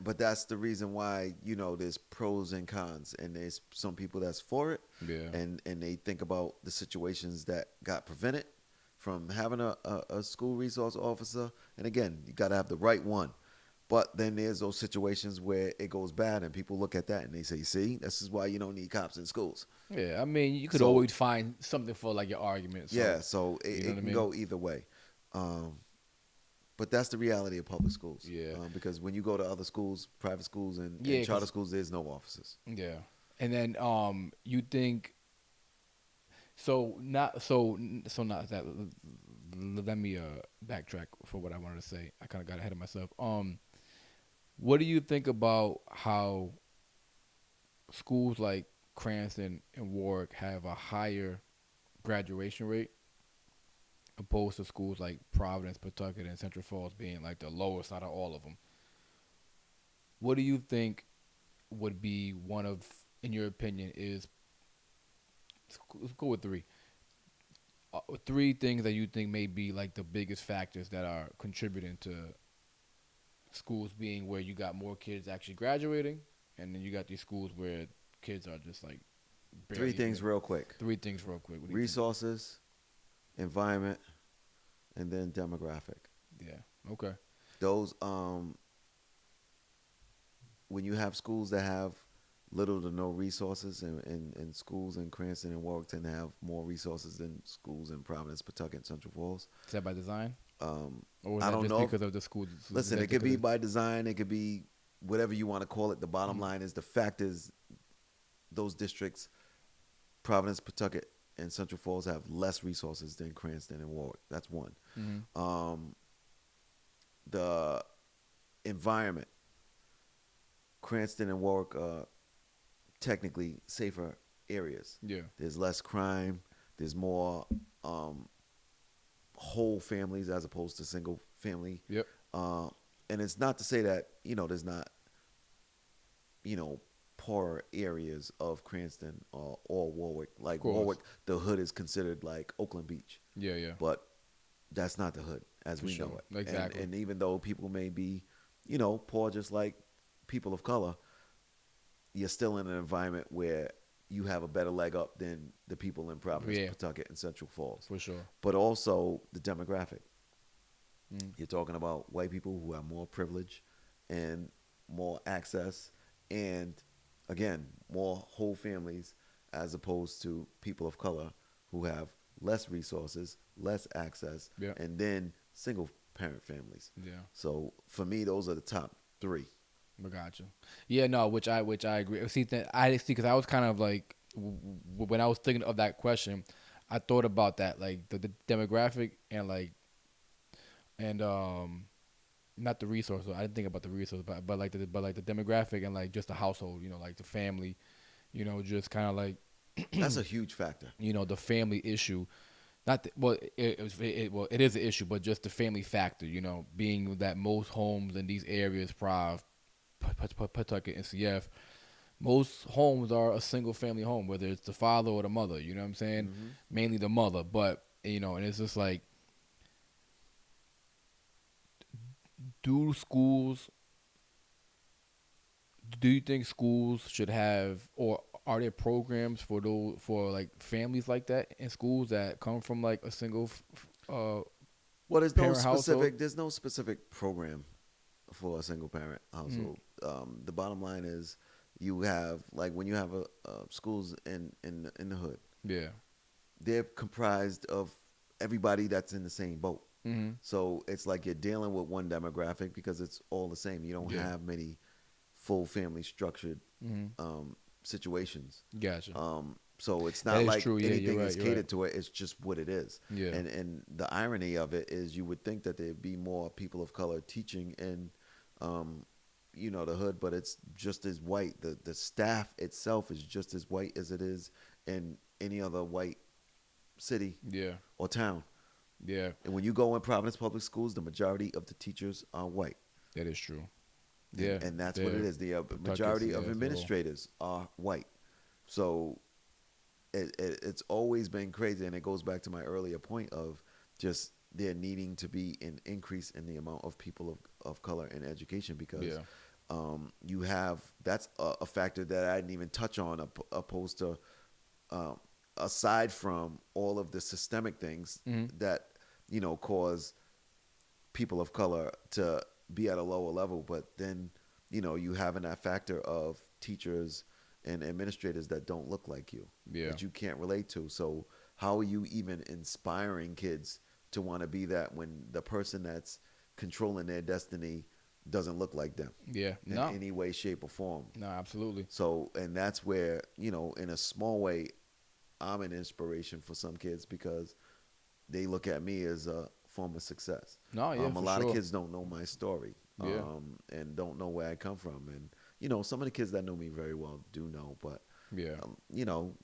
but that's the reason why, there's pros and cons, and there's some people that's for it, Yeah. and they think about the situations that got prevented from having a school resource officer. And again, you got to have the right one. But then there's those situations where it goes bad, and people look at that and they say, "See, this is why you don't need cops in schools." Yeah, I mean, you could So- always find something for like your argument. So, Yeah, so you it know what I can mean? go either way. But that's the reality of public schools. Yeah. Because when you go to other schools, private schools, and Yeah, charter 'cause- schools, there's no officers. Yeah, and then you think so not so so not that. Let me backtrack for what I wanted to say. I kind of got ahead of myself. What do you think about how schools like Cranston and Warwick have a higher graduation rate opposed to schools like Providence, Pawtucket, and Central Falls being like the lowest out of all of them? What do you think would be one of, in your opinion, let's go with three. Three things that you think may be like the biggest factors that are contributing to schools being where you got more kids actually graduating, and then you got these schools where kids are just like barely Three things there. real quick. Three things real quick. What do you think? Resources, environment, and then demographic. Yeah. Okay. Those when you have schools that have little to no resources, and schools in Cranston and Warwick tend to have more resources than schools in Providence, Pawtucket, and Central Falls. Is that by design? Or is I that don't just know. because of the schools? Listen, it could be by design, it could be whatever you want to call it. The bottom line is, the fact is, those districts, Providence, Pawtucket, and Central Falls, have less resources than Cranston and Warwick. That's one. The environment, Cranston and Warwick are technically safer areas. Yeah. There's less crime. There's more whole families as opposed to single family. Yep. And it's not to say that, there's not, poorer areas of Cranston or Warwick. Like course. Warwick, the hood is considered like Oakland Beach, Yeah. Yeah. but that's not the hood as For we know sure. it. Exactly. And even though people may be, poor just like people of color, you're still in an environment where you have a better leg up than the people in Providence, Yeah. Pawtucket, and Central Falls. For sure. But also the demographic. Mm. You're talking about white people who have more privilege and more access, and again, more whole families, as opposed to people of color who have less resources, less access, Yeah. and then single parent families. Yeah. So for me, those are the top three. I got you. Yeah, no, which I agree. See, because I was kind of like when I was thinking of that question, I thought about that, like the demographic and not the resource. I didn't think about the resource, but like the demographic and like just the household, like the family, just kind of like That's a huge factor. You know, the family issue. Not the, well, well, it is an issue, but just the family factor. You know, being that most homes in these areas, Pawtucket and CF, most homes are a single family home, whether it's the father or the mother. You know what I'm saying? Hmm. Mainly the mother, but you know, and it's just like, do schools? Do you think schools should have, or are there programs for those for like families like that in schools that come from like a single Well, parent household? there's no specific program for a single parent Mm, household. The bottom line is you have like when you have schools in the hood, yeah. they're comprised of everybody that's in the same boat. Mm-hmm. So it's like you're dealing with one demographic because it's all the same. You don't Yeah. have many full family structured Mm-hmm. situations. Gotcha. So it's That not is like true. Yeah, you're anything right. is You're right. catered to it. It's just what it is. Yeah. And the irony of it is, you would think that there'd be more people of color teaching in, um, the hood, but it's just as white. The staff itself is just as white as it is in any other white city Yeah. or town. Yeah. And when you go in Providence Public Schools, the majority of the teachers are white. That is true. and Yeah. and that's what it They're is. The Pawtucket majority of CF. So administrators are white. So it's always been crazy, and it goes back to my earlier point of just there needing to be an increase in the amount of people of color in education, because yeah. you have that's a factor that I didn't even touch on, opposed to um, aside from all of the systemic things Mm-hmm. that cause people of color to be at a lower level. But then you having that factor of teachers and administrators that don't look like you, Yeah. that you can't relate to. So how are you even inspiring kids to want to be that when the person that's controlling their destiny doesn't look like them Yeah. in No. any way, shape, or form? No. Absolutely. So, and that's where, in a small way, I'm an inspiration for some kids because they look at me as a form of success. No. Yeah. A For lot of sure. kids don't know my story, Yeah. and don't know where I come from. And, some of the kids that know me very well do know, but, Yeah.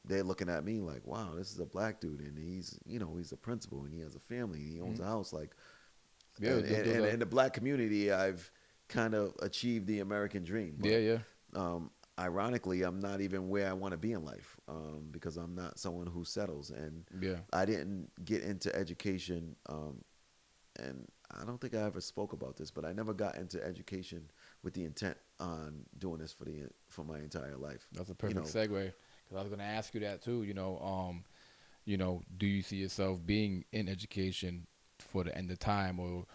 they're looking at me like, wow, this is a black dude, and he's a principal, and he has a family, and he owns Mm-hmm. a house. Like, Yeah. and in the black community, I've kind of achieved the American dream. Yeah. But Yeah. ironically, I'm not even where I want to be in life, because I'm not someone who settles. And Yeah. I didn't get into education, and I don't think I ever spoke about this, but I never got into education with the intent on doing this for my entire life. That's a You perfect know, segue because I was going to ask you that too. Do you see yourself being in education for the end of time, or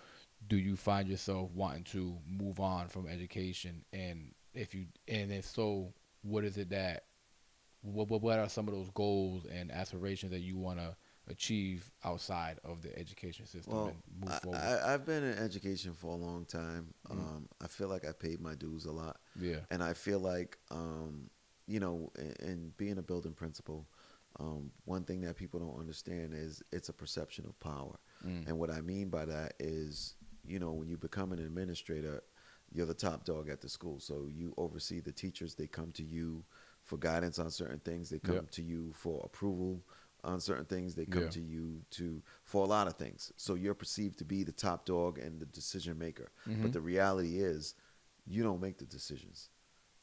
do you find yourself wanting to move on from education? And if so, what is it that what are some of those goals and aspirations that you want to achieve outside of the education system well, and move forward? I've been in education for a long time. Mm. I feel like I paid my dues a lot, Yeah. and I feel like, in being a building principal, one thing that people don't understand is it's a perception of power. Mm. And what I mean by that is, when you become an administrator, you're the top dog at the school. So you oversee the teachers. They come to you for guidance on certain things. They come Yeah. to you for approval on certain things. They come Yeah. to you for a lot of things. So you're perceived to be the top dog and the decision maker. Mm-hmm. But the reality is, you don't make the decisions.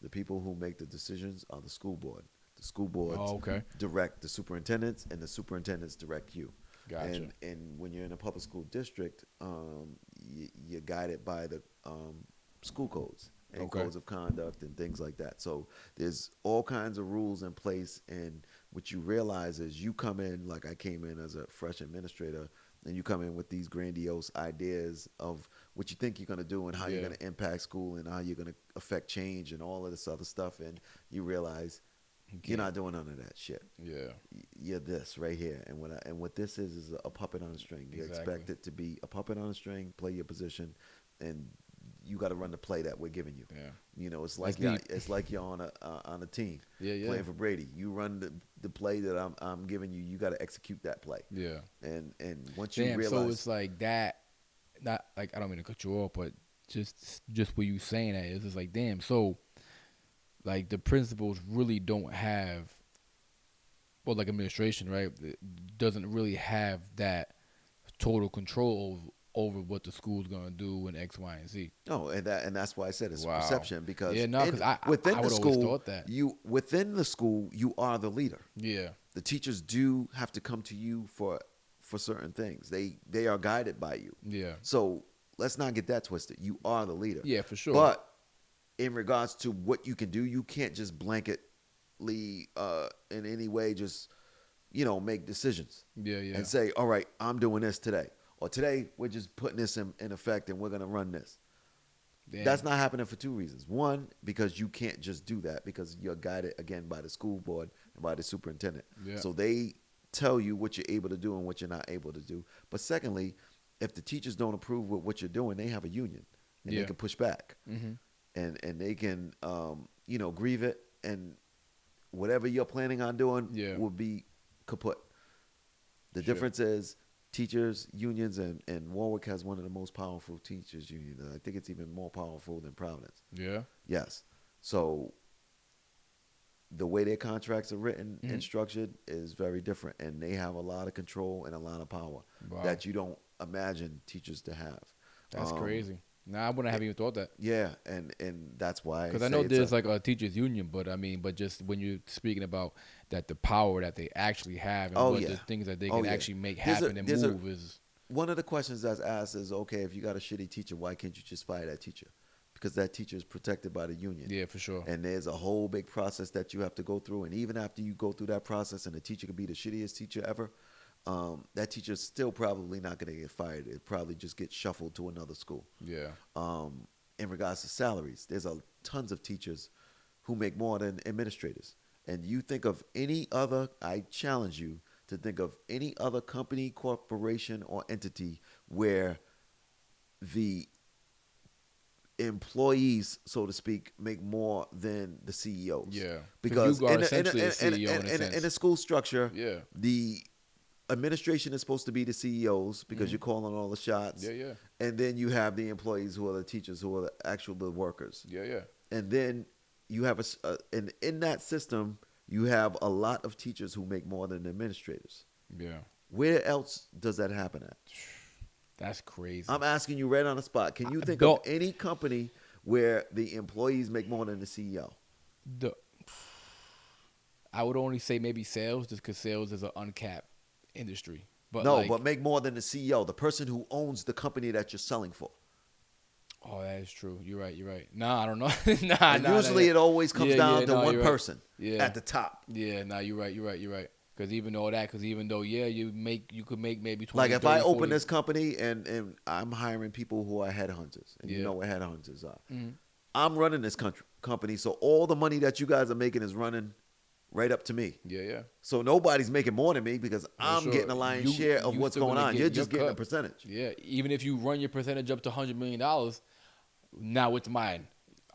The people who make the decisions are the school board. The school boards Oh, okay. direct the superintendents, and the superintendents direct you. Gotcha. And when you're in a public school district, you're guided by the school codes and Okay. codes of conduct and things like that. So there's all kinds of rules in place, and what you realize is you come in, like I came in as a fresh administrator, and you come in with these grandiose ideas of what you think you're going to do and how you're Yeah. going to impact school and how you're going to affect change and all of this other stuff, and you realize you're not doing none of that shit. Yeah. You're this right here, and what this is a puppet on a string. You Exactly. expect it to be a puppet on a string, play your position, and you got to run the play that we're giving you. Yeah. It's That's like you're, deep. it's like you're on a team Yeah. Yeah. playing for Brady. You run the play that I'm giving you. You got to execute that play, Yeah. and once you Damn. realize, So it's like that. Not like I don't mean to cut you off, but just what you saying that is, it's like damn. So like the principals really don't have well, like administration, right, it doesn't really have that total control over what the school's gonna do in X, Y, and Z. No, and that's why I said it's Wow. perception because Yeah, no, because I within the would always school, thought that. you are the leader. Yeah. The teachers do have to come to you for certain things. They are guided by you. Yeah. So let's not get that twisted. You are the leader. Yeah, for sure. But in regards to what you can do, you can't just blanketly in any way just make decisions Yeah, yeah. and say, all right, I'm doing this today, or today we're just putting this in effect and we're gonna run this. Damn. That's not happening for two reasons. One, because you can't just do that because you're guided again by the school board and by the superintendent. Yeah. So they tell you what you're able to do and what you're not able to do. But secondly, if the teachers don't approve with what you're doing, they have a union and Yeah. they can push back Mm-hmm. and they can grieve it, and whatever you're planning on doing Yeah. will be kaput. The Sure. difference is teachers unions, and Warwick has one of the most powerful teachers unions. I think it's even more powerful than Providence. Yeah. Yes. So the way their contracts are written Mhm. and structured is very different, and they have a lot of control and a lot of power Wow. that you don't imagine teachers to have. That's Um, crazy. Nah, I wouldn't have even thought that. Yeah, and that's why Because I know there's like a teachers union, but I mean, but just when you're speaking about that, the power that they actually have and Oh, what yeah. the things that they Oh, can yeah. actually make There's a- happen and there's a- move is one of the questions that's asked is, okay, if you got a shitty teacher, why can't you just fire that teacher? Because that teacher is protected by the union. yeah, for sure. And there's a whole big process that you have to go through. And even after you go through that process, and the teacher could be the shittiest teacher ever, that teacher's still probably not going to get fired. It probably just gets shuffled to another school. Yeah. In regards to salaries, there's tons of teachers who make more than administrators. And you think of any other, I challenge you to think of any other company, corporation, or entity where the employees, so to speak, make more than the CEOs. Yeah. 'Cause Because you are essentially a CEO in a sense. in a school structure, Yeah. the administration is supposed to be the CEOs because you're calling all the shots. Yeah, yeah. And then you have the employees who are the teachers, who are the actual the workers. Yeah, yeah. And then you have and in that system, you have a lot of teachers who make more than administrators. Yeah. Where else does that happen at? That's crazy. I'm asking you right on the spot. Can you think of any company where the employees make more than the CEO? I would only say maybe sales, just because sales is an uncapped industry. But No, like, but make more than the CEO, the person who owns the company that you're selling for. oh, that is true. You're right. You're right. Nah, I don't know. And usually it always comes Yeah, down yeah, to no, one you're right. person Yeah. at the top. Yeah, nah, you're right. You're right. You're right. Because even though yeah, you could make maybe 20, Like if 30, I open 40. this company and I'm hiring people who are headhunters, and you Yeah. know what headhunters are. Mhm. I'm running this company, so all the money that you guys are making is running right up to me. Yeah, yeah. So nobody's making more than me because I'm sure. getting a lion's You- share of you what's still going gonna on. get You're your just getting a cut. percentage. Yeah, even if you run your percentage up to $100 million, now it's mine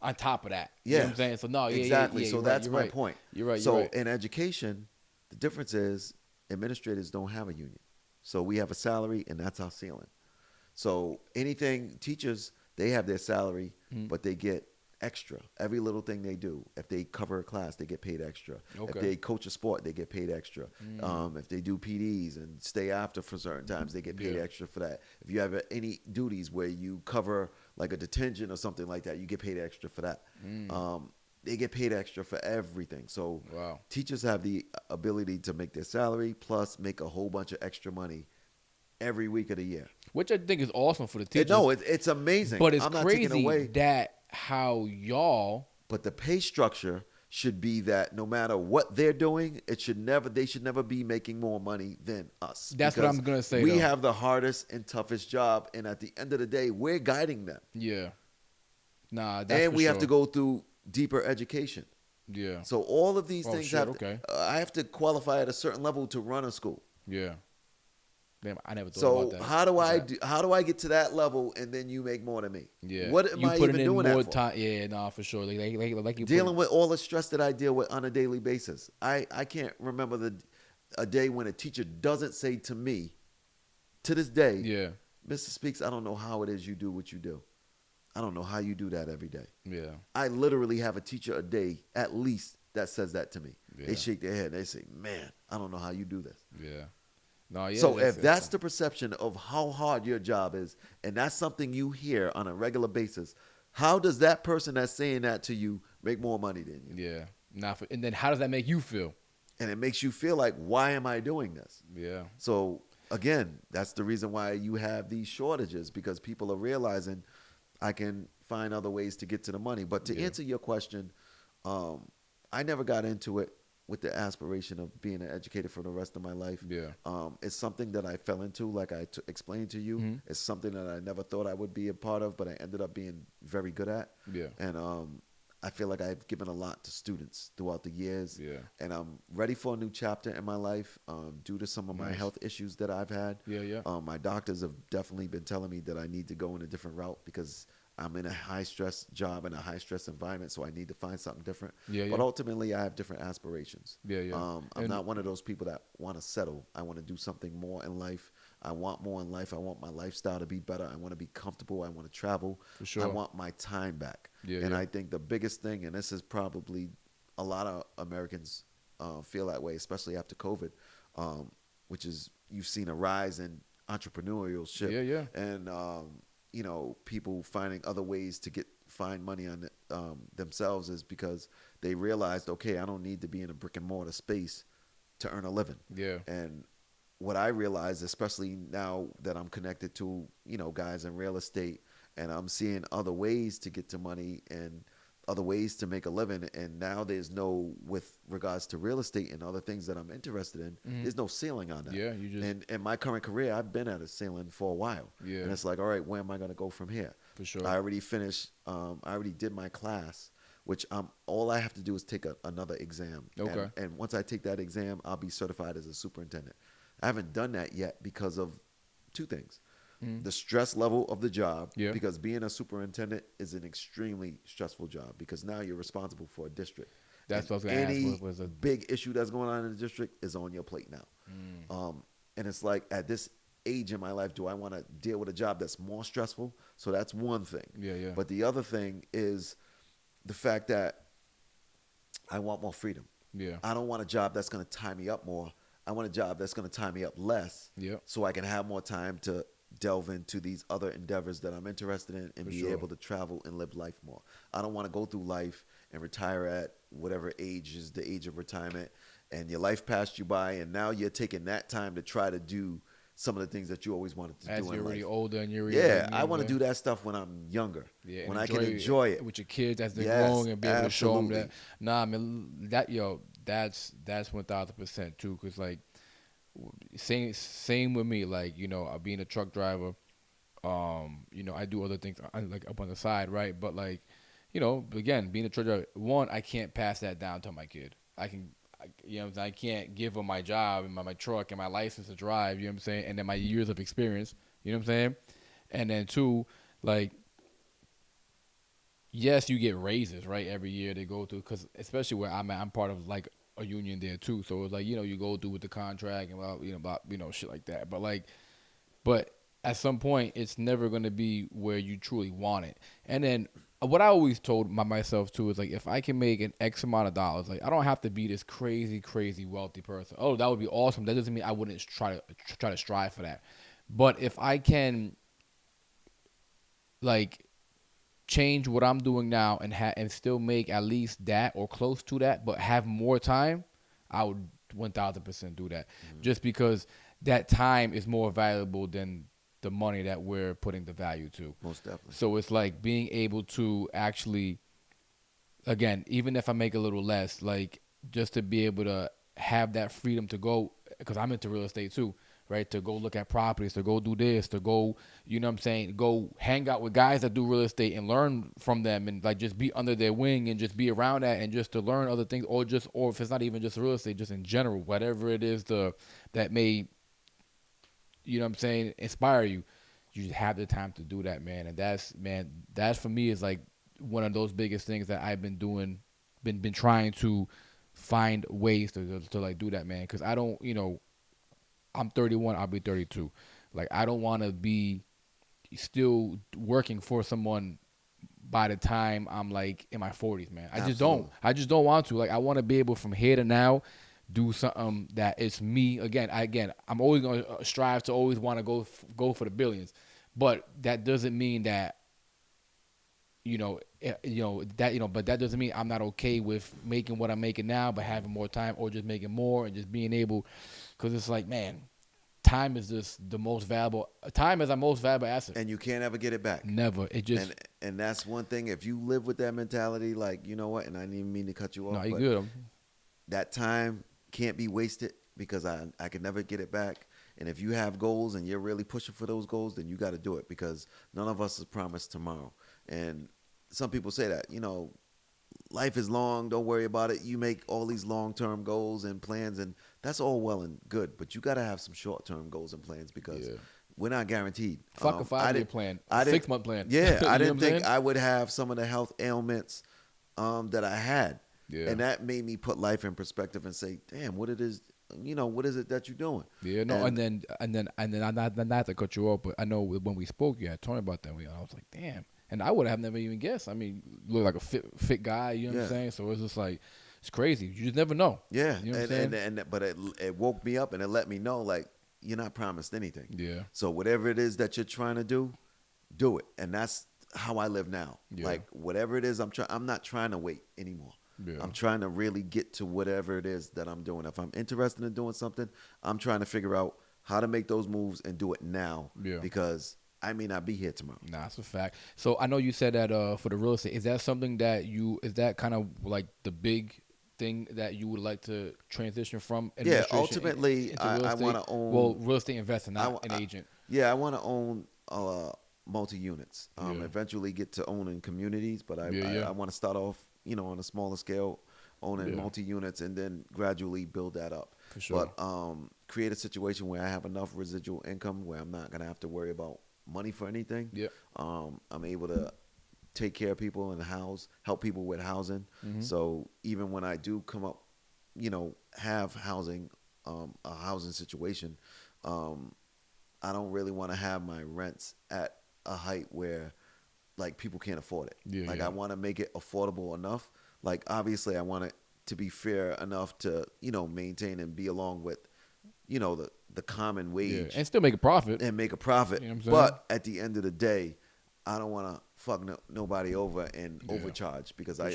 on top of that. You know what I'm Yes. saying? So no, yeah, Exactly. Yeah, so you're that's right, my you're right. point. You're right. So You're right. in education, the difference is administrators don't have a union. So we have a salary, and that's our ceiling. So teachers, they have their salary, Mhm. but they get extra. Every little thing they do. If they cover a class, they get paid extra. Okay. If they coach a sport, they get paid extra. If they do PDs and stay after for certain times, they get paid Yeah. extra for that. If you have any duties where you cover like a detention or something like that, you get paid extra for that. They get paid extra for everything. So Wow. teachers have the ability to make their salary plus make a whole bunch of extra money every week of the year. Which I think is awesome for the teachers. No, it's amazing. but it's I'm not taking crazy away. that how y'all. But the pay structure should be that no matter what they're doing, they should never be making more money than us. That's what Because I'm gonna say, We though. have the hardest and toughest job, and at the end of the day, we're guiding them, Yeah. Nah, that's and for we have sure. to go through deeper education. Yeah. So all of these Oh, things shit, have. okay. I have to qualify at a certain level to run a school. Yeah. Damn, I never thought So about that. how do I get to that level and then you make more than me? Yeah. What am you I putting even in doing more that for? time? Yeah, nah, for sure. Like you Dealing with all the stress that I deal with on a daily basis. I can't remember a day when a teacher doesn't say to me, to this day, Yeah. Mr. Speaks, I don't know how it is you do what you do. I don't know how you do that every day. Yeah. I literally have a teacher a day, at least, that says that to me. They Yeah. shake their head. They say, "Man, I don't know how you do this." Yeah. No, yeah. So if that's the perception of how hard your job is, and that's something you hear on a regular basis, how does that person that's saying that to you make more money than you? yeah. And then how does that make you feel? And it makes you feel like, why am I doing this? Yeah. So again, that's the reason why you have these shortages, because people are realizing I can find other ways to get to the money. But to Yeah. answer your question, I never got into it with the aspiration of being an educator for the rest of my life. Yeah. It's something that I fell into, like I explained to you. Mhm. It's something that I never thought I would be a part of, but I ended up being very good at. Yeah. And I feel like I've given a lot to students throughout the years. Yeah. And I'm ready for a new chapter in my life due to some of my Nice. health issues that I've had. Yeah. Yeah. My doctors have definitely been telling me that I need to go in a different route because I'm in a high stress job and a high stress environment, so I need to find something different. Yeah, But yeah. ultimately, I have different aspirations. Yeah, yeah. I'm And- not one of those people that want to settle. I want to do something more in life. I want more in life. I want my lifestyle to be better. I want to be comfortable. I want to travel. For sure. I want my time back. Yeah, and yeah. I think the biggest thing, and this is probably a lot of Americans feel that way, especially after COVID, which is you've seen a rise in entrepreneurship. Yeah, yeah. And people finding other ways to find money on themselves is because they realized, okay, I don't need to be in a brick and mortar space to earn a living. Yeah. And what I realized, especially now that I'm connected to guys in real estate, and I'm seeing other ways to get to money and other ways to make a living, and now there's no, with regards to real estate and other things that I'm interested in, there's no ceiling on that. Yeah, you just- And in my current career, I've been at a ceiling for a while. Yeah. And it's like, all right, where am I going to go from here? For sure. I already finished. I already did my class, which all I have to do is take another exam. Okay. And once I take that exam, I'll be certified as a superintendent. I haven't done that yet because of two things. The stress level of the job, Yeah. because being a superintendent is an extremely stressful job, because now you're responsible for a district. That's And what I was gonna ask, any what was a- big issue that's going on in the district is on your plate now. And it's like, at this age in my life, do I want to deal with a job that's more stressful? So that's one thing. Yeah, yeah. But the other thing is the fact that I want more freedom. Yeah. I don't want a job that's going to tie me up more. I want a job that's going to tie me up less, Yep. so I can have more time to delve into these other endeavors that I'm interested in and For be sure. able to travel and live life more. I don't want to go through life and retire at whatever age is the age of retirement, and your life passed you by, and now you're taking that time to try to do some of the things that you always wanted to As do you're in already life. older and you're Yeah, I want to do that stuff when I'm younger, Yeah, and when I can enjoy it. with your kids as they're Yes, growing and be able to show them absolutely. that. Nah, man, that's 1,000% too. Cause like, same with me. Like being a truck driver, I do other things like up on the side, right? But like, again, being a truck driver, one, I can't pass that down to my kid. I can't give him my job and my truck and my license to drive. You know what I'm saying? And then my years of experience. You know what I'm saying? And then two, like, yes, you get raises, right? Every year they go through, because especially where I'm at, I'm part of like a union there too. So it's like, you go through with the contract and shit like that. But at some point, it's never going to be where you truly want it. And then what I always told myself too is like, if I can make an X amount of dollars, like I don't have to be this crazy, crazy wealthy person. Oh, that would be awesome. That doesn't mean I wouldn't try to strive for that. But if I can, like, change what I'm doing now and still make at least that or close to that, but have more time, I would 1,000% do that. Just because that time is more valuable than the money that we're putting the value to. Most definitely. So it's like being able to actually, again, even if I make a little less, like just to be able to have that freedom to go, because I'm into real estate too, right? To go look at properties, to go do this, to go, go hang out with guys that do real estate and learn from them, and like just be under their wing and just be around that, and just to learn other things, or if it's not even just real estate, just in general, whatever it is that may, inspire you. You just have the time to do that, man. And that's for me is like one of those biggest things that I've been doing, been trying to find ways to like do that, man. Because I don't, I'm 31, I'll be 32. Like I don't want to be still working for someone by the time I'm like in my 40s, man. I just Absolutely. don't. I just don't want to. Like, I want to be able from here to now do something that it's me again. I'm always gonna strive to always want to go for the billions, but that doesn't mean that but that doesn't mean I'm not okay with making what I'm making now, but having more time or just making more and just being able, because it's like, man, time is just the most valuable. Time is our most valuable asset. And you can't ever get it back. Never. It just And that's one thing. If you live with that mentality, like, you know what, and I didn't even mean to cut you off, no, you but good. that time can't be wasted because I can never get it back. And if you have goals and you're really pushing for those goals, then you got to do it, because none of us is promised tomorrow. And some people say that, life is long, don't worry about it. You make all these long-term goals and plans, and that's all well and good, but you got to have some short-term goals and plans, because we're not guaranteed. Fuck a 5-year plan, a 6-month plan. Yeah, I You know didn't what I'm think saying? I would have some of the health ailments that I had. Yeah. And that made me put life in perspective and say, damn, what it is, what is it that you're doing? Yeah, no, and then I not to cut you off, but I know when we spoke, you had told me about that. I was like, damn, and I would have never even guessed. I mean, you look like a fit guy. You know what I'm saying? So it's just like, it's crazy. You just never know. Yeah, You know what I'm saying? but it woke me up and it let me know, like, you're not promised anything. Yeah. So whatever it is that you're trying to do it, and that's how I live now. Yeah. Like, whatever it is, I'm not trying to wait anymore. Yeah. I'm trying to really get to whatever it is that I'm doing. If I'm interested in doing something, I'm trying to figure out how to make those moves and do it now. Yeah. Because I may not be here tomorrow. Nah, that's a fact. So I know you said that for the real estate, is that something that is that kind of like the big thing that you would like to transition from? Yeah, administration ultimately, into real I estate? want to own. Well, real estate investor, not an agent. Yeah, I want to own multi-units. Yeah. Eventually get to owning communities, but I want to start off, on a smaller scale, owning multi-units, and then gradually build that up. For sure. But create a situation where I have enough residual income where I'm not gonna have to worry about money for anything. Yep. I'm able to take care of people and help people with housing. Mm-hmm. So even when I do come up, have housing, a housing situation, I don't really want to have my rents at a height where, like, people can't afford it. Yeah, like, yeah. I want to make it affordable enough. Like, obviously, I want it to be fair enough to, maintain and be along with, the common wage. Yeah. And still make a profit. And make a profit. You know what I'm saying? But at the end of the day, I don't want to fuck nobody over and overcharge, because I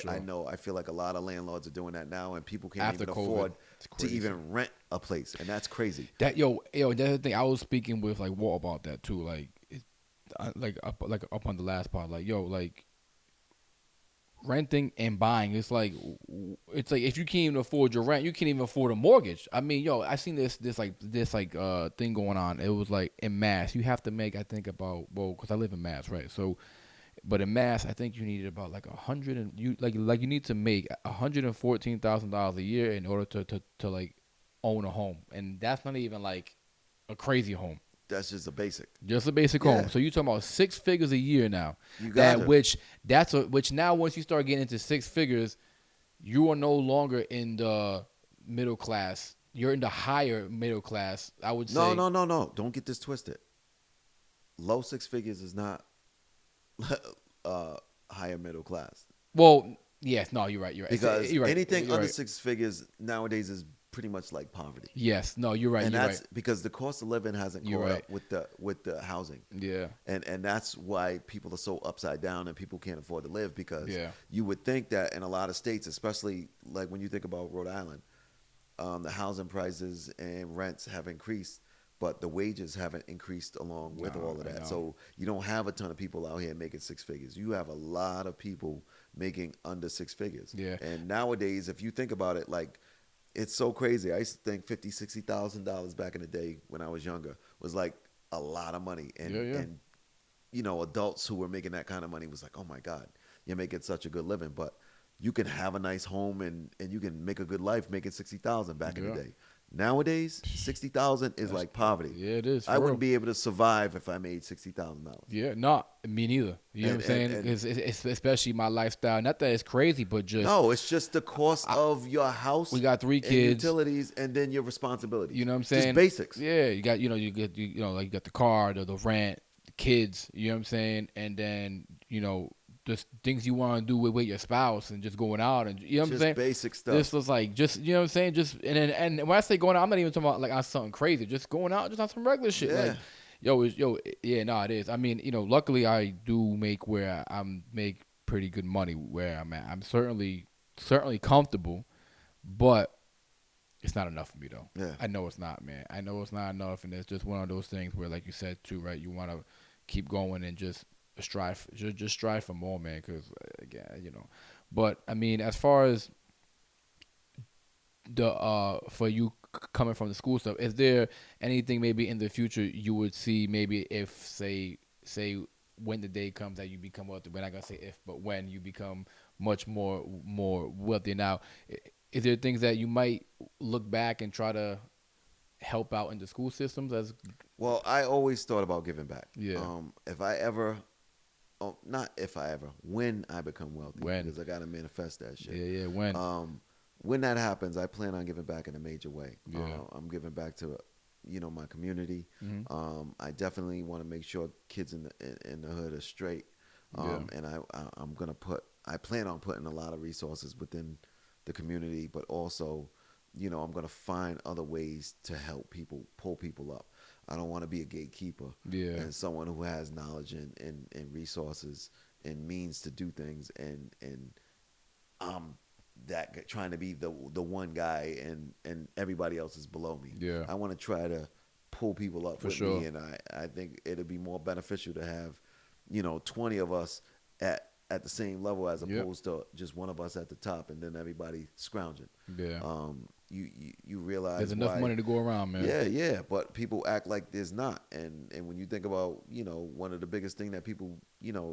feel like a lot of landlords are doing that now, and people can't After even COVID, afford it's to crazy. even rent a place, and that's crazy. That's the thing. I was speaking with like Walt about that too. Like, up on the last part. Like, like renting and buying. It's like if you can't even afford your rent, you can't even afford a mortgage. I mean, I seen this thing going on. It was like in Mass, you have to make, I think, about, because I live in Mass, right? So, but in Mass, I think you needed about like you need to make $114,000 a year in order to like own a home, and that's not even like a crazy home. That's just a basic. Just a basic home. So you're talking about 6 figures a year now. You got it. Which now once you start getting into 6 figures, you are no longer in the middle class. You're in the higher middle class. I would say. No. Don't get this twisted. Low 6 figures is not higher middle class. Well, yes, no, you're right. Because you're right. anything You're under right. 6 figures nowadays is pretty much like poverty. Yes, no, you're right. And you're that's right. because the cost of living hasn't You're caught right. up with the housing. Yeah. And that's why people are so upside down and people can't afford to live, because Yeah. you would think that in a lot of states, especially like when you think about Rhode Island, the housing prices and rents have increased, but the wages haven't increased along with all of I that. know. So you don't have a ton of people out here making 6 figures. You have a lot of people making under 6 figures. Yeah. And nowadays, if you think about it, like, it's so crazy. I used to think $50,000, $60,000 back in the day when I was younger was like a lot of money. And, and adults who were making that kind of money was like, oh my God, you're making such a good living. But you can have a nice home and you can make a good life making $60,000 back in the day. Nowadays, $60,000 is like poverty. Yeah, it is. I wouldn't be able to survive if I made $60,000. Yeah, no, me neither. You know what I'm saying? It's it's especially my lifestyle. Not that it's crazy, but just No, it's just the cost of your house. We got 3 and kids, utilities, and then your responsibilities. You know what I'm saying? Just basics. Yeah, you got you got like you got the car, the rent, the kids. You know what I'm saying? And then just things you want to do with your spouse and just going out and you know what I'm Just saying. basic stuff. This was like just you know what I'm saying. Just and when I say going out, I'm not even talking about like on something crazy. Just going out, just on some regular shit. Yeah. Like yeah, no, it is. I mean, luckily I do make where I'm make pretty good money where I'm at. I'm certainly comfortable, but it's not enough for me though. Yeah. I know it's not, man. I know it's not enough, and it's just one of those things where, like you said too, right? You want to keep going and just just strive for more, man. Because again. But I mean, as far as the for you coming from the school stuff, is there anything maybe in the future you would see maybe if say when the day comes that you become wealthy? We're not gonna say if, but when you become much more wealthy. Now, is there things that you might look back and try to help out in the school systems as Well, I always thought about giving back. Yeah. If I ever, not if I ever, when I become wealthy, When. because I gotta manifest that shit. yeah when When that happens, I plan on giving back in a major way. Yeah. I'm giving back to, my community. Mhm. I definitely want to make sure kids in the hood are straight. And I'm gonna I plan on putting a lot of resources within the community, but also, I'm gonna find other ways to help people, pull people up. I don't want to be a gatekeeper Yeah. and someone who has knowledge and resources and means to do things, and I'm trying to be the one guy and everybody else is below me. Yeah. I want to try to pull people up For with sure. me, and I think it'd be more beneficial to have 20 of us at the same level as Yep. opposed to just one of us at the top and then everybody scrounging. Yeah. You realize There's enough why- money to go around, man. yeah, but people act like there's not, and when you think about one of the biggest thing that people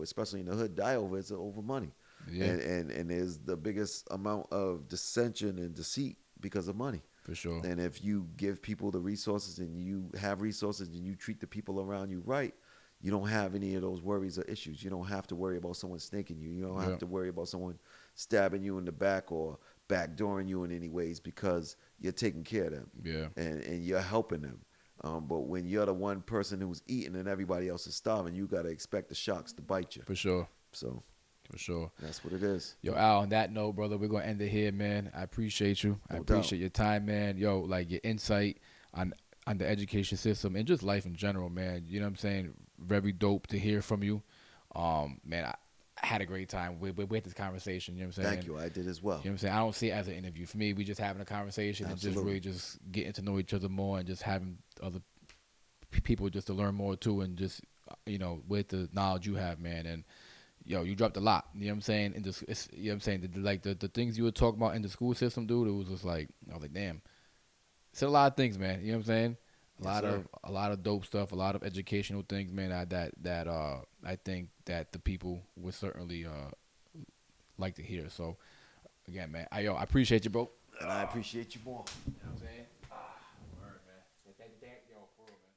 especially in the hood die over is over money. Yeah. And there's the biggest amount of dissension and deceit because of money. For sure. And if you give people the resources and you have resources and you treat the people around you right, you don't have any of those worries or issues. You don't have to worry about someone snaking you. You don't Yeah. have to worry about someone stabbing you in the back or backdooring you in any ways because you're taking care of them. Yeah. And you're helping them. But when you're the one person who's eating and everybody else is starving, you got to expect the sharks to bite you. For sure. So For sure. that's what it is. Yo, Al, on that note, brother, we're going to end it here, man. I appreciate you. I No appreciate doubt. your time, man. Yo, like your insight on the education system and just life in general, man. You know what I'm saying? Very dope to hear from you. Man, I had a great time with this conversation. You know what I'm saying? Thank you. I did as well. You know what I'm saying? I don't see it as an interview. For me, we just having a conversation and just Absolutely. really just getting to know each other more and just having other people just to learn more too and just, with the knowledge you have, man. And, yo, you dropped a lot. You know what I'm saying? And just, you know what I'm saying? The things you were talking about in the school system, dude, it was just like, I was like, damn. Said a lot of things, man. You know what I'm saying? Yes, A lot of dope stuff, a lot of educational things, man. That I think that the people would certainly like to hear. So again, man, I appreciate you, bro. And I appreciate you more. You know what I'm saying? Word, man. Yo, for real, man.